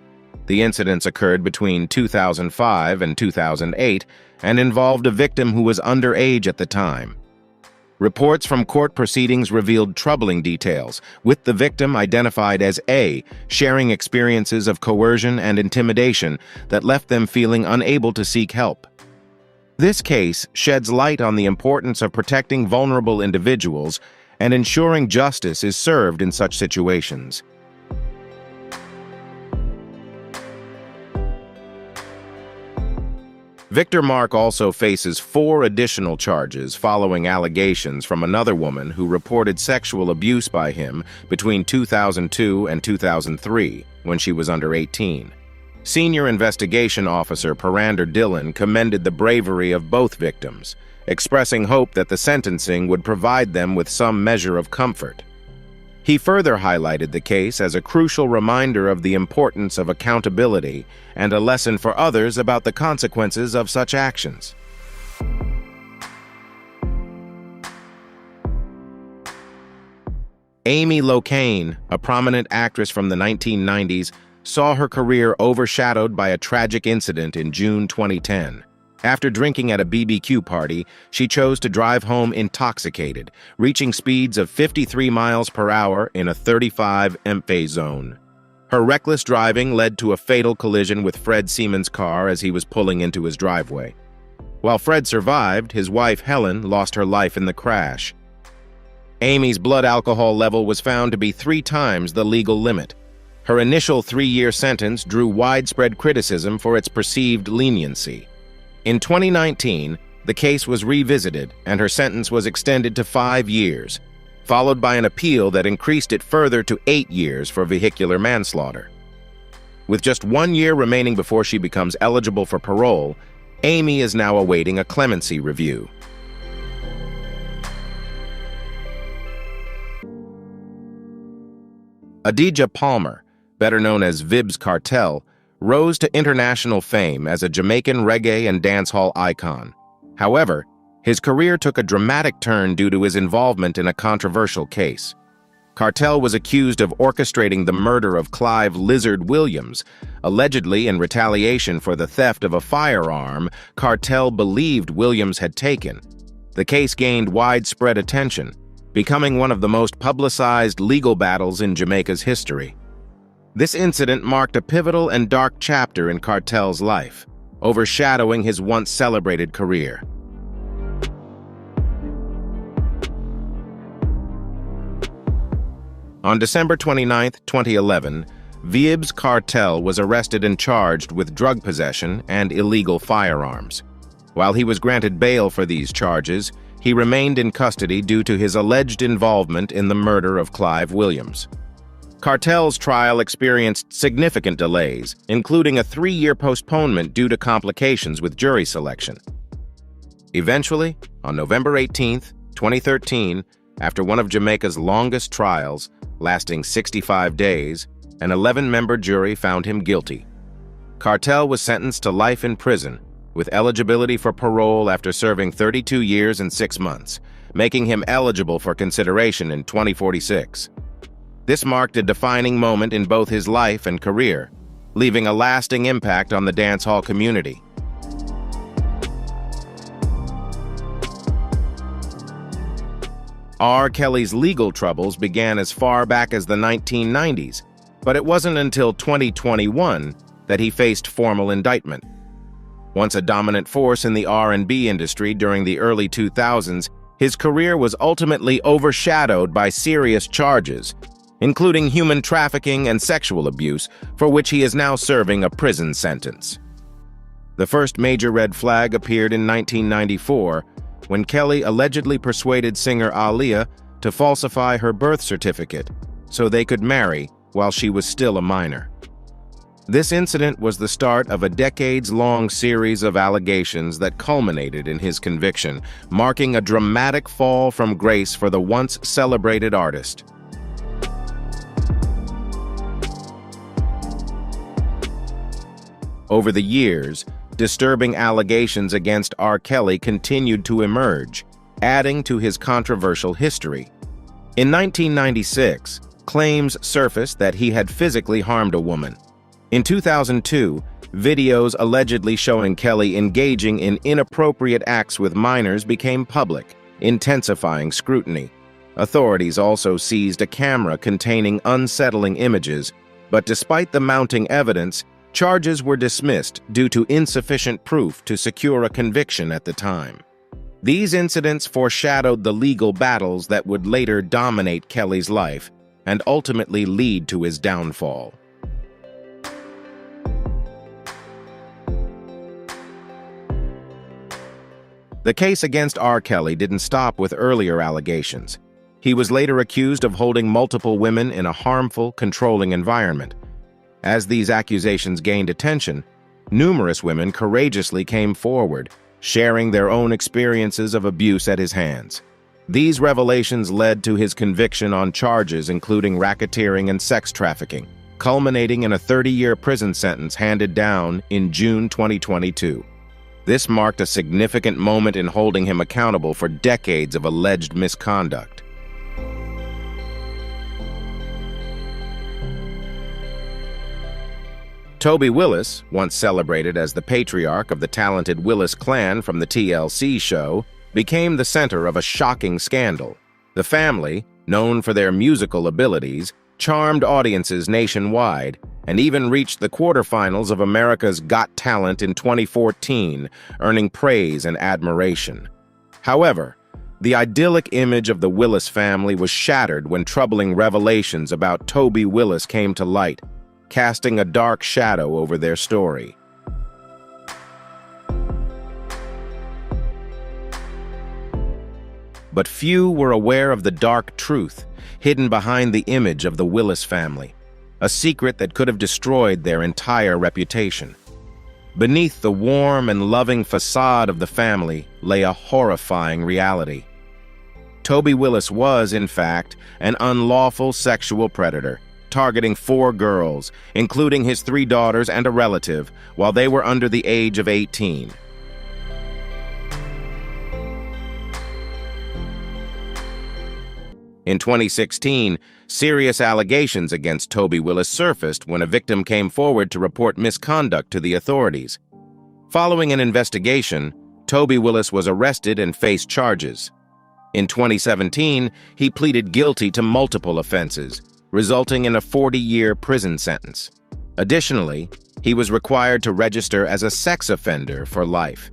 The incidents occurred between 2005 and 2008 and involved a victim who was underage at the time. Reports from court proceedings revealed troubling details, with the victim identified as A, sharing experiences of coercion and intimidation that left them feeling unable to seek help. This case sheds light on the importance of protecting vulnerable individuals and ensuring justice is served in such situations. Victor Mark also faces 4 additional charges following allegations from another woman who reported sexual abuse by him between 2002 and 2003, when she was under 18. Senior Investigation Officer R.O.T.T.I.N.G commended the bravery of both victims, expressing hope that the sentencing would provide them with some measure of comfort. He further highlighted the case as a crucial reminder of the importance of accountability and a lesson for others about the consequences of such actions. Amy Locane, a prominent actress from the 1990s, saw her career overshadowed by a tragic incident in June 2010. After drinking at a BBQ party, she chose to drive home intoxicated, reaching speeds of 53 miles per hour in a 35 mph zone. Her reckless driving led to a fatal collision with Fred Seaman's car as he was pulling into his driveway. While Fred survived, his wife Helen lost her life in the crash. Amy's blood alcohol level was found to be 3 times the legal limit. Her initial 3-year sentence drew widespread criticism for its perceived leniency. In 2019, the case was revisited and her sentence was extended to 5 years, followed by an appeal that increased it further to 8 years for vehicular manslaughter. With just 1 year remaining before she becomes eligible for parole, Amy is now awaiting a clemency review. Adidja Palmer, better known as Vybz Kartel, rose to international fame as a Jamaican reggae and dancehall icon. However, his career took a dramatic turn due to his involvement in a controversial case. Kartel was accused of orchestrating the murder of Clive "Lizard" Williams. Allegedly in retaliation for the theft of a firearm Kartel believed Williams had taken. The case gained widespread attention, becoming one of the most publicized legal battles in Jamaica's history. This incident marked a pivotal and dark chapter in Kartel's life, overshadowing his once celebrated career. On December 29, 2011, Vybz Kartel was arrested and charged with drug possession and illegal firearms. While he was granted bail for these charges, he remained in custody due to his alleged involvement in the murder of Clive Williams. Kartel's trial experienced significant delays, including a 3-year postponement due to complications with jury selection. Eventually, on November 18, 2013, after one of Jamaica's longest trials, lasting 65 days, an 11-member jury found him guilty. Kartel was sentenced to life in prison, with eligibility for parole after serving 32 years and 6 months, making him eligible for consideration in 2046. This marked a defining moment in both his life and career, leaving a lasting impact on the dancehall community. R. Kelly's legal troubles began as far back as the 1990s, but it wasn't until 2021 that he faced formal indictment. Once a dominant force in the R&B industry during the early 2000s, his career was ultimately overshadowed by serious charges, including human trafficking and sexual abuse, for which he is now serving a prison sentence. The first major red flag appeared in 1994, when Kelly allegedly persuaded singer Aaliyah to falsify her birth certificate so they could marry while she was still a minor. This incident was the start of a decades-long series of allegations that culminated in his conviction, marking a dramatic fall from grace for the once celebrated artist. Over the years, disturbing allegations against R. Kelly continued to emerge, adding to his controversial history. In 1996, claims surfaced that he had physically harmed a woman. In 2002, videos allegedly showing Kelly engaging in inappropriate acts with minors became public, intensifying scrutiny. Authorities also seized a camera containing unsettling images, but despite the mounting evidence, charges were dismissed due to insufficient proof to secure a conviction at the time. These incidents foreshadowed the legal battles that would later dominate Kelly's life and ultimately lead to his downfall. The case against R. Kelly didn't stop with earlier allegations. He was later accused of holding multiple women in a harmful, controlling environment. As these accusations gained attention, numerous women courageously came forward, sharing their own experiences of abuse at his hands. These revelations led to his conviction on charges including racketeering and sex trafficking, culminating in a 30-year prison sentence handed down in June 2022. This marked a significant moment in holding him accountable for decades of alleged misconduct. Toby Willis, once celebrated as the patriarch of the talented Willis clan from the TLC show, became the center of a shocking scandal. The family, known for their musical abilities, charmed audiences nationwide and even reached the quarterfinals of America's Got Talent in 2014, earning praise and admiration. However, the idyllic image of the Willis family was shattered when troubling revelations about Toby Willis came to light, casting a dark shadow over their story. But few were aware of the dark truth hidden behind the image of the Willis family, a secret that could have destroyed their entire reputation. Beneath the warm and loving facade of the family lay a horrifying reality. Toby Willis was, in fact, an unlawful sexual predator, targeting 4 girls, including his 3 daughters and a relative, while they were under the age of 18. In 2016, serious allegations against Toby Willis surfaced when a victim came forward to report misconduct to the authorities. Following an investigation, Toby Willis was arrested and faced charges. In 2017, he pleaded guilty to multiple offenses, resulting in a 40-year prison sentence. Additionally, he was required to register as a sex offender for life.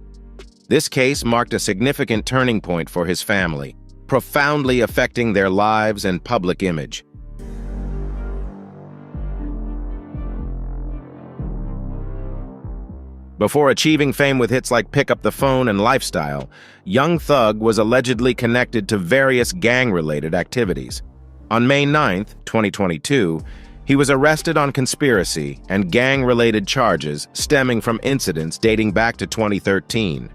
This case marked a significant turning point for his family, profoundly affecting their lives and public image. Before achieving fame with hits like Pick Up the Phone and Lifestyle, Young Thug was allegedly connected to various gang-related activities. On May 9, 2022, he was arrested on conspiracy and gang-related charges stemming from incidents dating back to 2013.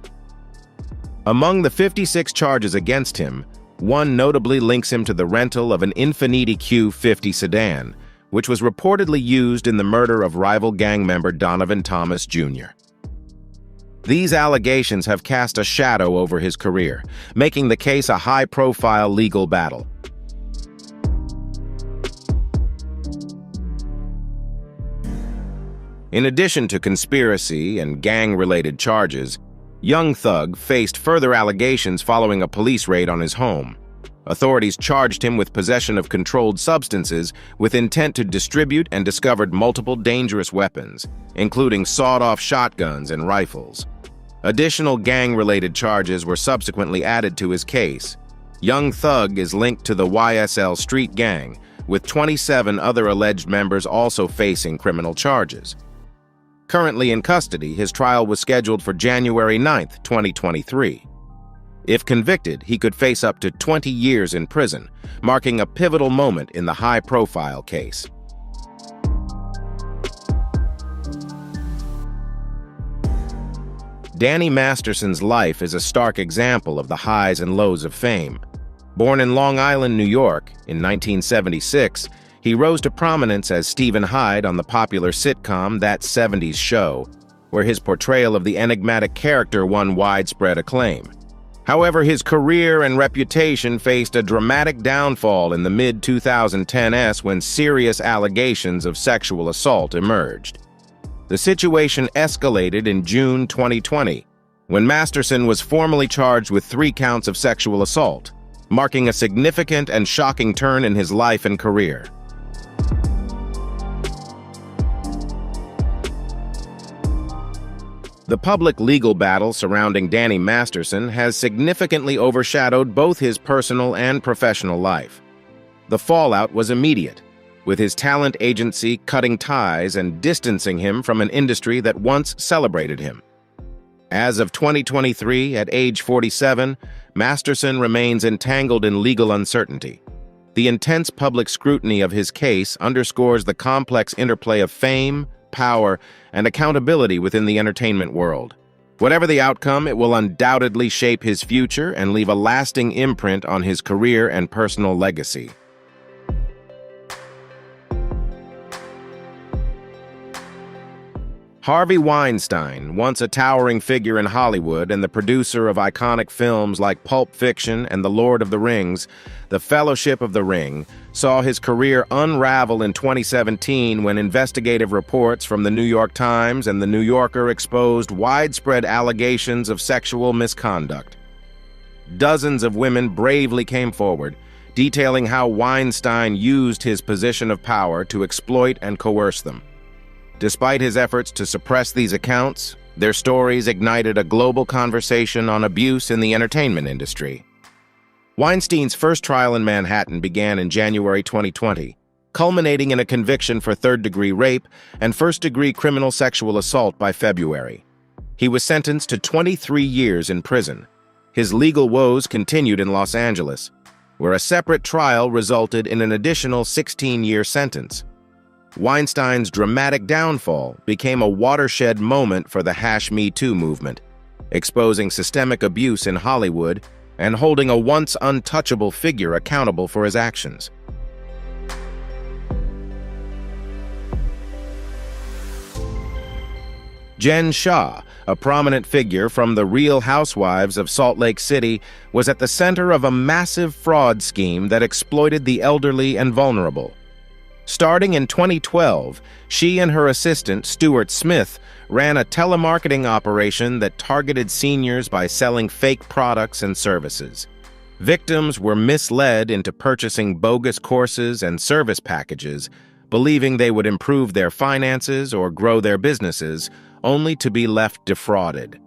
Among the 56 charges against him, one notably links him to the rental of an Infiniti Q50 sedan, which was reportedly used in the murder of rival gang member Donovan Thomas Jr. These allegations have cast a shadow over his career, making the case a high-profile legal battle. In addition to conspiracy and gang-related charges, Young Thug faced further allegations following a police raid on his home. Authorities charged him with possession of controlled substances with intent to distribute and discovered multiple dangerous weapons, including sawed-off shotguns and rifles. Additional gang-related charges were subsequently added to his case. Young Thug is linked to the YSL Street Gang, with 27 other alleged members also facing criminal charges. Currently in custody, his trial was scheduled for January 9, 2023. If convicted, he could face up to 20 years in prison, marking a pivotal moment in the high-profile case. Danny Masterson's life is a stark example of the highs and lows of fame. Born in Long Island, New York, in 1976, he rose to prominence as Stephen Hyde on the popular sitcom That 70s Show, where his portrayal of the enigmatic character won widespread acclaim. However, his career and reputation faced a dramatic downfall in the mid-2010s when serious allegations of sexual assault emerged. The situation escalated in June 2020, when Masterson was formally charged with 3 counts of sexual assault, marking a significant and shocking turn in his life and career. The public legal battle surrounding Danny Masterson has significantly overshadowed both his personal and professional life. The fallout was immediate, with his talent agency cutting ties and distancing him from an industry that once celebrated him. As of 2023, at age 47, Masterson remains entangled in legal uncertainty. The intense public scrutiny of his case underscores the complex interplay of fame, power, and accountability within the entertainment world. Whatever the outcome, it will undoubtedly shape his future and leave a lasting imprint on his career and personal legacy. Harvey Weinstein, once a towering figure in Hollywood and the producer of iconic films like Pulp Fiction and The Lord of the Rings, The Fellowship of the Ring, saw his career unravel in 2017 when investigative reports from the New York Times and The New Yorker exposed widespread allegations of sexual misconduct. Dozens of women bravely came forward, detailing how Weinstein used his position of power to exploit and coerce them. Despite his efforts to suppress these accounts, their stories ignited a global conversation on abuse in the entertainment industry. Weinstein's first trial in Manhattan began in January 2020, culminating in a conviction for third-degree rape and first-degree criminal sexual assault by February. He was sentenced to 23 years in prison. His legal woes continued in Los Angeles, where a separate trial resulted in an additional 16-year sentence. Weinstein's dramatic downfall became a watershed moment for the #Me Too movement, exposing systemic abuse in Hollywood and holding a once untouchable figure accountable for his actions. Jen Shah, a prominent figure from the Real Housewives of Salt Lake City, was at the center of a massive fraud scheme that exploited the elderly and vulnerable. Starting in 2012, she and her assistant, Stuart Smith, ran a telemarketing operation that targeted seniors by selling fake products and services. Victims were misled into purchasing bogus courses and service packages, believing they would improve their finances or grow their businesses, only to be left defrauded.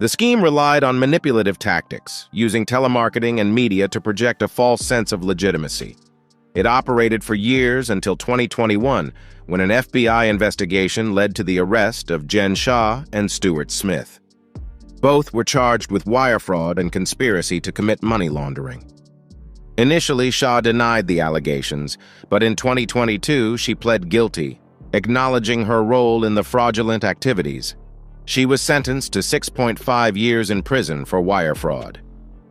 The scheme relied on manipulative tactics, using telemarketing and media to project a false sense of legitimacy. It operated for years until 2021, when an FBI investigation led to the arrest of Jen Shah and Stuart Smith. Both were charged with wire fraud and conspiracy to commit money laundering. Initially, Shah denied the allegations, but in 2022, she pled guilty, acknowledging her role in the fraudulent activities. She was sentenced to 6.5 years in prison for wire fraud.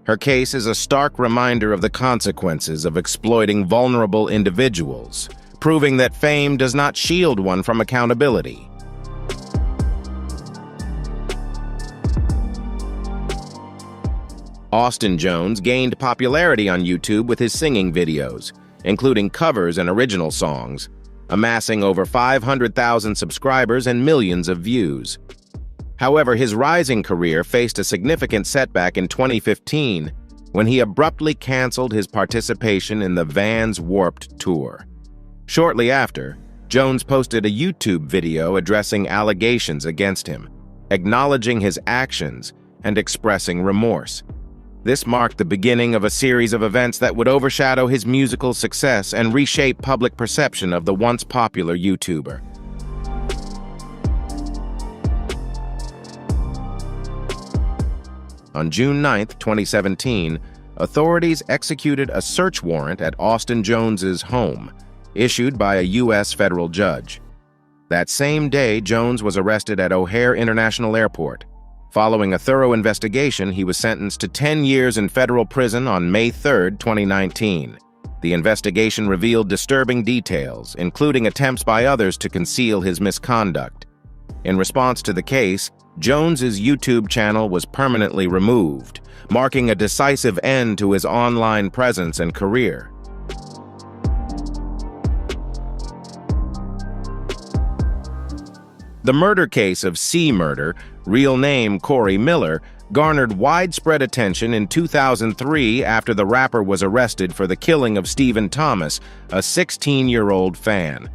Her case is a stark reminder of the consequences of exploiting vulnerable individuals, proving that fame does not shield one from accountability. Austin Jones gained popularity on YouTube with his singing videos, including covers and original songs, amassing over 500,000 subscribers and millions of views. However, his rising career faced a significant setback in 2015 when he abruptly canceled his participation in the Vans Warped Tour. Shortly after, Jones posted a YouTube video addressing allegations against him, acknowledging his actions and expressing remorse. This marked the beginning of a series of events that would overshadow his musical success and reshape public perception of the once popular YouTuber. On June 9, 2017, authorities executed a search warrant at Austin Jones's home, issued by a U.S. federal judge. That same day, Jones was arrested at O'Hare International Airport. Following a thorough investigation, he was sentenced to 10 years in federal prison on May 3, 2019. The investigation revealed disturbing details, including attempts by others to conceal his misconduct. In response to the case, Jones's YouTube channel was permanently removed, marking a decisive end to his online presence and career. The murder case of C. Murder, real name Corey Miller, garnered widespread attention in 2003 after the rapper was arrested for the killing of Stephen Thomas, a 16-year-old fan.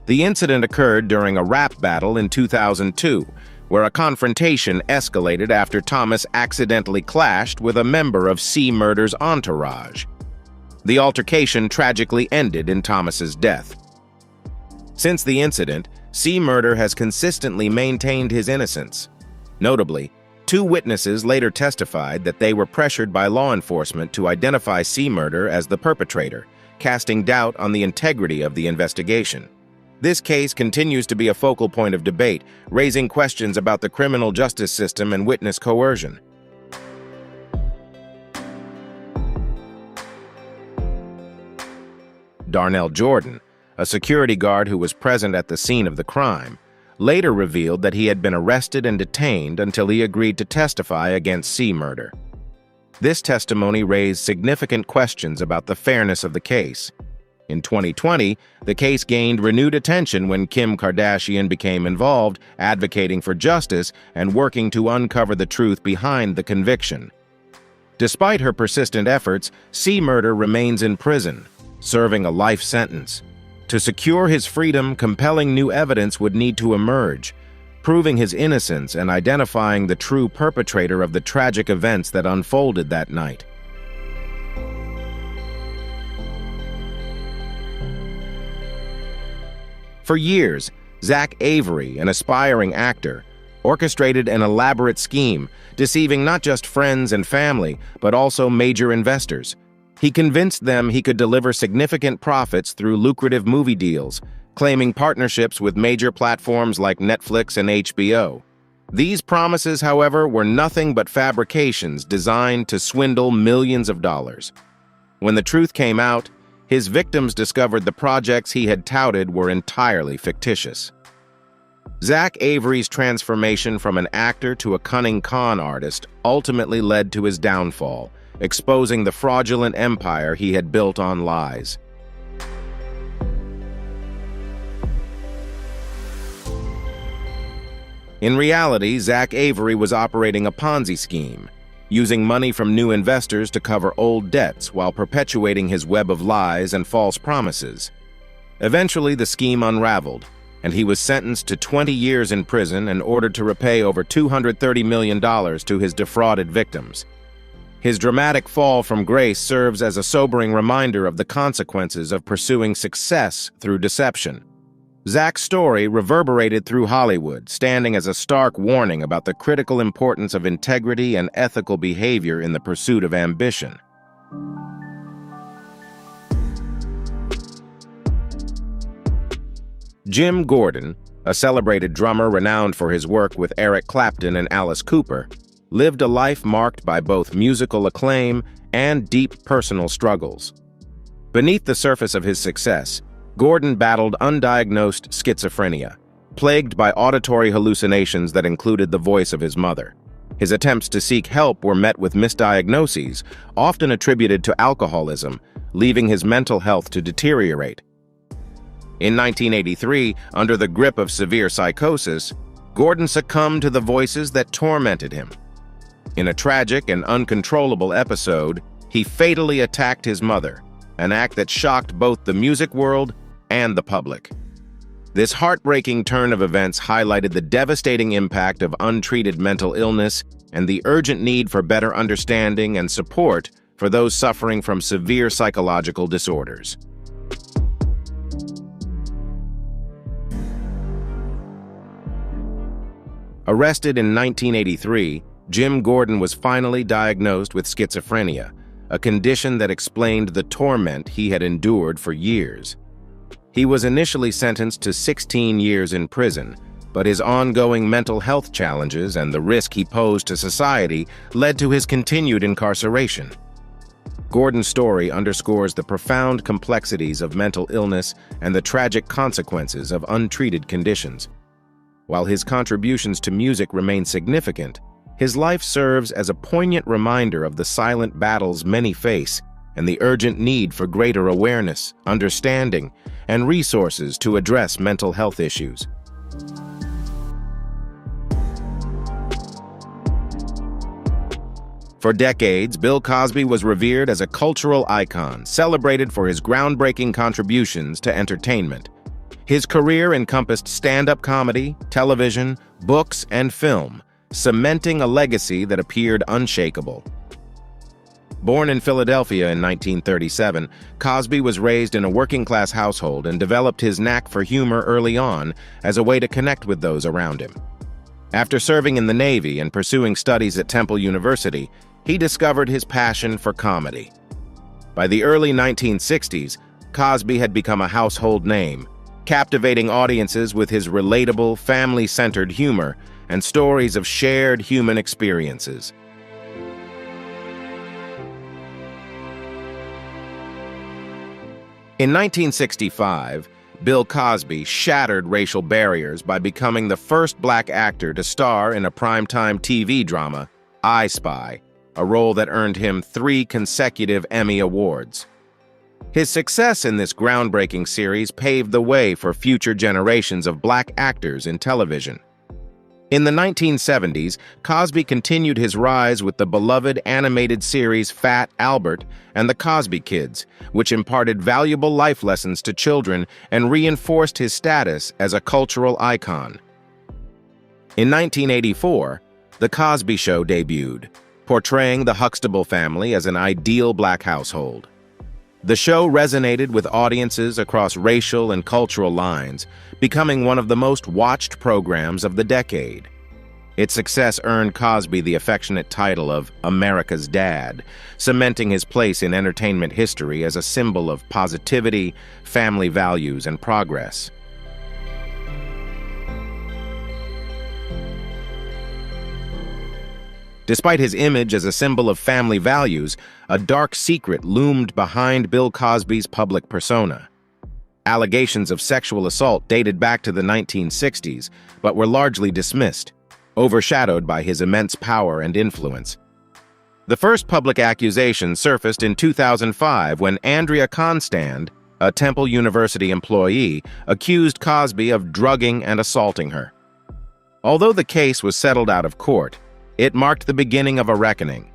The incident occurred during a rap battle in 2002, where a confrontation escalated after Thomas accidentally clashed with a member of C. Murder's entourage. The altercation tragically ended in Thomas's death. Since the incident, C. Murder has consistently maintained his innocence. Notably, 2 witnesses later testified that they were pressured by law enforcement to identify C. Murder as the perpetrator, casting doubt on the integrity of the investigation. This case continues to be a focal point of debate, raising questions about the criminal justice system and witness coercion. Darnell Jordan, a security guard who was present at the scene of the crime, later revealed that he had been arrested and detained until he agreed to testify against C. Murder. This testimony raised significant questions about the fairness of the case. In 2020, the case gained renewed attention when Kim Kardashian became involved, advocating for justice and working to uncover the truth behind the conviction. Despite her persistent efforts, C. Murder remains in prison, serving a life sentence. To secure his freedom, compelling new evidence would need to emerge, proving his innocence and identifying the true perpetrator of the tragic events that unfolded that night. For years, Zach Avery, an aspiring actor, orchestrated an elaborate scheme, deceiving not just friends and family, but also major investors. He convinced them he could deliver significant profits through lucrative movie deals, claiming partnerships with major platforms like Netflix and HBO. These promises, however, were nothing but fabrications designed to swindle millions of dollars. When the truth came out, his victims discovered the projects he had touted were entirely fictitious. Zach Avery's transformation from an actor to a cunning con artist ultimately led to his downfall, exposing the fraudulent empire he had built on lies. In reality, Zach Avery was operating a Ponzi scheme, using money from new investors to cover old debts while perpetuating his web of lies and false promises. Eventually, the scheme unraveled, and he was sentenced to 20 years in prison and ordered to repay over $230 million to his defrauded victims. His dramatic fall from grace serves as a sobering reminder of the consequences of pursuing success through deception. Zach's story reverberated through Hollywood, standing as a stark warning about the critical importance of integrity and ethical behavior in the pursuit of ambition. Jim Gordon, a celebrated drummer renowned for his work with Eric Clapton and Alice Cooper, lived a life marked by both musical acclaim and deep personal struggles. Beneath the surface of his success, Gordon battled undiagnosed schizophrenia, plagued by auditory hallucinations that included the voice of his mother. His attempts to seek help were met with misdiagnoses, often attributed to alcoholism, leaving his mental health to deteriorate. In 1983, under the grip of severe psychosis, Gordon succumbed to the voices that tormented him. In a tragic and uncontrollable episode, he fatally attacked his mother, an act that shocked both the music world and the public. This heartbreaking turn of events highlighted the devastating impact of untreated mental illness and the urgent need for better understanding and support for those suffering from severe psychological disorders. Arrested in 1983, Jim Gordon was finally diagnosed with schizophrenia, a condition that explained the torment he had endured for years. He was initially sentenced to 16 years in prison, but his ongoing mental health challenges and the risk he posed to society led to his continued incarceration. Gordon's story underscores the profound complexities of mental illness and the tragic consequences of untreated conditions. While his contributions to music remain significant, his life serves as a poignant reminder of the silent battles many face and the urgent need for greater awareness, understanding, and resources to address mental health issues. For decades, Bill Cosby was revered as a cultural icon, celebrated for his groundbreaking contributions to entertainment. His career encompassed stand-up comedy, television, books, and film, cementing a legacy that appeared unshakable. Born in Philadelphia in 1937, Cosby was raised in a working-class household and developed his knack for humor early on as a way to connect with those around him. After serving in the Navy and pursuing studies at Temple University, he discovered his passion for comedy. By the early 1960s, Cosby had become a household name, captivating audiences with his relatable, family-centered humor and stories of shared human experiences. In 1965, Bill Cosby shattered racial barriers by becoming the first black actor to star in a primetime TV drama, I Spy, a role that earned him 3 consecutive Emmy Awards. His success in this groundbreaking series paved the way for future generations of black actors in television. In the 1970s, Cosby continued his rise with the beloved animated series Fat Albert and the Cosby Kids, which imparted valuable life lessons to children and reinforced his status as a cultural icon. In 1984, The Cosby Show debuted, portraying the Huxtable family as an ideal black household. The show resonated with audiences across racial and cultural lines, becoming one of the most watched programs of the decade. Its success earned Cosby the affectionate title of America's Dad, cementing his place in entertainment history as a symbol of positivity, family values, and progress. Despite his image as a symbol of family values, a dark secret loomed behind Bill Cosby's public persona. Allegations of sexual assault dated back to the 1960s, but were largely dismissed, overshadowed by his immense power and influence. The first public accusation surfaced in 2005 when Andrea Constand, a Temple University employee, accused Cosby of drugging and assaulting her. Although the case was settled out of court, it marked the beginning of a reckoning.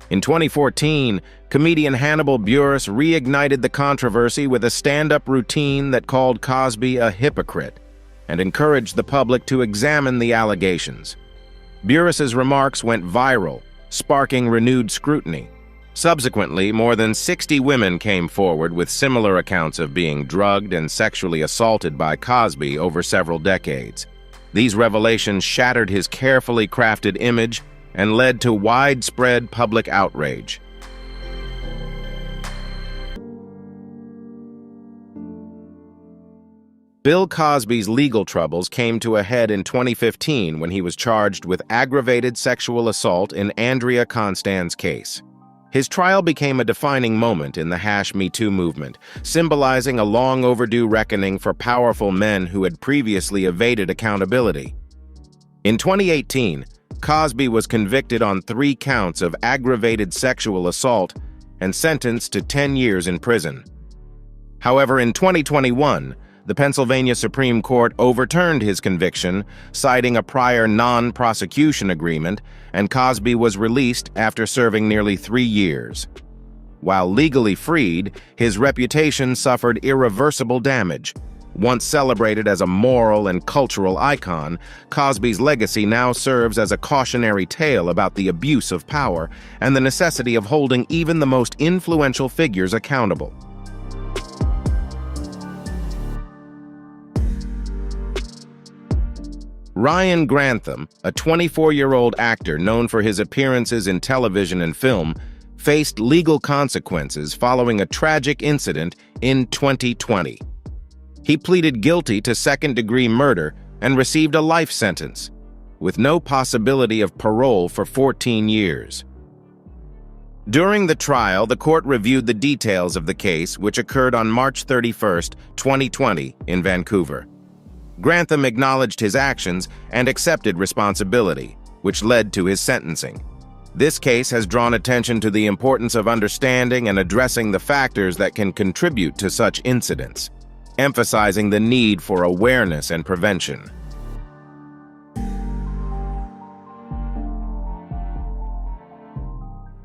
In 2014, comedian Hannibal Buress reignited the controversy with a stand-up routine that called Cosby a hypocrite and encouraged the public to examine the allegations. Buress's remarks went viral, sparking renewed scrutiny. Subsequently, more than 60 women came forward with similar accounts of being drugged and sexually assaulted by Cosby over several decades. These revelations shattered his carefully crafted image and led to widespread public outrage. Bill Cosby's legal troubles came to a head in 2015 when he was charged with aggravated sexual assault in Andrea Constand's case. His trial became a defining moment in the #MeToo movement, symbolizing a long-overdue reckoning for powerful men who had previously evaded accountability. In 2018, Cosby was convicted on 3 counts of aggravated sexual assault and sentenced to 10 years in prison. However, in 2021, the Pennsylvania Supreme Court overturned his conviction, citing a prior non-prosecution agreement, and Cosby was released after serving nearly 3 years. While legally freed, his reputation suffered irreversible damage. Once celebrated as a moral and cultural icon, Cosby's legacy now serves as a cautionary tale about the abuse of power and the necessity of holding even the most influential figures accountable. Ryan Grantham, a 24-year-old actor known for his appearances in television and film, faced legal consequences following a tragic incident in 2020. He pleaded guilty to second-degree murder, and received a life sentence, with no possibility of parole for 14 years. During the trial, the court reviewed the details of the case, which occurred on March 31, 2020, in Vancouver. Grantham acknowledged his actions and accepted responsibility, which led to his sentencing. This case has drawn attention to the importance of understanding and addressing the factors that can contribute to such incidents, emphasizing the need for awareness and prevention.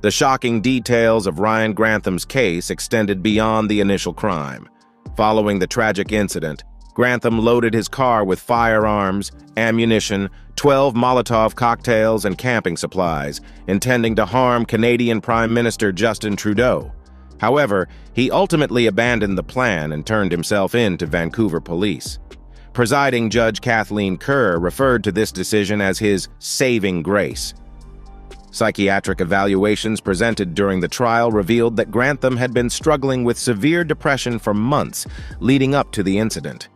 The shocking details of Ryan Grantham's case extended beyond the initial crime. Following the tragic incident, Grantham loaded his car with firearms, ammunition, 12 Molotov cocktails, and camping supplies, intending to harm Canadian Prime Minister Justin Trudeau. However, he ultimately abandoned the plan and turned himself in to Vancouver police. Presiding Judge Kathleen Kerr referred to this decision as his saving grace. Psychiatric evaluations presented during the trial revealed that Grantham had been struggling with severe depression for months leading up to the incident.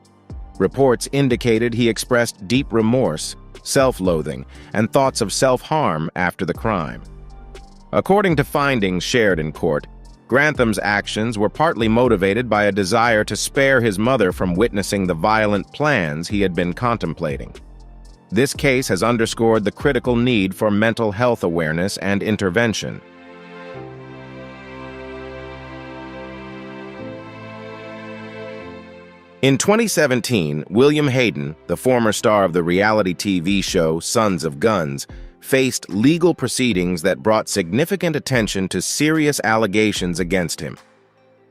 Reports indicated he expressed deep remorse, self-loathing, and thoughts of self-harm after the crime. According to findings shared in court, Grantham's actions were partly motivated by a desire to spare his mother from witnessing the violent plans he had been contemplating. This case has underscored the critical need for mental health awareness and intervention. In 2017, William Hayden, the former star of the reality TV show Sons of Guns, faced legal proceedings that brought significant attention to serious allegations against him.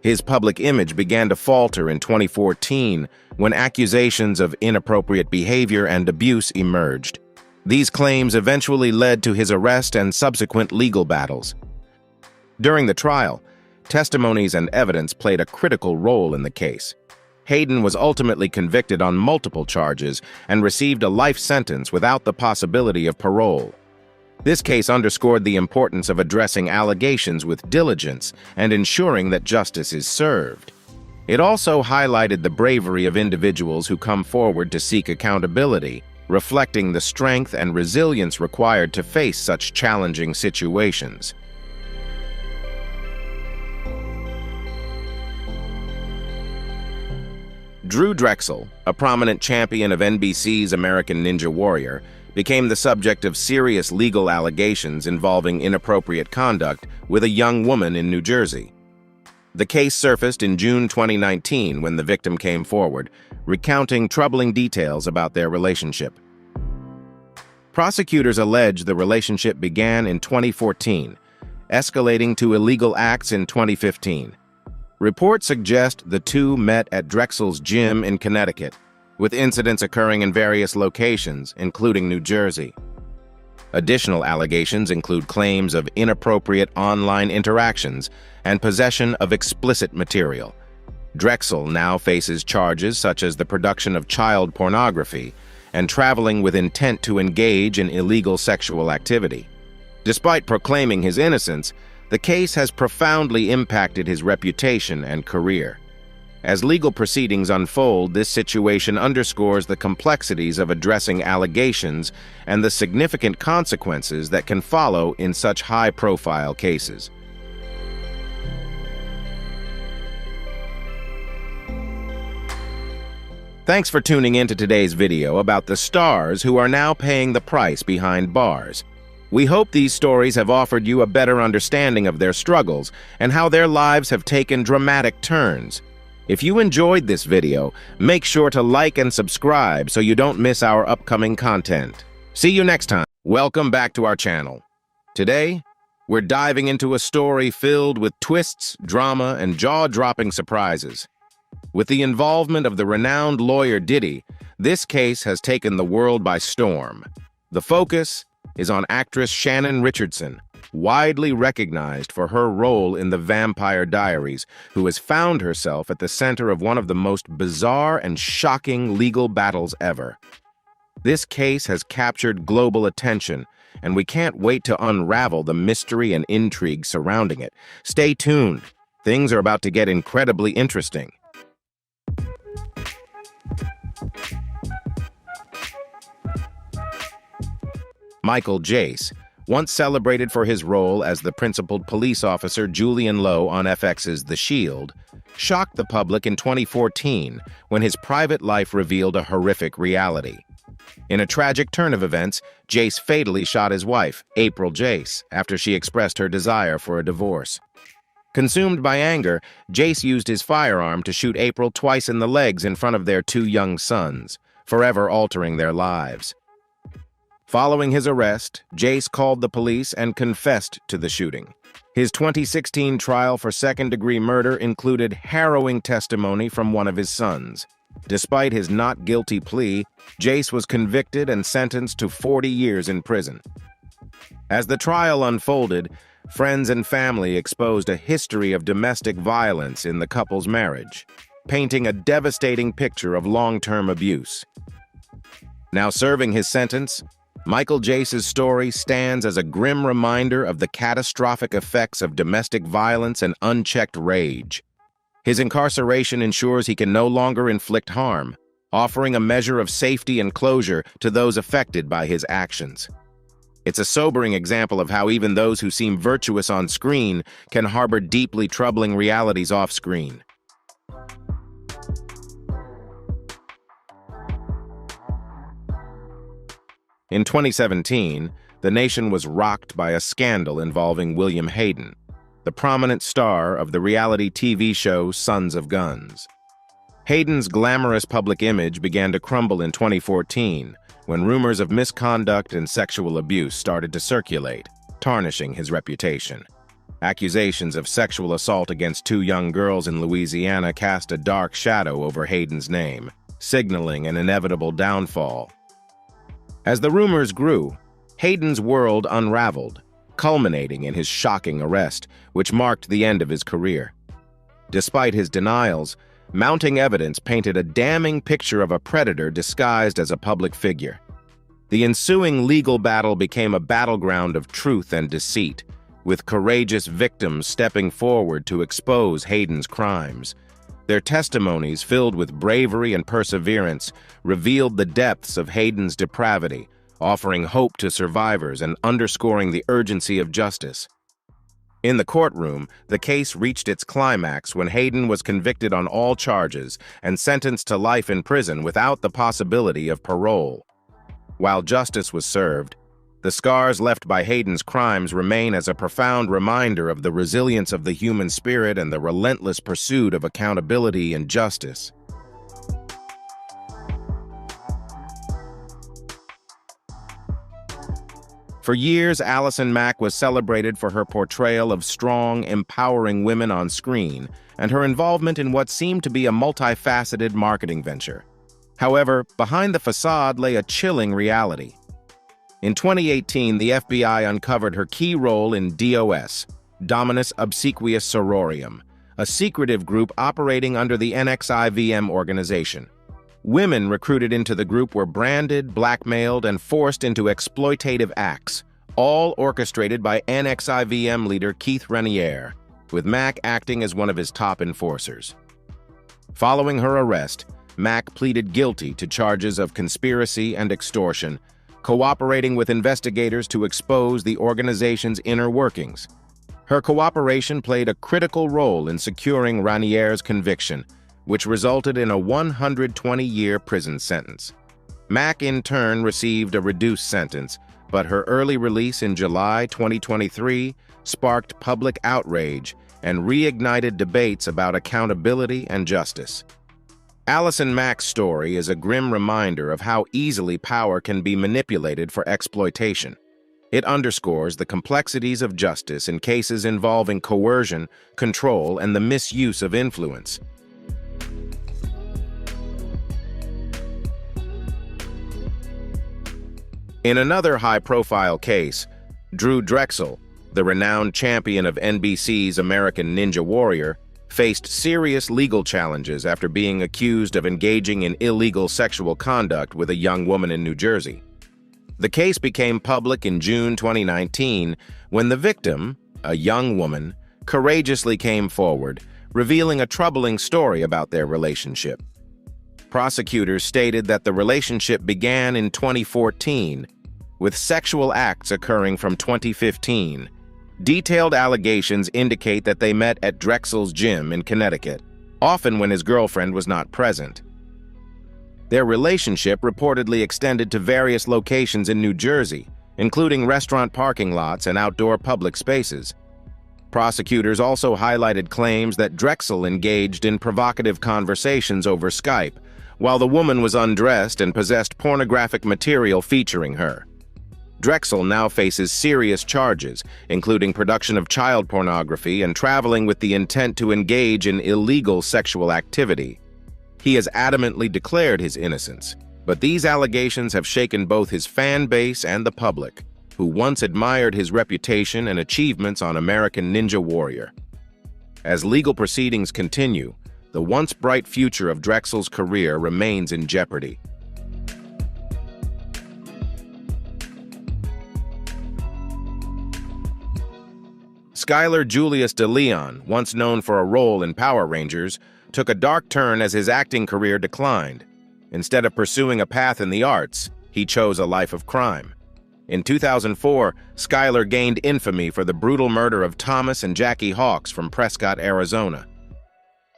His public image began to falter in 2014 when accusations of inappropriate behavior and abuse emerged. These claims eventually led to his arrest and subsequent legal battles. During the trial, testimonies and evidence played a critical role in the case. Hayden was ultimately convicted on multiple charges and received a life sentence without the possibility of parole. This case underscored the importance of addressing allegations with diligence and ensuring that justice is served. It also highlighted the bravery of individuals who come forward to seek accountability, reflecting the strength and resilience required to face such challenging situations. Drew Drexel, a prominent champion of NBC's American Ninja Warrior, became the subject of serious legal allegations involving inappropriate conduct with a young woman in New Jersey. The case surfaced in June 2019 when the victim came forward, recounting troubling details about their relationship. Prosecutors allege the relationship began in 2014, escalating to illegal acts in 2015. Reports suggest the two met at Drexel's gym in Connecticut, with incidents occurring in various locations, including New Jersey. Additional allegations include claims of inappropriate online interactions and possession of explicit material. Drexel now faces charges such as the production of child pornography and traveling with intent to engage in illegal sexual activity. Despite proclaiming his innocence, the case has profoundly impacted his reputation and career. As legal proceedings unfold, this situation underscores the complexities of addressing allegations and the significant consequences that can follow in such high-profile cases. Thanks for tuning in to today's video about the stars who are now paying the price behind bars. We hope these stories have offered you a better understanding of their struggles and how their lives have taken dramatic turns. If you enjoyed this video, make sure to like and subscribe so you don't miss our upcoming content. See you next time. Welcome back to our channel. Today, we're diving into a story filled with twists, drama, and jaw-dropping surprises. With the involvement of the renowned lawyer Diddy, this case has taken the world by storm. The focus is on actress Shannon Richardson, widely recognized for her role in The Vampire Diaries, who has found herself at the center of one of the most bizarre and shocking legal battles ever. This case has captured global attention, and we can't wait to unravel the mystery and intrigue surrounding it. Stay tuned. Things are about to get incredibly interesting. Michael Jace, once celebrated for his role as the principled police officer Julian Lowe on FX's The Shield, shocked the public in 2014 when his private life revealed a horrific reality. In a tragic turn of events, Jace fatally shot his wife, April Jace, after she expressed her desire for a divorce. Consumed by anger, Jace used his firearm to shoot April twice in the legs in front of their 2 young sons, forever altering their lives. Following his arrest, Jace called the police and confessed to the shooting. His 2016 trial for second-degree murder included harrowing testimony from one of his sons. Despite his not guilty plea, Jace was convicted and sentenced to 40 years in prison. As the trial unfolded, friends and family exposed a history of domestic violence in the couple's marriage, painting a devastating picture of long-term abuse. Now serving his sentence, Michael Jace's story stands as a grim reminder of the catastrophic effects of domestic violence and unchecked rage. His incarceration ensures he can no longer inflict harm, offering a measure of safety and closure to those affected by his actions. It's a sobering example of how even those who seem virtuous on screen can harbor deeply troubling realities off-screen. In 2017, the nation was rocked by a scandal involving William Hayden, the prominent star of the reality TV show Sons of Guns. Hayden's glamorous public image began to crumble in 2014 when rumors of misconduct and sexual abuse started to circulate, tarnishing his reputation. Accusations of sexual assault against 2 young girls in Louisiana cast a dark shadow over Hayden's name, signaling an inevitable downfall. As the rumors grew, Hayden's world unraveled, culminating in his shocking arrest, which marked the end of his career. Despite his denials, mounting evidence painted a damning picture of a predator disguised as a public figure. The ensuing legal battle became a battleground of truth and deceit, with courageous victims stepping forward to expose Hayden's crimes. Their testimonies, filled with bravery and perseverance, revealed the depths of Hayden's depravity, offering hope to survivors and underscoring the urgency of justice. In the courtroom, the case reached its climax when Hayden was convicted on all charges and sentenced to life in prison without the possibility of parole. While justice was served, the scars left by Hayden's crimes remain as a profound reminder of the resilience of the human spirit and the relentless pursuit of accountability and justice. For years, Allison Mack was celebrated for her portrayal of strong, empowering women on screen and her involvement in what seemed to be a multifaceted marketing venture. However, behind the facade lay a chilling reality. In 2018, the FBI uncovered her key role in DOS, Dominus Obsequious Sororium, a secretive group operating under the NXIVM organization. Women recruited into the group were branded, blackmailed, and forced into exploitative acts, all orchestrated by NXIVM leader Keith Raniere, with Mack acting as one of his top enforcers. Following her arrest, Mack pleaded guilty to charges of conspiracy and extortion, cooperating with investigators to expose the organization's inner workings. Her cooperation played a critical role in securing Raniere's conviction, which resulted in a 120-year prison sentence. Mack, in turn, received a reduced sentence, but her early release in July 2023 sparked public outrage and reignited debates about accountability and justice. Allison Mack's story is a grim reminder of how easily power can be manipulated for exploitation. It underscores the complexities of justice in cases involving coercion, control, and the misuse of influence. In another high-profile case, Drew Drexel, the renowned champion of NBC's American Ninja Warrior, faced serious legal challenges after being accused of engaging in illegal sexual conduct with a young woman in New Jersey. The case became public in June 2019 when the victim, a young woman, courageously came forward, revealing a troubling story about their relationship. Prosecutors stated that the relationship began in 2014, with sexual acts occurring from 2015. Detailed allegations indicate that they met at Drexel's gym in Connecticut, often when his girlfriend was not present. Their relationship reportedly extended to various locations in New Jersey, including restaurant parking lots and outdoor public spaces. Prosecutors also highlighted claims that Drexel engaged in provocative conversations over Skype, while the woman was undressed and possessed pornographic material featuring her. Drexel now faces serious charges, including production of child pornography and traveling with the intent to engage in illegal sexual activity. He has adamantly declared his innocence, but these allegations have shaken both his fan base and the public, who once admired his reputation and achievements on American Ninja Warrior. As legal proceedings continue, the once bright future of Drexel's career remains in jeopardy. Skylar Julius DeLeon, once known for a role in Power Rangers, took a dark turn as his acting career declined. Instead of pursuing a path in the arts, he chose a life of crime. In 2004, Skylar gained infamy for the brutal murder of Thomas and Jackie Hawks from Prescott, Arizona.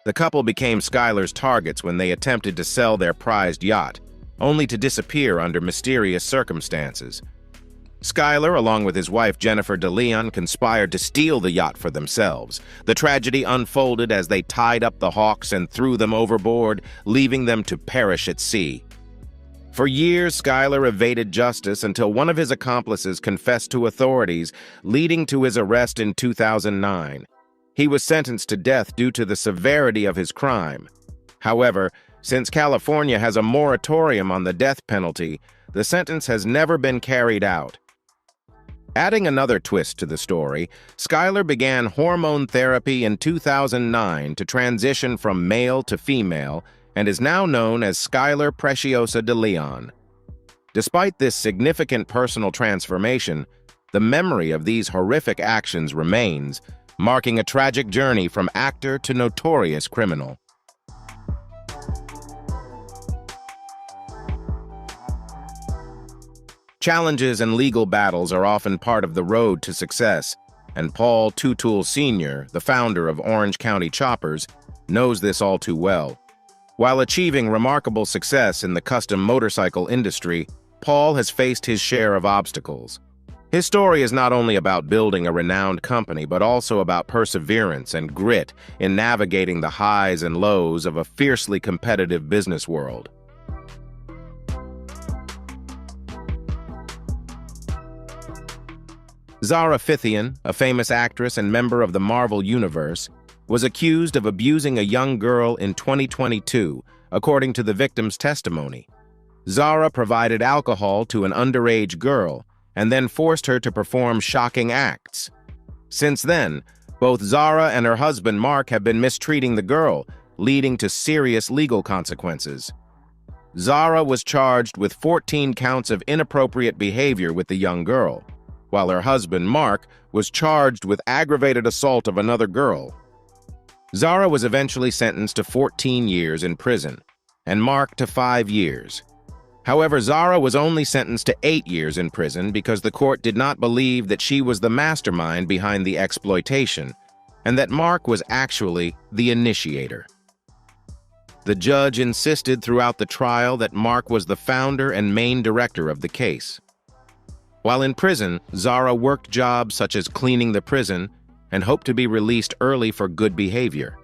The couple became Skylar's targets when they attempted to sell their prized yacht, only to disappear under mysterious circumstances. Skylar, along with his wife Jennifer DeLeon, conspired to steal the yacht for themselves. The tragedy unfolded as they tied up the Hawks and threw them overboard, leaving them to perish at sea. For years, Skylar evaded justice until one of his accomplices confessed to authorities, leading to his arrest in 2009. He was sentenced to death due to the severity of his crime. However, since California has a moratorium on the death penalty, the sentence has never been carried out. Adding another twist to the story, Skylar began hormone therapy in 2009 to transition from male to female and is now known as Skylar Preciosa DeLeon. Despite this significant personal transformation, the memory of these horrific actions remains, marking a tragic journey from actor to notorious criminal. Challenges and legal battles are often part of the road to success, and Paul Tutul Sr., the founder of Orange County Choppers, knows this all too well. While achieving remarkable success in the custom motorcycle industry, Paul has faced his share of obstacles. His story is not only about building a renowned company, but also about perseverance and grit in navigating the highs and lows of a fiercely competitive business world. Zara Fithian, a famous actress and member of the Marvel Universe, was accused of abusing a young girl in 2022, according to the victim's testimony. Zara provided alcohol to an underage girl and then forced her to perform shocking acts. Since then, both Zara and her husband Mark have been mistreating the girl, leading to serious legal consequences. Zara was charged with 14 counts of inappropriate behavior with the young girl, while her husband, Mark, was charged with aggravated assault of another girl. Zara was eventually sentenced to 14 years in prison, and Mark to 5 years. However, Zara was only sentenced to 8 years in prison because the court did not believe that she was the mastermind behind the exploitation, and that Mark was actually the initiator. The judge insisted throughout the trial that Mark was the founder and main director of the case. While in prison, Zara worked jobs such as cleaning the prison and hoped to be released early for good behavior.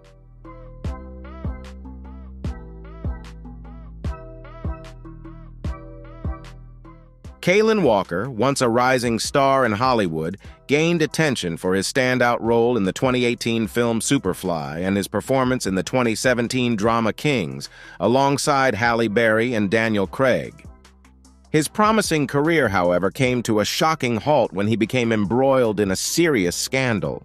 Kaylan Walker, once a rising star in Hollywood, gained attention for his standout role in the 2018 film Superfly and his performance in the 2017 drama Kings, alongside Halle Berry and Daniel Craig. His promising career, however, came to a shocking halt when he became embroiled in a serious scandal.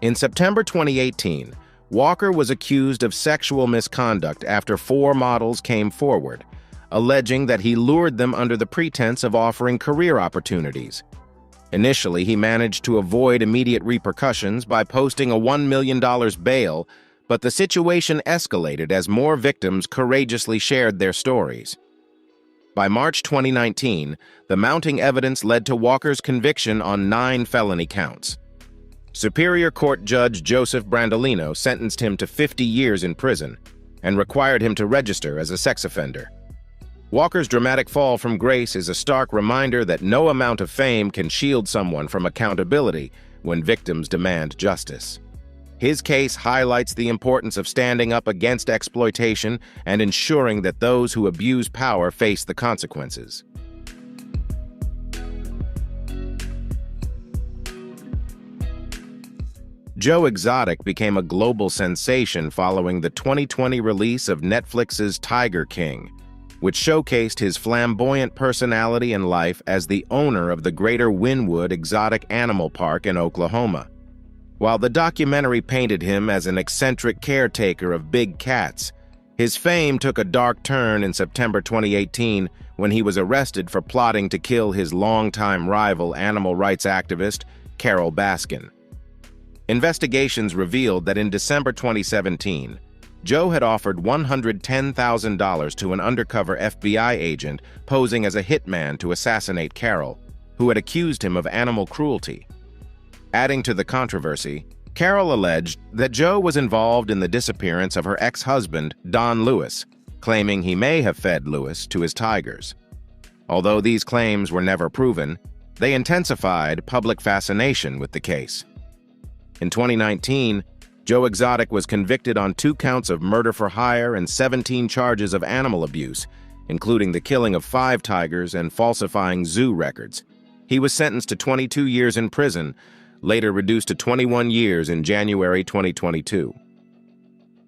In September 2018, Walker was accused of sexual misconduct after 4 models came forward, alleging that he lured them under the pretense of offering career opportunities. Initially, he managed to avoid immediate repercussions by posting a $1 million bail, but the situation escalated as more victims courageously shared their stories. By March 2019, the mounting evidence led to Walker's conviction on 9 felony counts. Superior Court Judge Joseph Brandolino sentenced him to 50 years in prison and required him to register as a sex offender. Walker's dramatic fall from grace is a stark reminder that no amount of fame can shield someone from accountability when victims demand justice. His case highlights the importance of standing up against exploitation and ensuring that those who abuse power face the consequences. Joe Exotic became a global sensation following the 2020 release of Netflix's Tiger King, which showcased his flamboyant personality and life as the owner of the Greater Wynwood Exotic Animal Park in Oklahoma. While the documentary painted him as an eccentric caretaker of big cats, his fame took a dark turn in September 2018 when he was arrested for plotting to kill his longtime rival animal rights activist, Carole Baskin. Investigations revealed that in December 2017, Joe had offered $110,000 to an undercover FBI agent posing as a hitman to assassinate Carole, who had accused him of animal cruelty. Adding to the controversy, Carole alleged that Joe was involved in the disappearance of her ex-husband, Don Lewis, claiming he may have fed Lewis to his tigers. Although these claims were never proven, they intensified public fascination with the case. In 2019, Joe Exotic was convicted on 2 counts of murder for hire and 17 charges of animal abuse, including the killing of 5 tigers and falsifying zoo records. He was sentenced to 22 years in prison, later reduced to 21 years in January 2022.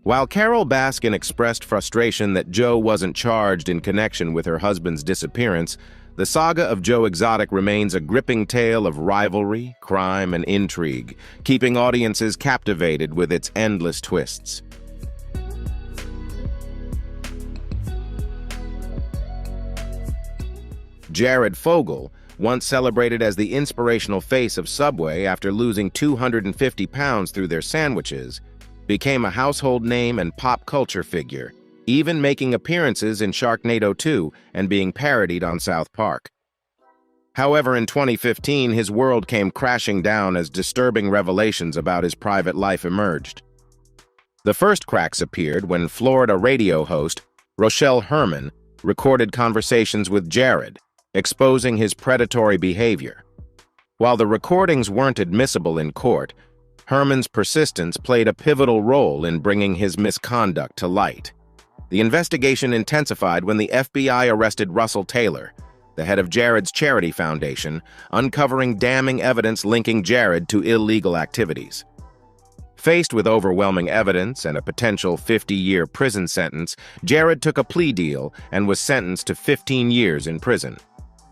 While Carole Baskin expressed frustration that Joe wasn't charged in connection with her husband's disappearance, the saga of Joe Exotic remains a gripping tale of rivalry, crime, and intrigue, keeping audiences captivated with its endless twists. Jared Fogle, once celebrated as the inspirational face of Subway after losing 250 pounds through their sandwiches, became a household name and pop culture figure, even making appearances in Sharknado 2 and being parodied on South Park. However, in 2015, his world came crashing down as disturbing revelations about his private life emerged. The first cracks appeared when Florida radio host Rochelle Herman recorded conversations with Jared, exposing his predatory behavior. While the recordings weren't admissible in court, Herman's persistence played a pivotal role in bringing his misconduct to light. The investigation intensified when the FBI arrested Russell Taylor, the head of Jared's charity foundation, uncovering damning evidence linking Jared to illegal activities. Faced with overwhelming evidence and a potential 50-year prison sentence, Jared took a plea deal and was sentenced to 15 years in prison.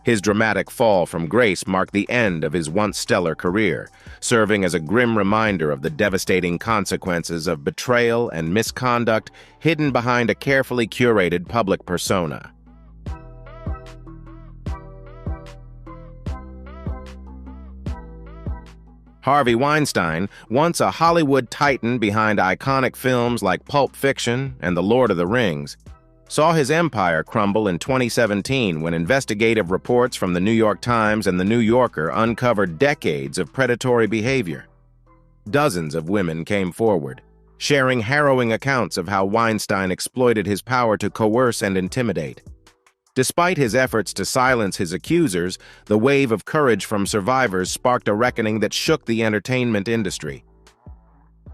His dramatic fall from grace marked the end of his once stellar career, serving as a grim reminder of the devastating consequences of betrayal and misconduct hidden behind a carefully curated public persona. Harvey Weinstein, once a Hollywood titan behind iconic films like Pulp Fiction and The Lord of the Rings, saw his empire crumble in 2017 when investigative reports from the New York Times and the New Yorker uncovered decades of predatory behavior. Dozens of women came forward, sharing harrowing accounts of how Weinstein exploited his power to coerce and intimidate. Despite his efforts to silence his accusers, the wave of courage from survivors sparked a reckoning that shook the entertainment industry.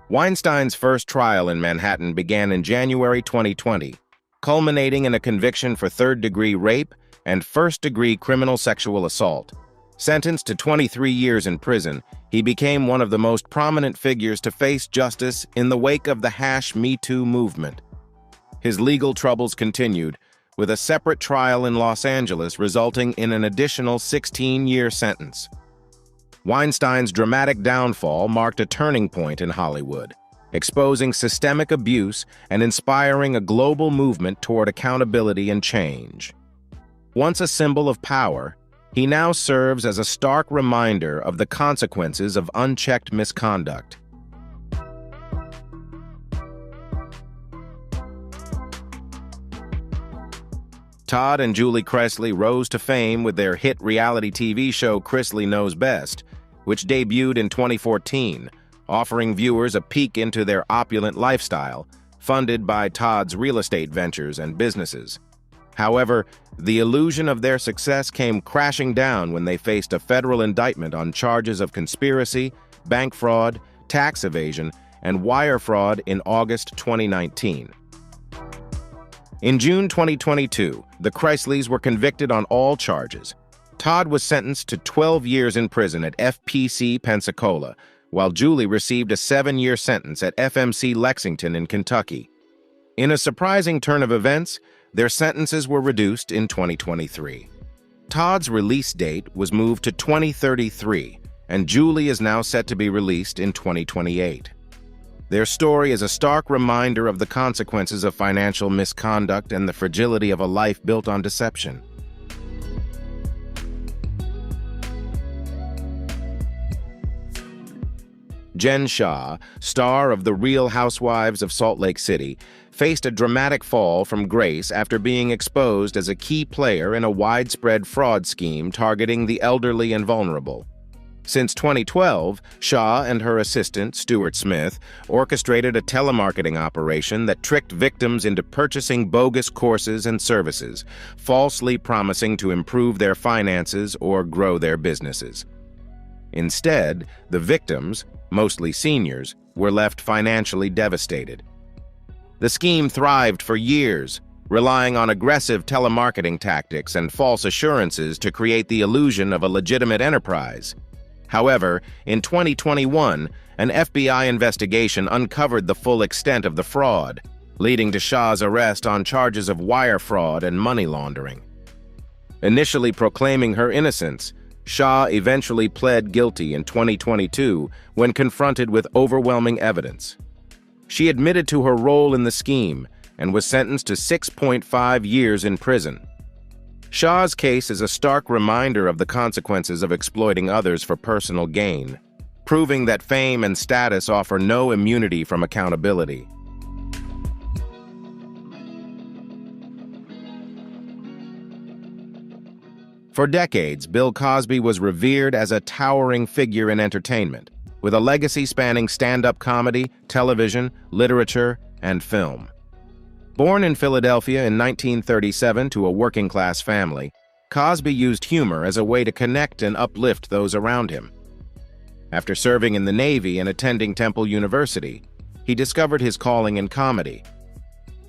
Weinstein's first trial in Manhattan began in January 2020, culminating in a conviction for third-degree rape and first-degree criminal sexual assault. Sentenced to 23 years in prison, he became one of the most prominent figures to face justice in the wake of the #MeToo movement. His legal troubles continued, with a separate trial in Los Angeles resulting in an additional 16-year sentence. Weinstein's dramatic downfall marked a turning point in Hollywood, exposing systemic abuse and inspiring a global movement toward accountability and change. Once a symbol of power, he now serves as a stark reminder of the consequences of unchecked misconduct. Todd and Julie Cresley rose to fame with their hit reality TV show Cresley Knows Best, which debuted in 2014, offering viewers a peek into their opulent lifestyle, funded by Todd's real estate ventures and businesses. However, the illusion of their success came crashing down when they faced a federal indictment on charges of conspiracy, bank fraud, tax evasion, and wire fraud in August 2019. In June 2022, the Cresleys were convicted on all charges. Todd was sentenced to 12 years in prison at FPC Pensacola, while Julie received a 7-year sentence at FMC Lexington in Kentucky. In a surprising turn of events, their sentences were reduced in 2023. Todd's release date was moved to 2033, and Julie is now set to be released in 2028. Their story is a stark reminder of the consequences of financial misconduct and the fragility of a life built on deception. Jen Shah, star of The Real Housewives of Salt Lake City, faced a dramatic fall from grace after being exposed as a key player in a widespread fraud scheme targeting the elderly and vulnerable. Since 2012, Shah and her assistant, Stuart Smith, orchestrated a telemarketing operation that tricked victims into purchasing bogus courses and services, falsely promising to improve their finances or grow their businesses. Instead, the victims, mostly seniors, were left financially devastated. The scheme thrived for years, relying on aggressive telemarketing tactics and false assurances to create the illusion of a legitimate enterprise. However, in 2021, an FBI investigation uncovered the full extent of the fraud, leading to Shah's arrest on charges of wire fraud and money laundering. Initially proclaiming her innocence, Shah eventually pled guilty in 2022 when confronted with overwhelming evidence. She admitted to her role in the scheme and was sentenced to 6.5 years in prison. Shah's case is a stark reminder of the consequences of exploiting others for personal gain, proving that fame and status offer no immunity from accountability. For decades, Bill Cosby was revered as a towering figure in entertainment, with a legacy spanning stand-up comedy, television, literature, and film. Born in Philadelphia in 1937 to a working-class family, Cosby used humor as a way to connect and uplift those around him. After serving in the Navy and attending Temple University, he discovered his calling in comedy.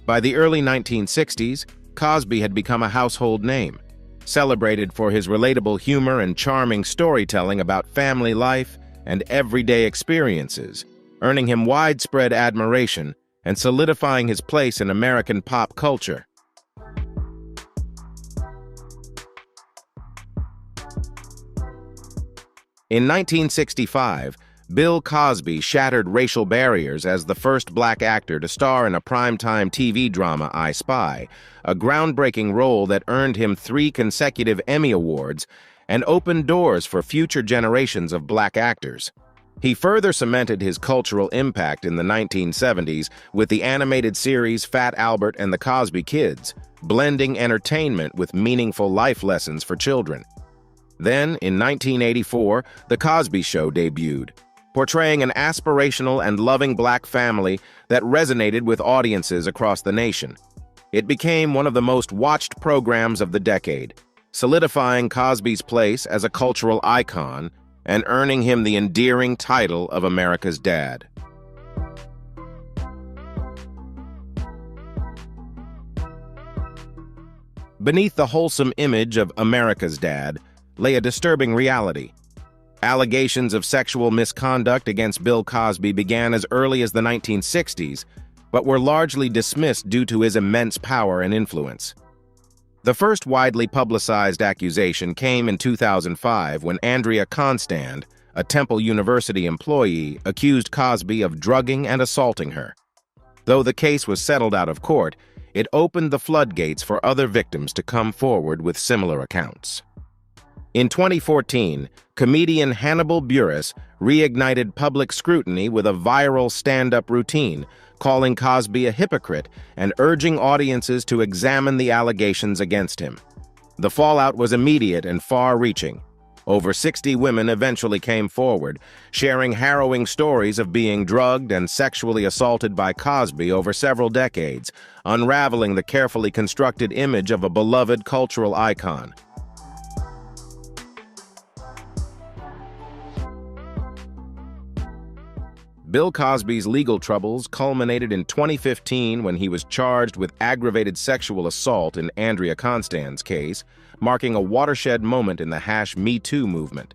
By the early 1960s, Cosby had become a household name, celebrated for his relatable humor and charming storytelling about family life and everyday experiences, earning him widespread admiration and solidifying his place in American pop culture. In 1965, Bill Cosby shattered racial barriers as the first black actor to star in a primetime TV drama, I Spy, a groundbreaking role that earned him 3 consecutive Emmy Awards and opened doors for future generations of black actors. He further cemented his cultural impact in the 1970s with the animated series Fat Albert and the Cosby Kids, blending entertainment with meaningful life lessons for children. Then, in 1984, The Cosby Show debuted, portraying an aspirational and loving black family that resonated with audiences across the nation. It became one of the most watched programs of the decade, solidifying Cosby's place as a cultural icon and earning him the endearing title of America's Dad. Beneath the wholesome image of America's Dad lay a disturbing reality. Allegations of sexual misconduct against Bill Cosby began as early as the 1960s, but were largely dismissed due to his immense power and influence. The first widely publicized accusation came in 2005 when Andrea Constand, a Temple University employee, accused Cosby of drugging and assaulting her. Though the case was settled out of court, it opened the floodgates for other victims to come forward with similar accounts. In 2014, comedian Hannibal Buress reignited public scrutiny with a viral stand-up routine, calling Cosby a hypocrite and urging audiences to examine the allegations against him. The fallout was immediate and far-reaching. Over 60 women eventually came forward, sharing harrowing stories of being drugged and sexually assaulted by Cosby over several decades, unraveling the carefully constructed image of a beloved cultural icon. Bill Cosby's legal troubles culminated in 2015 when he was charged with aggravated sexual assault in Andrea Constand's case, marking a watershed moment in the #Me Too movement.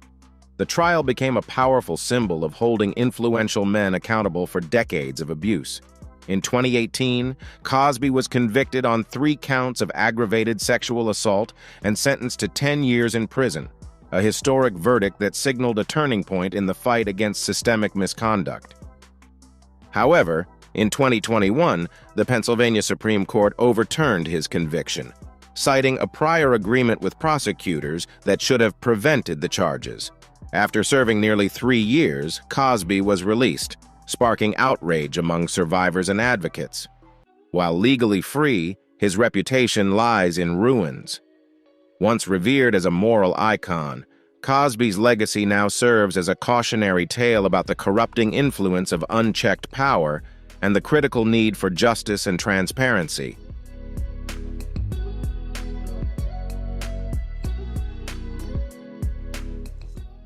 The trial became a powerful symbol of holding influential men accountable for decades of abuse. In 2018, Cosby was convicted on 3 counts of aggravated sexual assault and sentenced to 10 years in prison, a historic verdict that signaled a turning point in the fight against systemic misconduct. However, in 2021, the Pennsylvania Supreme Court overturned his conviction, citing a prior agreement with prosecutors that should have prevented the charges. After serving nearly 3 years, Cosby was released, sparking outrage among survivors and advocates. While legally free, his reputation lies in ruins. Once revered as a moral icon, Cosby's legacy now serves as a cautionary tale about the corrupting influence of unchecked power and the critical need for justice and transparency.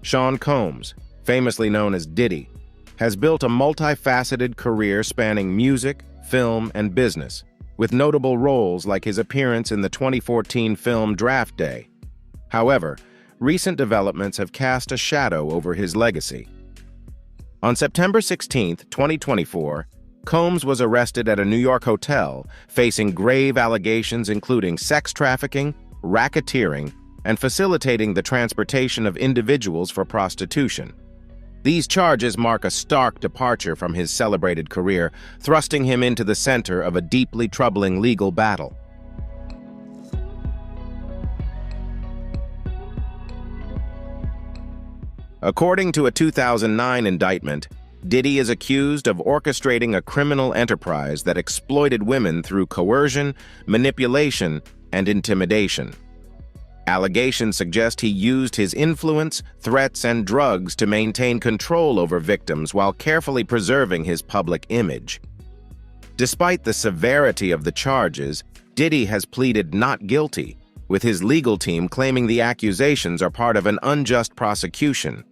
Sean Combs, famously known as Diddy, has built a multifaceted career spanning music, film, and business, with notable roles like his appearance in the 2014 film Draft Day. However, recent developments have cast a shadow over his legacy. On September 16, 2024, Combs was arrested at a New York hotel, facing grave allegations including sex trafficking, racketeering, and facilitating the transportation of individuals for prostitution. These charges mark a stark departure from his celebrated career, thrusting him into the center of a deeply troubling legal battle. According to a 2009 indictment, Diddy is accused of orchestrating a criminal enterprise that exploited women through coercion, manipulation, and intimidation. Allegations suggest he used his influence, threats, and drugs to maintain control over victims while carefully preserving his public image. Despite the severity of the charges, Diddy has pleaded not guilty, with his legal team claiming the accusations are part of an unjust prosecution.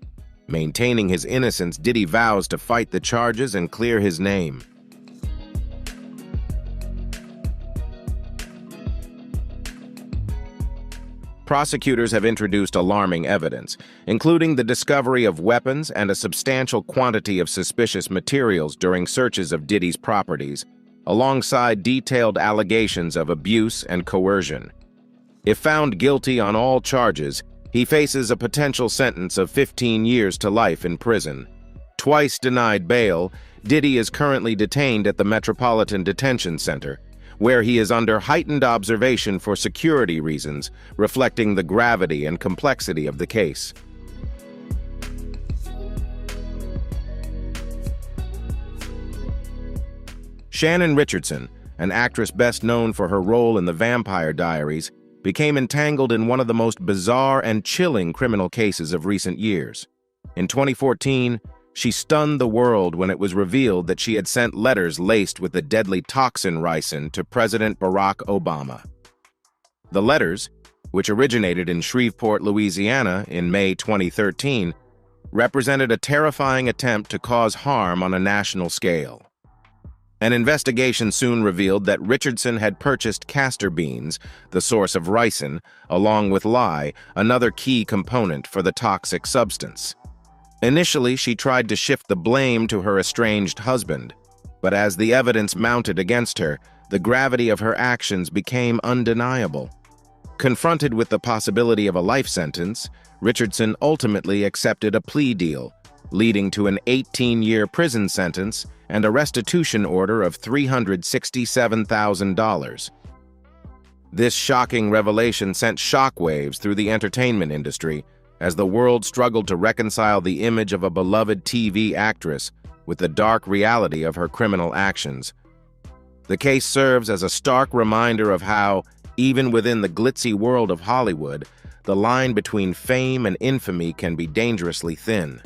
Maintaining his innocence, Diddy vows to fight the charges and clear his name. Prosecutors have introduced alarming evidence, including the discovery of weapons and a substantial quantity of suspicious materials during searches of Diddy's properties, alongside detailed allegations of abuse and coercion. If found guilty on all charges, he faces a potential sentence of 15 years to life in prison. Twice denied bail, Diddy is currently detained at the Metropolitan Detention Center, where he is under heightened observation for security reasons, reflecting the gravity and complexity of the case. Shannon Richardson, an actress best known for her role in The Vampire Diaries, became entangled in one of the most bizarre and chilling criminal cases of recent years. In 2014, she stunned the world when it was revealed that she had sent letters laced with the deadly toxin ricin to President Barack Obama. The letters, which originated in Shreveport, Louisiana in May 2013, represented a terrifying attempt to cause harm on a national scale. An investigation soon revealed that Richardson had purchased castor beans, the source of ricin, along with lye, another key component for the toxic substance. Initially, she tried to shift the blame to her estranged husband, but as the evidence mounted against her, the gravity of her actions became undeniable. Confronted with the possibility of a life sentence, Richardson ultimately accepted a plea deal, leading to an 18-year prison sentence and a restitution order of $367,000. This shocking revelation sent shockwaves through the entertainment industry as the world struggled to reconcile the image of a beloved TV actress with the dark reality of her criminal actions. The case serves as a stark reminder of how, even within the glitzy world of Hollywood, the line between fame and infamy can be dangerously thin.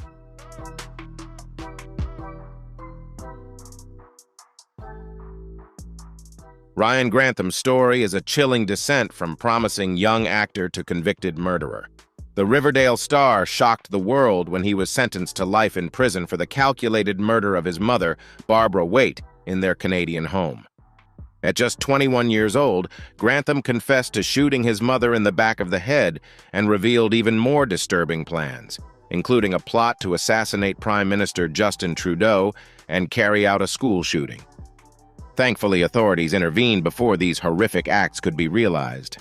Ryan Grantham's story is a chilling descent from promising young actor to convicted murderer. The Riverdale star shocked the world when he was sentenced to life in prison for the calculated murder of his mother, Barbara Waite, in their Canadian home. At just 21 years old, Grantham confessed to shooting his mother in the back of the head and revealed even more disturbing plans, including a plot to assassinate Prime Minister Justin Trudeau and carry out a school shooting. Thankfully, authorities intervened before these horrific acts could be realized.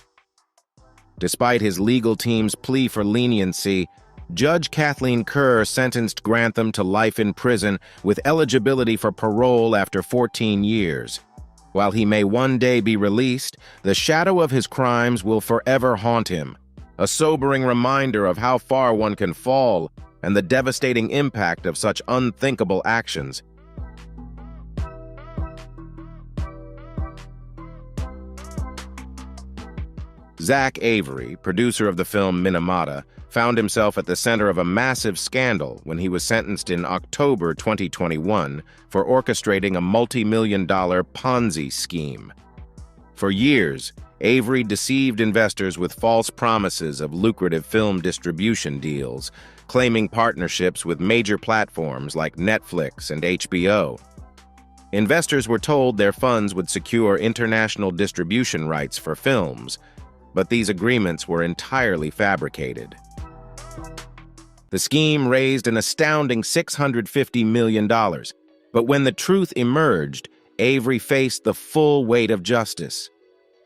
Despite his legal team's plea for leniency, Judge Kathleen Kerr sentenced Grantham to life in prison with eligibility for parole after 14 years. While he may one day be released, the shadow of his crimes will forever haunt him, a sobering reminder of how far one can fall and the devastating impact of such unthinkable actions. Zach Avery, producer of the film Minamata, found himself at the center of a massive scandal when he was sentenced in October 2021 for orchestrating a multi-million-dollar Ponzi scheme. For years, Avery deceived investors with false promises of lucrative film distribution deals, claiming partnerships with major platforms like Netflix and HBO. Investors were told their funds would secure international distribution rights for films, but these agreements were entirely fabricated. The scheme raised an astounding $650 million, but when the truth emerged, Avery faced the full weight of justice.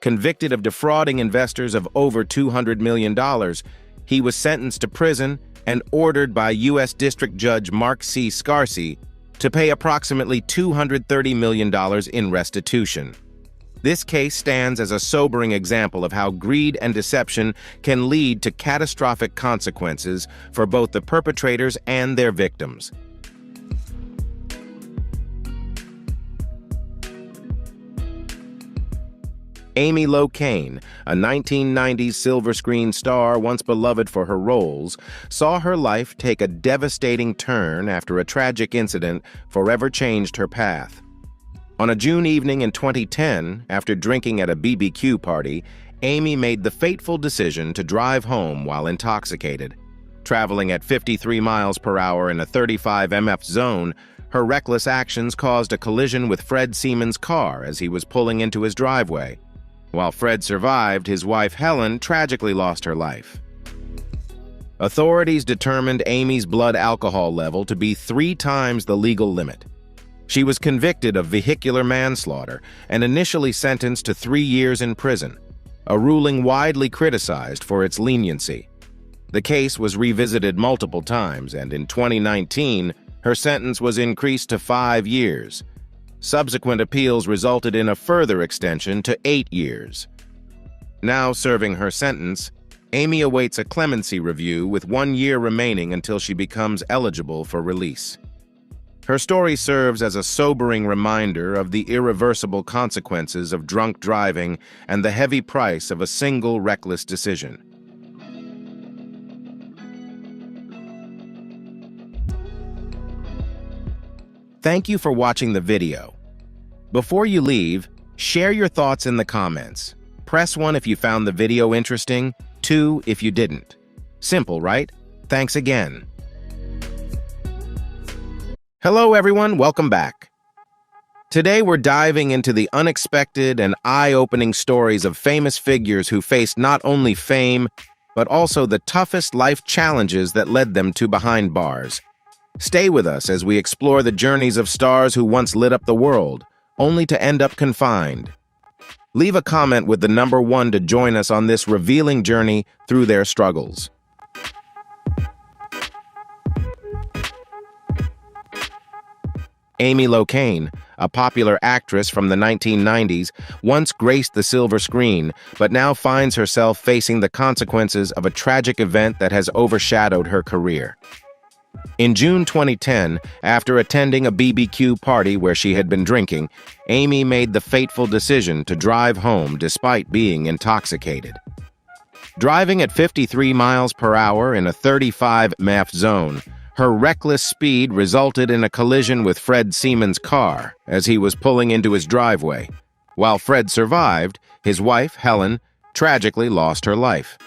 Convicted of defrauding investors of over $200 million, he was sentenced to prison and ordered by U.S. District Judge Mark C. Scarsi to pay approximately $230 million in restitution. This case stands as a sobering example of how greed and deception can lead to catastrophic consequences for both the perpetrators and their victims. Amy Locane, a 1990s silver screen star once beloved for her roles, saw her life take a devastating turn after a tragic incident forever changed her path. On a June evening in 2010, after drinking at a BBQ party, Amy made the fateful decision to drive home while intoxicated. Traveling at 53 miles per hour in a 35 MF zone, her reckless actions caused a collision with Fred Seaman's car as he was pulling into his driveway. While Fred survived, his wife Helen tragically lost her life. Authorities determined Amy's blood alcohol level to be 3 times the legal limit. She was convicted of vehicular manslaughter and initially sentenced to 3 years in prison, a ruling widely criticized for its leniency. The case was revisited multiple times, and in 2019, her sentence was increased to 5 years. Subsequent appeals resulted in a further extension to 8 years. Now serving her sentence, Amy awaits a clemency review with 1 year remaining until she becomes eligible for release. Her story serves as a sobering reminder of the irreversible consequences of drunk driving and the heavy price of a single reckless decision. Thank you for watching the video. Before you leave, share your thoughts in the comments. Press 1 if you found the video interesting, 2 if you didn't. Simple, right? Thanks again. Hello everyone, welcome back. Today we're diving into the unexpected and eye-opening stories of famous figures who faced not only fame, but also the toughest life challenges that led them to behind bars. Stay with us as we explore the journeys of stars who once lit up the world, only to end up confined. Leave a comment with the number 1 to join us on this revealing journey through their struggles. Amy Locane, a popular actress from the 1990s, once graced the silver screen, but now finds herself facing the consequences of a tragic event that has overshadowed her career. In June 2010, after attending a BBQ party where she had been drinking, Amy made the fateful decision to drive home despite being intoxicated. Driving at 53 miles per hour in a 35 mph zone, her reckless speed resulted in a collision with Fred Seaman's car as he was pulling into his driveway. While Fred survived, his wife, Helen, tragically lost her life.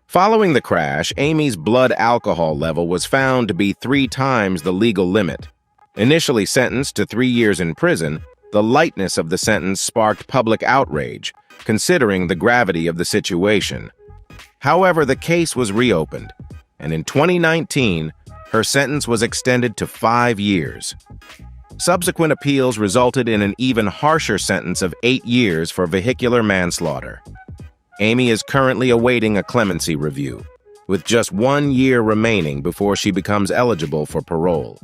Following the crash, Amy's blood alcohol level was found to be 3 times the legal limit. Initially sentenced to 3 years in prison, the lightness of the sentence sparked public outrage, considering the gravity of the situation. However, the case was reopened, and in 2019, her sentence was extended to 5 years. Subsequent appeals resulted in an even harsher sentence of 8 years for vehicular manslaughter. Amy is currently awaiting a clemency review, with just 1 year remaining before she becomes eligible for parole.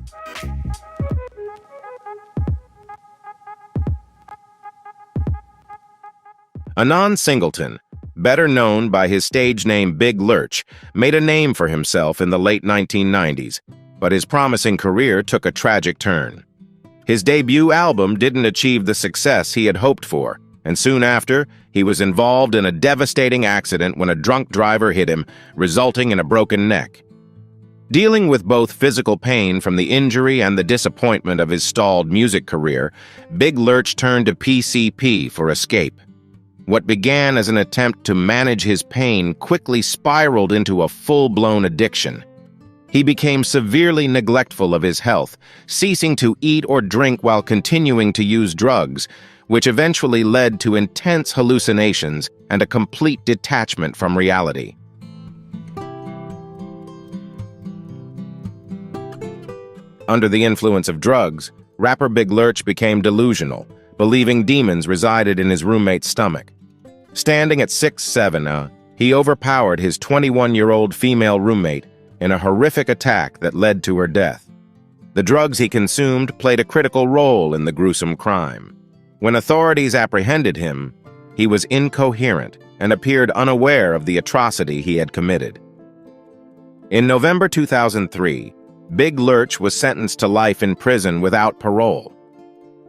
Anand Singleton, better known by his stage name Big Lurch, made a name for himself in the late 1990s, but his promising career took a tragic turn. His debut album didn't achieve the success he had hoped for, and soon after, he was involved in a devastating accident when a drunk driver hit him, resulting in a broken neck. Dealing with both physical pain from the injury and the disappointment of his stalled music career, Big Lurch turned to PCP for escape. What began as an attempt to manage his pain quickly spiraled into a full-blown addiction. He became severely neglectful of his health, ceasing to eat or drink while continuing to use drugs, which eventually led to intense hallucinations and a complete detachment from reality. Under the influence of drugs, rapper Big Lurch became delusional, believing demons resided in his roommate's stomach. Standing at 6'7", he overpowered his 21-year-old female roommate in a horrific attack that led to her death. The drugs he consumed played a critical role in the gruesome crime. When authorities apprehended him, he was incoherent and appeared unaware of the atrocity he had committed. In November 2003, Big Lurch was sentenced to life in prison without parole.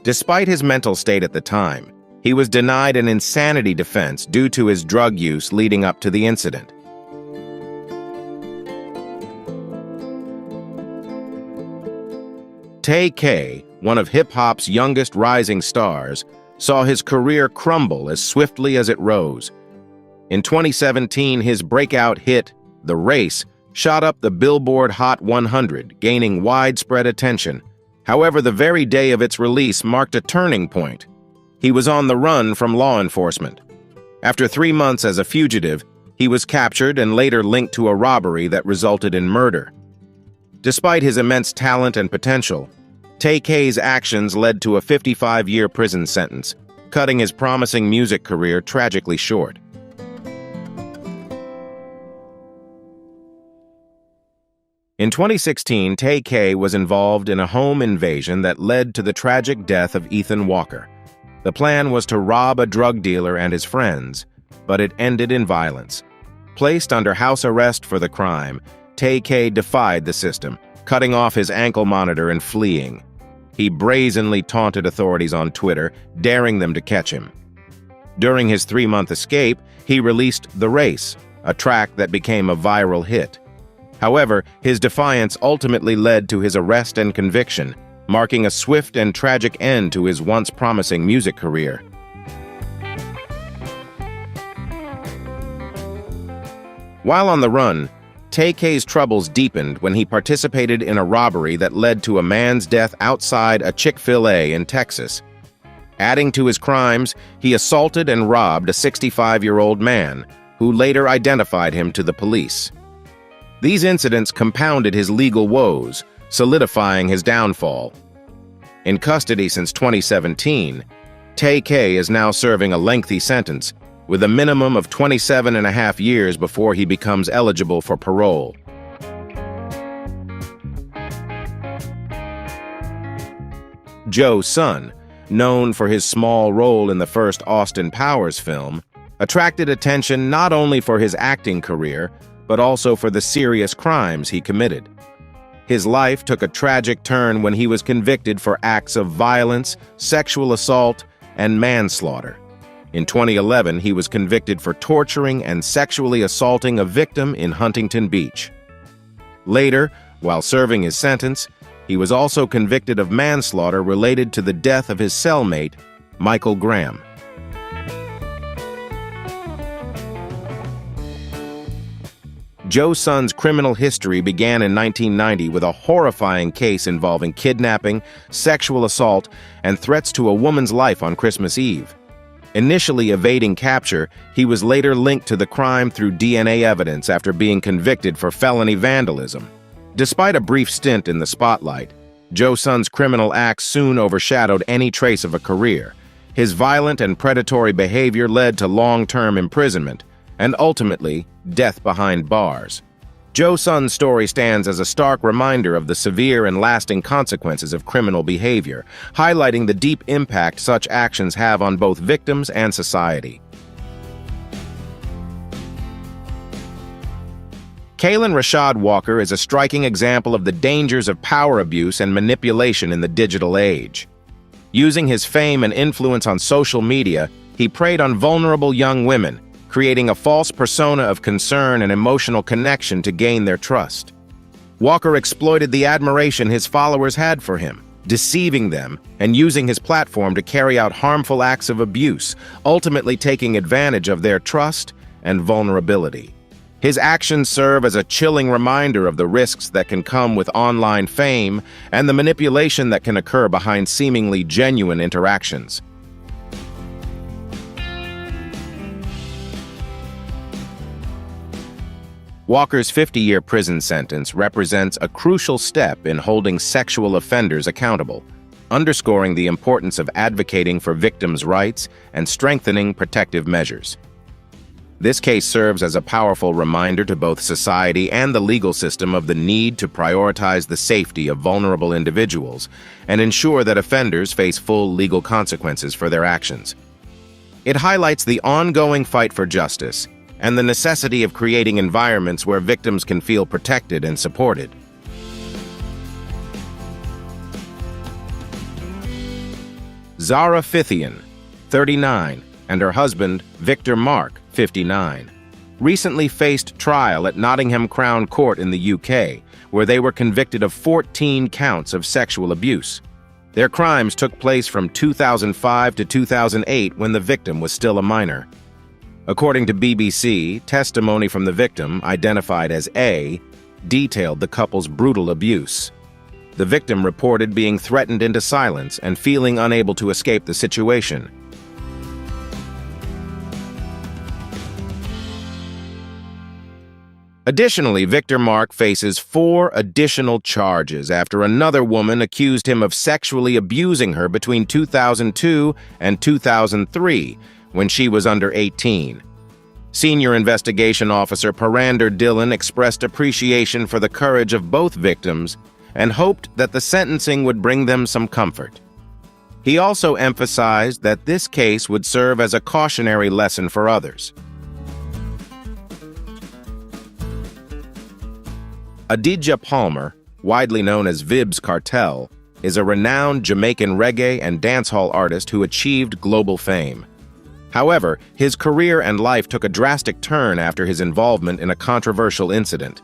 Despite his mental state at the time, he was denied an insanity defense due to his drug use leading up to the incident. Tay-K, one of hip-hop's youngest rising stars, saw his career crumble as swiftly as it rose. In 2017, his breakout hit, The Race, shot up the Billboard Hot 100, gaining widespread attention. However, the very day of its release marked a turning point. He was on the run from law enforcement. After 3 months as a fugitive, he was captured and later linked to a robbery that resulted in murder. Despite his immense talent and potential, Tay-K's actions led to a 55-year prison sentence, cutting his promising music career tragically short. In 2016, Tay-K was involved in a home invasion that led to the tragic death of Ethan Walker. The plan was to rob a drug dealer and his friends, but it ended in violence. Placed under house arrest for the crime, Tay-K defied the system, cutting off his ankle monitor and fleeing. He brazenly taunted authorities on Twitter, daring them to catch him. During his 3-month escape, he released The Race, a track that became a viral hit. However, his defiance ultimately led to his arrest and conviction, marking a swift and tragic end to his once promising music career. While on the run, Tay-K's troubles deepened when he participated in a robbery that led to a man's death outside a Chick-fil-A in Texas. Adding to his crimes, he assaulted and robbed a 65-year-old man, who later identified him to the police. These incidents compounded his legal woes, solidifying his downfall. In custody since 2017, Tay-K is now serving a lengthy sentence, with a minimum of 27.5 years before he becomes eligible for parole. Joe's son, known for his small role in the first Austin Powers film, attracted attention not only for his acting career, but also for the serious crimes he committed. His life took a tragic turn when he was convicted for acts of violence, sexual assault, and manslaughter. In 2011, he was convicted for torturing and sexually assaulting a victim in Huntington Beach. Later, while serving his sentence, he was also convicted of manslaughter related to the death of his cellmate, Michael Graham. Joe Sun's criminal history began in 1990 with a horrifying case involving kidnapping, sexual assault, and threats to a woman's life on Christmas Eve. Initially evading capture, he was later linked to the crime through DNA evidence after being convicted for felony vandalism. Despite a brief stint in the spotlight, Joe Sun's criminal acts soon overshadowed any trace of a career. His violent and predatory behavior led to long-term imprisonment, and ultimately, death behind bars. Joe Sun's story stands as a stark reminder of the severe and lasting consequences of criminal behavior, highlighting the deep impact such actions have on both victims and society. Kaylin Rashad Walker is a striking example of the dangers of power abuse and manipulation in the digital age. Using his fame and influence on social media, he preyed on vulnerable young women, creating a false persona of concern and emotional connection to gain their trust. Walker exploited the admiration his followers had for him, deceiving them and using his platform to carry out harmful acts of abuse, ultimately taking advantage of their trust and vulnerability. His actions serve as a chilling reminder of the risks that can come with online fame and the manipulation that can occur behind seemingly genuine interactions. Walker's 50-year prison sentence represents a crucial step in holding sexual offenders accountable, underscoring the importance of advocating for victims' rights and strengthening protective measures. This case serves as a powerful reminder to both society and the legal system of the need to prioritize the safety of vulnerable individuals and ensure that offenders face full legal consequences for their actions. It highlights the ongoing fight for justice and the necessity of creating environments where victims can feel protected and supported. R.O.T.T.I.N.G, 39, and her husband, Victor Mark, 59, recently faced trial at Nottingham Crown Court in the UK, where they were convicted of 14 counts of sexual abuse. Their crimes took place from 2005 to 2008 when the victim was still a minor. According to BBC, testimony from the victim, identified as A, detailed the couple's brutal abuse. The victim reported being threatened into silence and feeling unable to escape the situation. Additionally, Victor Mark faces 4 additional charges after another woman accused him of sexually abusing her between 2002 and 2003, when she was under 18. Senior Investigation Officer Parander Dillon expressed appreciation for the courage of both victims and hoped that the sentencing would bring them some comfort. He also emphasized that this case would serve as a cautionary lesson for others. Adidja Palmer, widely known as Vybz Kartel, is a renowned Jamaican reggae and dancehall artist who achieved global fame. However, his career and life took a drastic turn after his involvement in a controversial incident.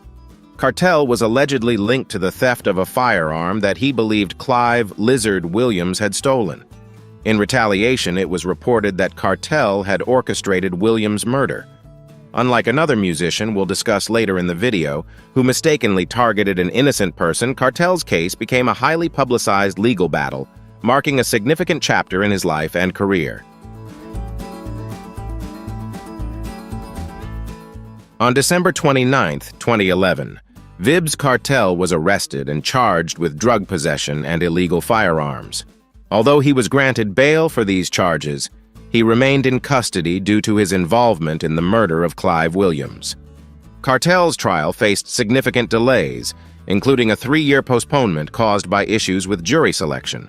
Kartel was allegedly linked to the theft of a firearm that he believed Clive "Lizard" Williams had stolen. In retaliation, it was reported that Kartel had orchestrated Williams' murder. Unlike another musician we'll discuss later in the video, who mistakenly targeted an innocent person, Kartel's case became a highly publicized legal battle, marking a significant chapter in his life and career. On December 29, 2011, Vybz Kartel was arrested and charged with drug possession and illegal firearms. Although he was granted bail for these charges, he remained in custody due to his involvement in the murder of Clive Williams. Kartel's trial faced significant delays, including a 3-year postponement caused by issues with jury selection.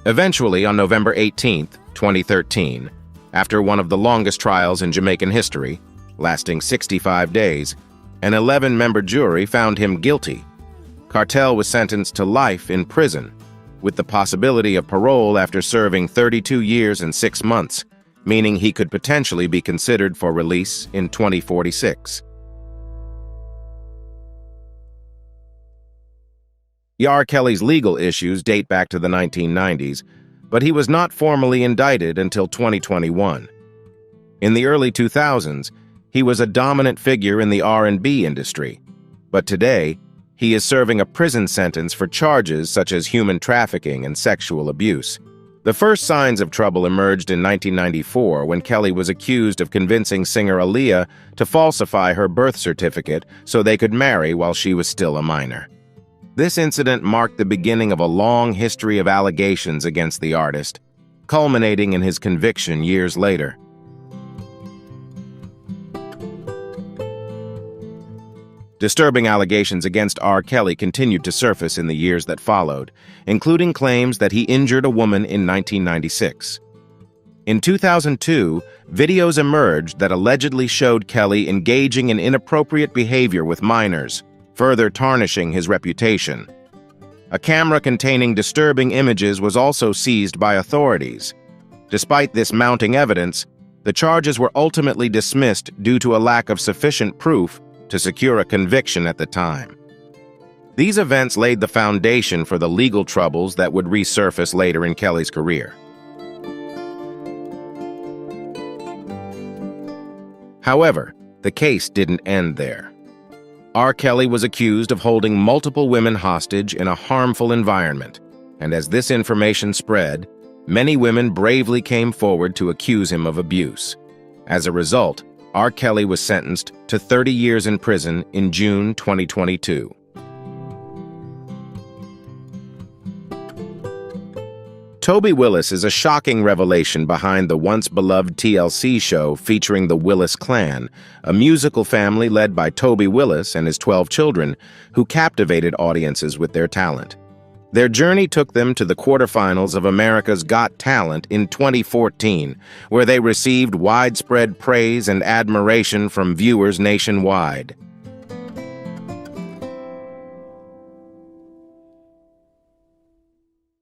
Eventually, on November 18, 2013, after one of the longest trials in Jamaican history, lasting 65 days, an 11-member jury found him guilty. Cartel was sentenced to life in prison, with the possibility of parole after serving 32 years and 6 months, meaning he could potentially be considered for release in 2046. R. Kelly's legal issues date back to the 1990s, but he was not formally indicted until 2021. In the early 2000s, he was a dominant figure in the R&B industry, but today, he is serving a prison sentence for charges such as human trafficking and sexual abuse. The first signs of trouble emerged in 1994 when Kelly was accused of convincing singer Aaliyah to falsify her birth certificate so they could marry while she was still a minor. This incident marked the beginning of a long history of allegations against the artist, culminating in his conviction years later. Disturbing allegations against R. Kelly continued to surface in the years that followed, including claims that he injured a woman in 1996. In 2002, videos emerged that allegedly showed Kelly engaging in inappropriate behavior with minors, further tarnishing his reputation. A camera containing disturbing images was also seized by authorities. Despite this mounting evidence, the charges were ultimately dismissed due to a lack of sufficient proof to secure a conviction at the time. These events laid the foundation for the legal troubles that would resurface later in Kelly's career. However, the case didn't end there. R. Kelly was accused of holding multiple women hostage in a harmful environment, and as this information spread, many women bravely came forward to accuse him of abuse. As a result, R. Kelly was sentenced to 30 years in prison in June 2022. Toby Willis is a shocking revelation behind the once-beloved TLC show featuring the Willis clan, a musical family led by Toby Willis and his 12 children, who captivated audiences with their talent. Their journey took them to the quarterfinals of America's Got Talent in 2014, where they received widespread praise and admiration from viewers nationwide.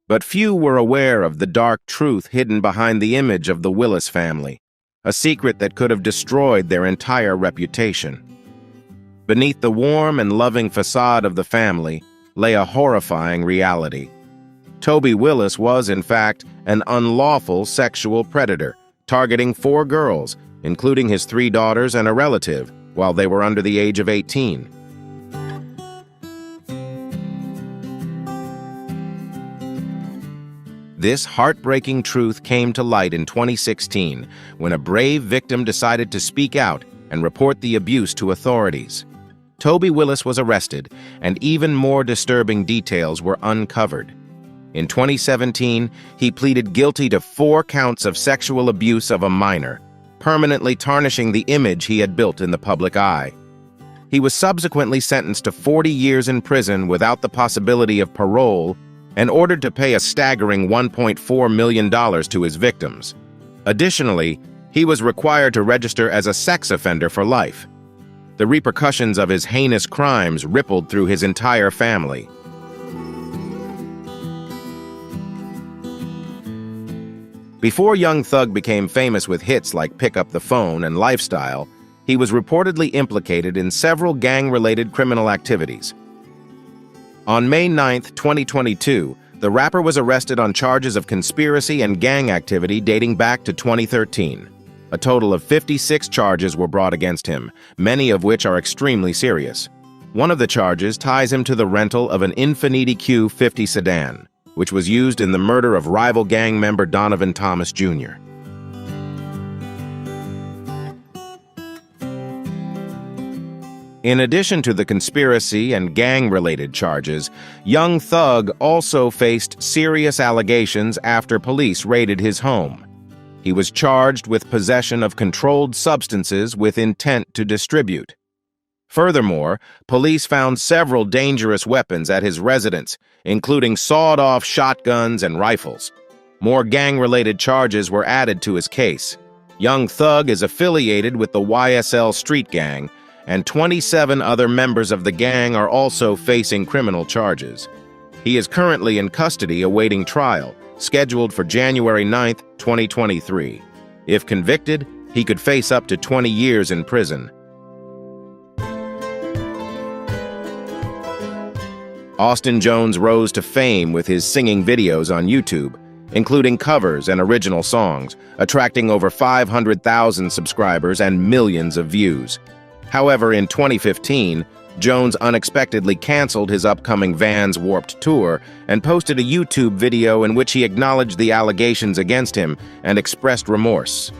But few were aware of the dark truth hidden behind the image of the Willis family, a secret that could have destroyed their entire reputation. Beneath the warm and loving facade of the family lay a horrifying reality. Toby Willis was, in fact, an unlawful sexual predator, targeting 4 girls, including his 3 daughters and a relative, while they were under the age of 18. This heartbreaking truth came to light in 2016 when a brave victim decided to speak out and report the abuse to authorities. Toby Willis was arrested, and even more disturbing details were uncovered. In 2017, he pleaded guilty to 4 counts of sexual abuse of a minor, permanently tarnishing the image he had built in the public eye. He was subsequently sentenced to 40 years in prison without the possibility of parole and ordered to pay a staggering $1.4 million to his victims. Additionally, he was required to register as a sex offender for life. The repercussions of his heinous crimes rippled through his entire family. Before Young Thug became famous with hits like Pick Up the Phone and Lifestyle, he was reportedly implicated in several gang-related criminal activities. On May 9, 2022, the rapper was arrested on charges of conspiracy and gang activity dating back to 2013. A total of 56 charges were brought against him, many of which are extremely serious. One of the charges ties him to the rental of an Infiniti Q50 sedan, which was used in the murder of rival gang member Donovan Thomas Jr. In addition to the conspiracy and gang-related charges, Young Thug also faced serious allegations after police raided his home. He was charged with possession of controlled substances with intent to distribute. Furthermore, police found several dangerous weapons at his residence, including sawed-off shotguns and rifles. More gang-related charges were added to his case. Young Thug is affiliated with the YSL Street Gang, and 27 other members of the gang are also facing criminal charges. He is currently in custody awaiting trial, scheduled for January 9, 2023. If convicted, he could face up to 20 years in prison. Austin Jones rose to fame with his singing videos on YouTube, including covers and original songs, attracting over 500,000 subscribers and millions of views. However, in 2015, Jones unexpectedly canceled his upcoming Vans Warped Tour and posted a YouTube video in which he acknowledged the allegations against him and expressed remorse.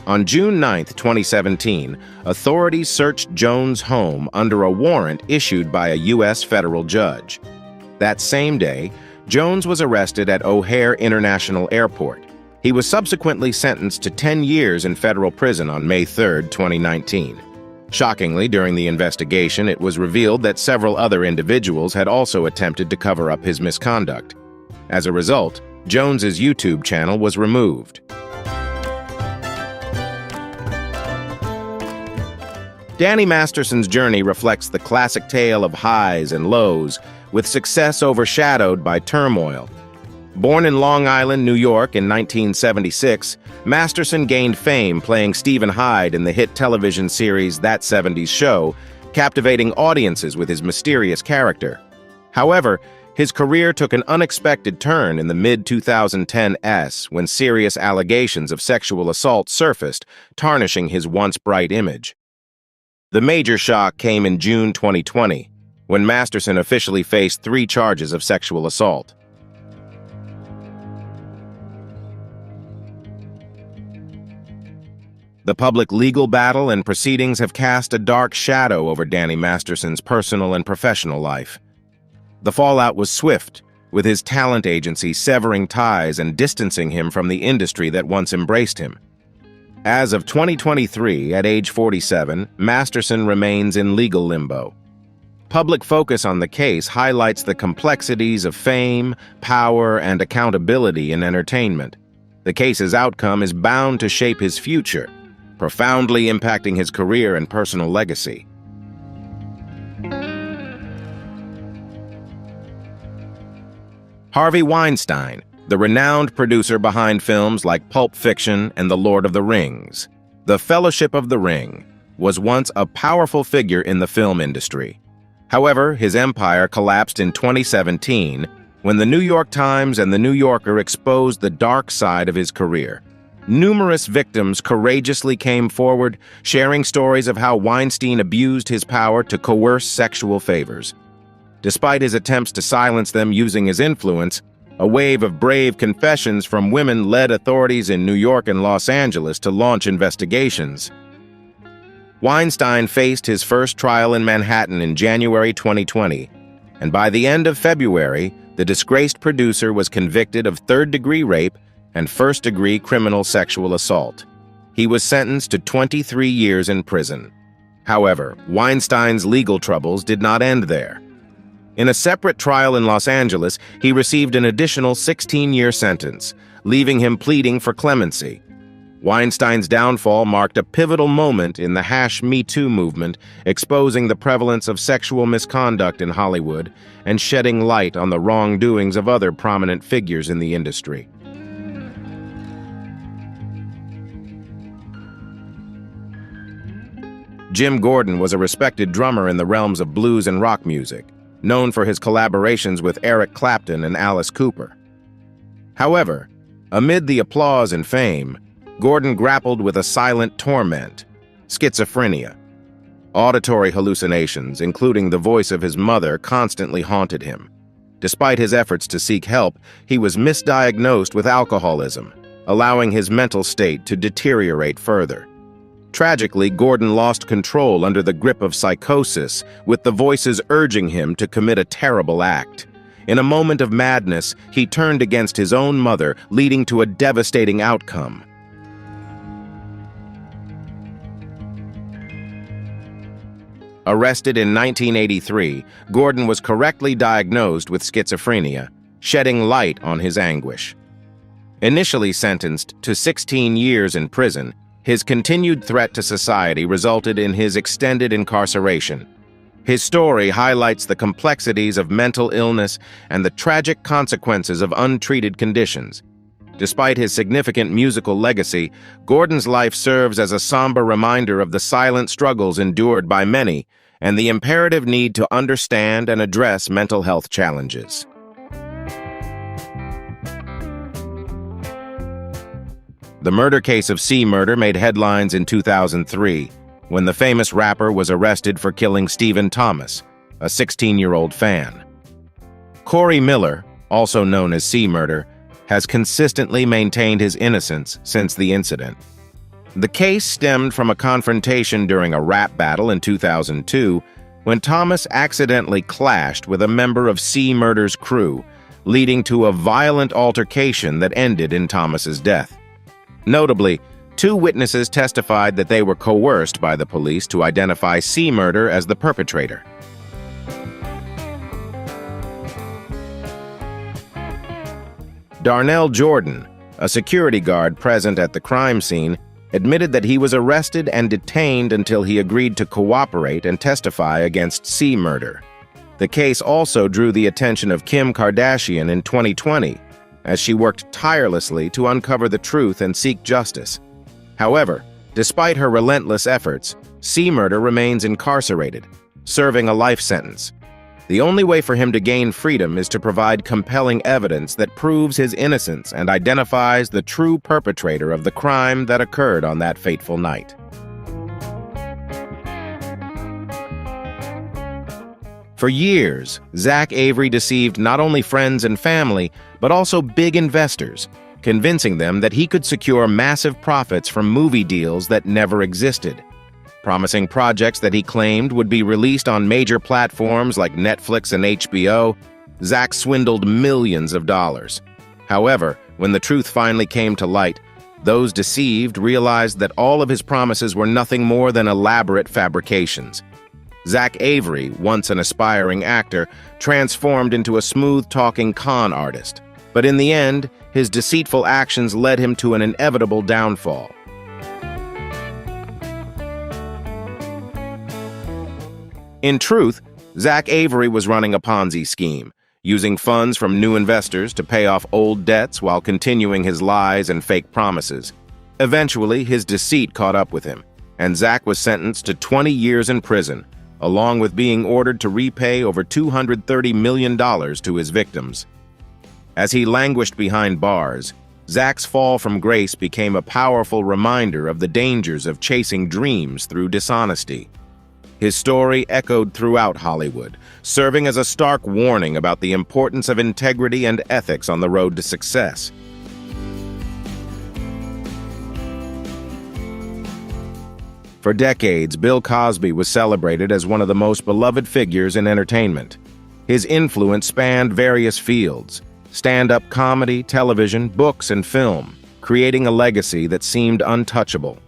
On June 9, 2017, authorities searched Jones' home under a warrant issued by a U.S. federal judge. That same day, Jones was arrested at O'Hare International Airport. He was subsequently sentenced to 10 years in federal prison on May 3, 2019. Shockingly, during the investigation, it was revealed that several other individuals had also attempted to cover up his misconduct. As a result, Jones's YouTube channel was removed. Danny Masterson's journey reflects the classic tale of highs and lows, with success overshadowed by turmoil. Born in Long Island, New York in 1976, Masterson gained fame playing Stephen Hyde in the hit television series That 70s Show, captivating audiences with his mysterious character. However, his career took an unexpected turn in the mid-2010s when serious allegations of sexual assault surfaced, tarnishing his once bright image. The major shock came in June 2020, when Masterson officially faced 3 charges of sexual assault. The public legal battle and proceedings have cast a dark shadow over Danny Masterson's personal and professional life. The fallout was swift, with his talent agency severing ties and distancing him from the industry that once embraced him. As of 2023, at age 47, Masterson remains in legal limbo. Public focus on the case highlights the complexities of fame, power, and accountability in entertainment. The case's outcome is bound to shape his future, profoundly impacting his career and personal legacy. Harvey Weinstein, the renowned producer behind films like Pulp Fiction and The Lord of the Rings. The Fellowship of the Ring was once a powerful figure in the film industry. However, his empire collapsed in 2017 when the New York Times and The New Yorker exposed the dark side of his career. Numerous victims courageously came forward, sharing stories of how Weinstein abused his power to coerce sexual favors. Despite his attempts to silence them using his influence, a wave of brave confessions from women led authorities in New York and Los Angeles to launch investigations. Weinstein faced his first trial in Manhattan in January 2020, and by the end of February, the disgraced producer was convicted of third-degree rape and first-degree criminal sexual assault. He was sentenced to 23 years in prison. However, Weinstein's legal troubles did not end there. In a separate trial in Los Angeles, he received an additional 16-year sentence, leaving him pleading for clemency. Weinstein's downfall marked a pivotal moment in the #MeToo movement, exposing the prevalence of sexual misconduct in Hollywood and shedding light on the wrongdoings of other prominent figures in the industry. Jim Gordon was a respected drummer in the realms of blues and rock music, known for his collaborations with Eric Clapton and Alice Cooper. However, amid the applause and fame, Gordon grappled with a silent torment: schizophrenia. Auditory hallucinations, including the voice of his mother, constantly haunted him. Despite his efforts to seek help, he was misdiagnosed with alcoholism, allowing his mental state to deteriorate further. Tragically, Gordon lost control under the grip of psychosis, with the voices urging him to commit a terrible act. In a moment of madness, he turned against his own mother, leading to a devastating outcome. Arrested in 1983, Gordon was correctly diagnosed with schizophrenia, shedding light on his anguish. Initially sentenced to 16 years in prison, his continued threat to society resulted in his extended incarceration. His story highlights the complexities of mental illness and the tragic consequences of untreated conditions. Despite his significant musical legacy, Gordon's life serves as a somber reminder of the silent struggles endured by many and the imperative need to understand and address mental health challenges. The murder case of C. Murder made headlines in 2003, when the famous rapper was arrested for killing Stephen Thomas, a 16-year-old fan. Corey Miller, also known as C. Murder, has consistently maintained his innocence since the incident. The case stemmed from a confrontation during a rap battle in 2002, when Thomas accidentally clashed with a member of C. Murder's crew, leading to a violent altercation that ended in Thomas's death. Notably, 2 witnesses testified that they were coerced by the police to identify C. Murder as the perpetrator. Darnell Jordan, a security guard present at the crime scene, admitted that he was arrested and detained until he agreed to cooperate and testify against C. Murder. The case also drew the attention of Kim Kardashian in 2020, as she worked tirelessly to uncover the truth and seek justice. However, despite her relentless efforts, C. Murder remains incarcerated, serving a life sentence. The only way for him to gain freedom is to provide compelling evidence that proves his innocence and identifies the true perpetrator of the crime that occurred on that fateful night. For years, Zach Avery deceived not only friends and family, but also big investors, convincing them that he could secure massive profits from movie deals that never existed. Promising projects that he claimed would be released on major platforms like Netflix and HBO, Zach swindled millions of dollars. However, when the truth finally came to light, those deceived realized that all of his promises were nothing more than elaborate fabrications. Zach Avery, once an aspiring actor, transformed into a smooth-talking con artist. But in the end, his deceitful actions led him to an inevitable downfall. In truth, Zach Avery was running a Ponzi scheme, using funds from new investors to pay off old debts while continuing his lies and fake promises. Eventually, his deceit caught up with him, and Zach was sentenced to 20 years in prison, along with being ordered to repay over $230 million to his victims. As he languished behind bars, Zach's fall from grace became a powerful reminder of the dangers of chasing dreams through dishonesty. His story echoed throughout Hollywood, serving as a stark warning about the importance of integrity and ethics on the road to success. For decades, Bill Cosby was celebrated as one of the most beloved figures in entertainment. His influence spanned various fields: stand-up comedy, television, books, and film, creating a legacy that seemed untouchable.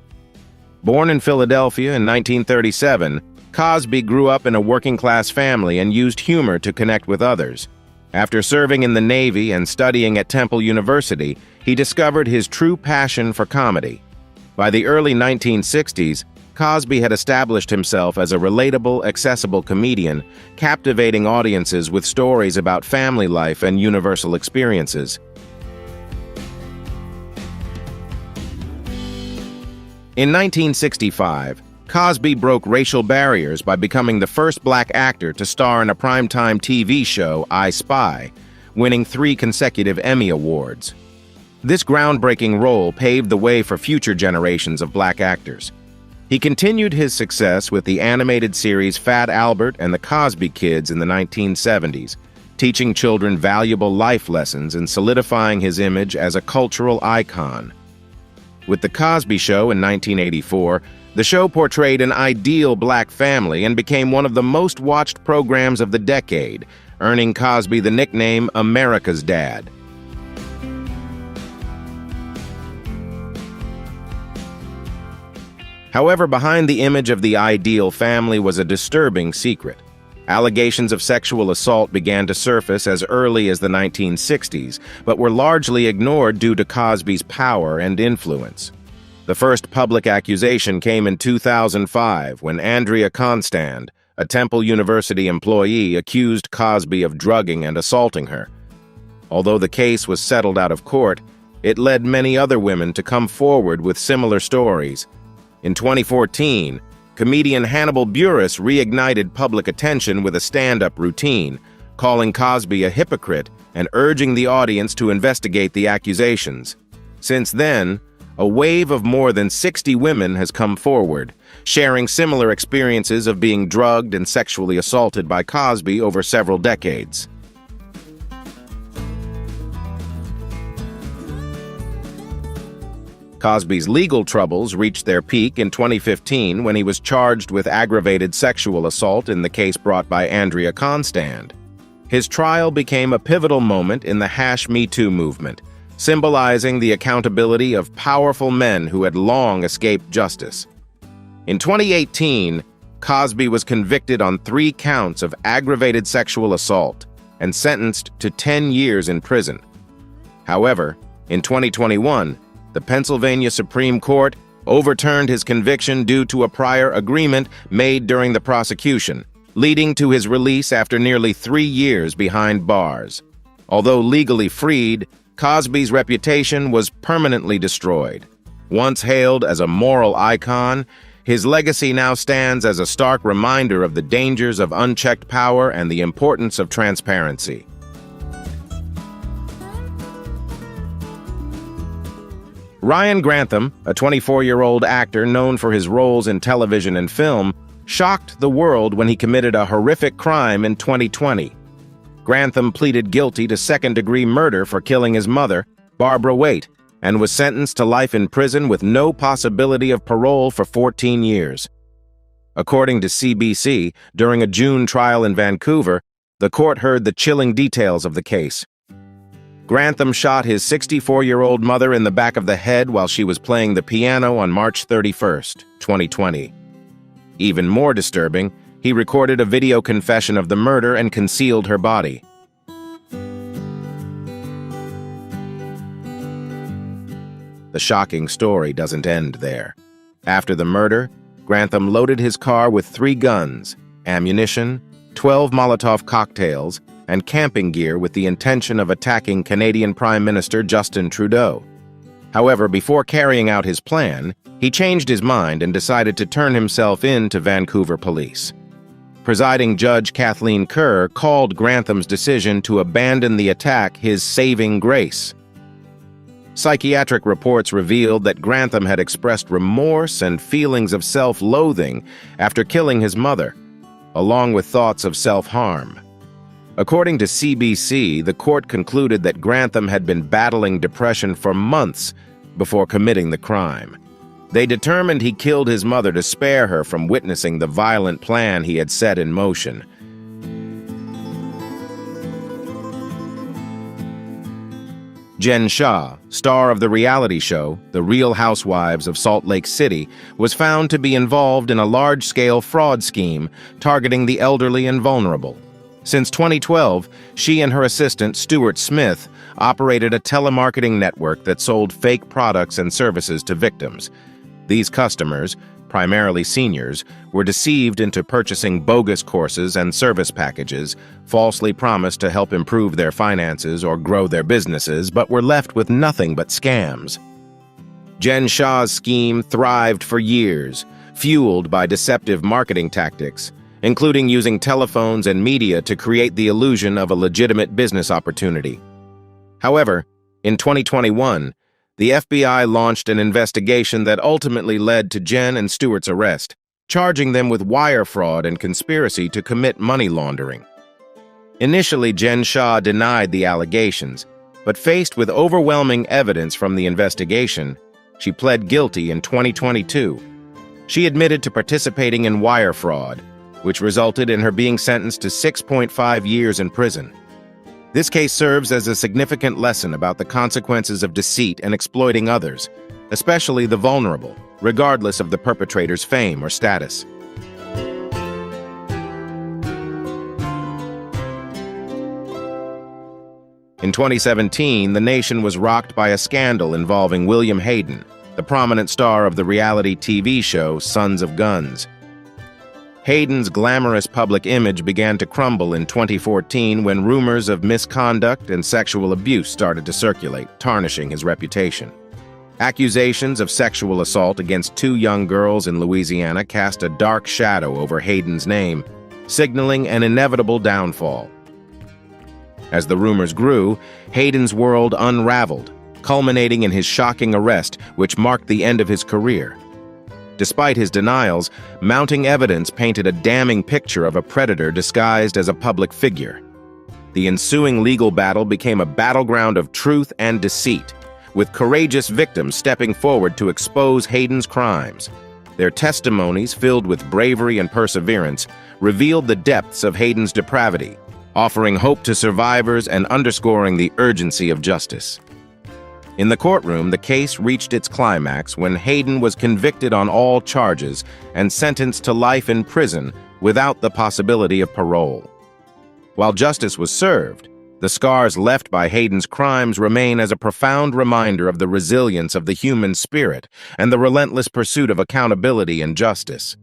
Born in Philadelphia in 1937, Cosby grew up in a working-class family and used humor to connect with others. After serving in the Navy and studying at Temple University, he discovered his true passion for comedy. By the early 1960s, Cosby had established himself as a relatable, accessible comedian, captivating audiences with stories about family life and universal experiences. In 1965, Cosby broke racial barriers by becoming the first black actor to star in a primetime TV show, I Spy, winning 3 consecutive Emmy Awards. This groundbreaking role paved the way for future generations of black actors. He continued his success with the animated series Fat Albert and the Cosby Kids in the 1970s, teaching children valuable life lessons and solidifying his image as a cultural icon. With The Cosby Show in 1984, the show portrayed an ideal black family and became one of the most watched programs of the decade, earning Cosby the nickname America's Dad. However, behind the image of the ideal family was a disturbing secret. Allegations of sexual assault began to surface as early as the 1960s, but were largely ignored due to Cosby's power and influence. The first public accusation came in 2005 when Andrea Constand, a Temple University employee, accused Cosby of drugging and assaulting her. Although the case was settled out of court, it led many other women to come forward with similar stories. In 2014, comedian Hannibal Buress reignited public attention with a stand-up routine, calling Cosby a hypocrite and urging the audience to investigate the accusations. Since then, a wave of more than 60 women has come forward, sharing similar experiences of being drugged and sexually assaulted by Cosby over several decades. Cosby's legal troubles reached their peak in 2015 when he was charged with aggravated sexual assault in the case brought by Andrea Constand. His trial became a pivotal moment in the #MeToo movement, symbolizing the accountability of powerful men who had long escaped justice. In 2018, Cosby was convicted on 3 counts of aggravated sexual assault and sentenced to 10 years in prison. However, in 2021, the Pennsylvania Supreme Court overturned his conviction due to a prior agreement made during the prosecution, leading to his release after nearly 3 years behind bars. Although legally freed, Cosby's reputation was permanently destroyed. Once hailed as a moral icon, his legacy now stands as a stark reminder of the dangers of unchecked power and the importance of transparency. Ryan Grantham, a 24-year-old actor known for his roles in television and film, shocked the world when he committed a horrific crime in 2020. Grantham pleaded guilty to second-degree murder for killing his mother, Barbara Waite, and was sentenced to life in prison with no possibility of parole for 14 years. According to CBC, during a June trial in Vancouver, the court heard the chilling details of the case. Grantham shot his 64-year-old mother in the back of the head while she was playing the piano on March 31, 2020. Even more disturbing, he recorded a video confession of the murder and concealed her body. The shocking story doesn't end there. After the murder, Grantham loaded his car with 3 guns, ammunition, 12 Molotov cocktails, and camping gear with the intention of attacking Canadian Prime Minister Justin Trudeau. However, before carrying out his plan, he changed his mind and decided to turn himself in to Vancouver police. Presiding Judge Kathleen Kerr called Grantham's decision to abandon the attack his saving grace. Psychiatric reports revealed that Grantham had expressed remorse and feelings of self-loathing after killing his mother, along with thoughts of self-harm. According to CBC, the court concluded that Grantham had been battling depression for months before committing the crime. They determined he killed his mother to spare her from witnessing the violent plan he had set in motion. Jen Shah, star of the reality show The Real Housewives of Salt Lake City, was found to be involved in a large-scale fraud scheme targeting the elderly and vulnerable. Since 2012, she and her assistant, Stuart Smith, operated a telemarketing network that sold fake products and services to victims. These customers, primarily seniors, were deceived into purchasing bogus courses and service packages, falsely promised to help improve their finances or grow their businesses, but were left with nothing but scams. Jen Shah's scheme thrived for years, fueled by deceptive marketing tactics, including using telephones and media to create the illusion of a legitimate business opportunity. However, in 2021, the FBI launched an investigation that ultimately led to Jen and Stuart's arrest, charging them with wire fraud and conspiracy to commit money laundering. Initially, Jen Shah denied the allegations, but faced with overwhelming evidence from the investigation, she pled guilty in 2022. She admitted to participating in wire fraud, which resulted in her being sentenced to 6.5 years in prison. This case serves as a significant lesson about the consequences of deceit and exploiting others, especially the vulnerable, regardless of the perpetrator's fame or status. In 2017, the nation was rocked by a scandal involving William Hayden, the prominent star of the reality TV show Sons of Guns. Hayden's glamorous public image began to crumble in 2014 when rumors of misconduct and sexual abuse started to circulate, tarnishing his reputation. Accusations of sexual assault against 2 young girls in Louisiana cast a dark shadow over Hayden's name, signaling an inevitable downfall. As the rumors grew, Hayden's world unraveled, culminating in his shocking arrest, which marked the end of his career. Despite his denials, mounting evidence painted a damning picture of a predator disguised as a public figure. The ensuing legal battle became a battleground of truth and deceit, with courageous victims stepping forward to expose Hayden's crimes. Their testimonies, filled with bravery and perseverance, revealed the depths of Hayden's depravity, offering hope to survivors and underscoring the urgency of justice. In the courtroom, the case reached its climax when Hayden was convicted on all charges and sentenced to life in prison without the possibility of parole. While justice was served, the scars left by Hayden's crimes remain as a profound reminder of the resilience of the human spirit and the relentless pursuit of accountability and justice.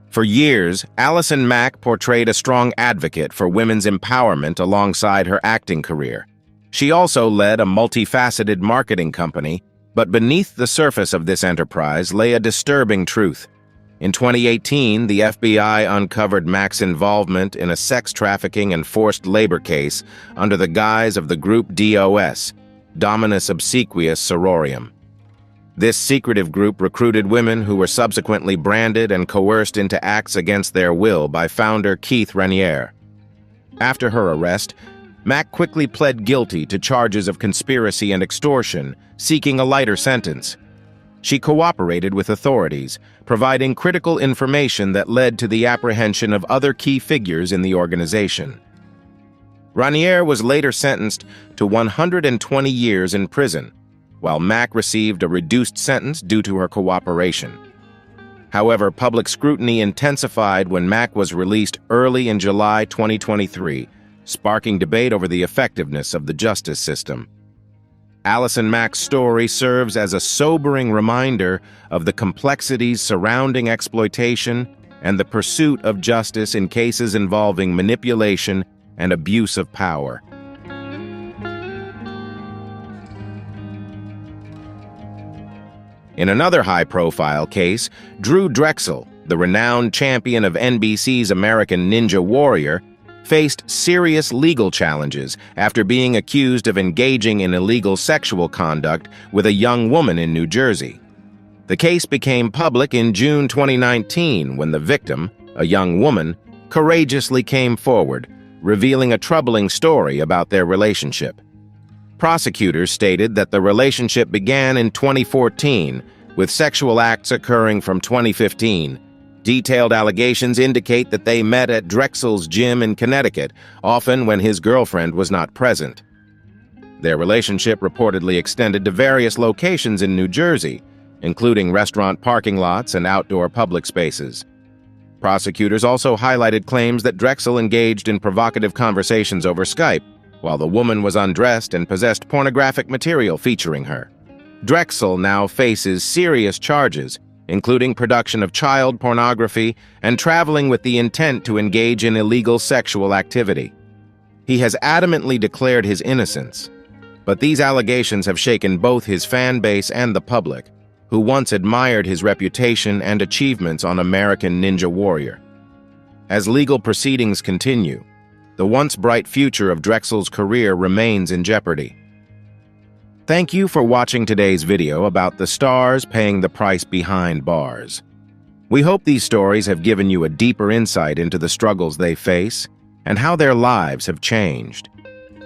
For years, Allison Mack portrayed a strong advocate for women's empowerment alongside her acting career. She also led a multifaceted marketing company, but beneath the surface of this enterprise lay a disturbing truth. In 2018, the FBI uncovered Mack's involvement in a sex trafficking and forced labor case under the guise of the group DOS, Dominus Obsequious Sororium. This secretive group recruited women who were subsequently branded and coerced into acts against their will by founder Keith Raniere. After her arrest, Mack quickly pled guilty to charges of conspiracy and extortion, seeking a lighter sentence. She cooperated with authorities, providing critical information that led to the apprehension of other key figures in the organization. Raniere was later sentenced to 120 years in prison, while Mack received a reduced sentence due to her cooperation. However, public scrutiny intensified when Mack was released early in July 2023, sparking debate over the effectiveness of the justice system. Allison Mack's story serves as a sobering reminder of the complexities surrounding exploitation and the pursuit of justice in cases involving manipulation and abuse of power. In another high-profile case, Drew Drexel, the renowned champion of NBC's American Ninja Warrior, faced serious legal challenges after being accused of engaging in illegal sexual conduct with a young woman in New Jersey. The case became public in June 2019 when the victim, a young woman, courageously came forward, revealing a troubling story about their relationship. Prosecutors stated that the relationship began in 2014, with sexual acts occurring from 2015. Detailed allegations indicate that they met at Drexel's gym in Connecticut, often when his girlfriend was not present. Their relationship reportedly extended to various locations in New Jersey, including restaurant parking lots and outdoor public spaces. Prosecutors also highlighted claims that Drexel engaged in provocative conversations over Skype, while the woman was undressed and possessed pornographic material featuring her. Drexel now faces serious charges, including production of child pornography and traveling with the intent to engage in illegal sexual activity. He has adamantly declared his innocence, but these allegations have shaken both his fan base and the public, who once admired his reputation and achievements on American Ninja Warrior. As legal proceedings continue, the once bright future of Drexel's career remains in jeopardy. Thank you for watching today's video about the stars paying the price behind bars. We hope these stories have given you a deeper insight into the struggles they face and how their lives have changed.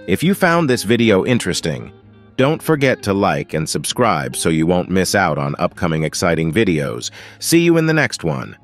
If you found this video interesting, don't forget to like and subscribe so you won't miss out on upcoming exciting videos. See you in the next one.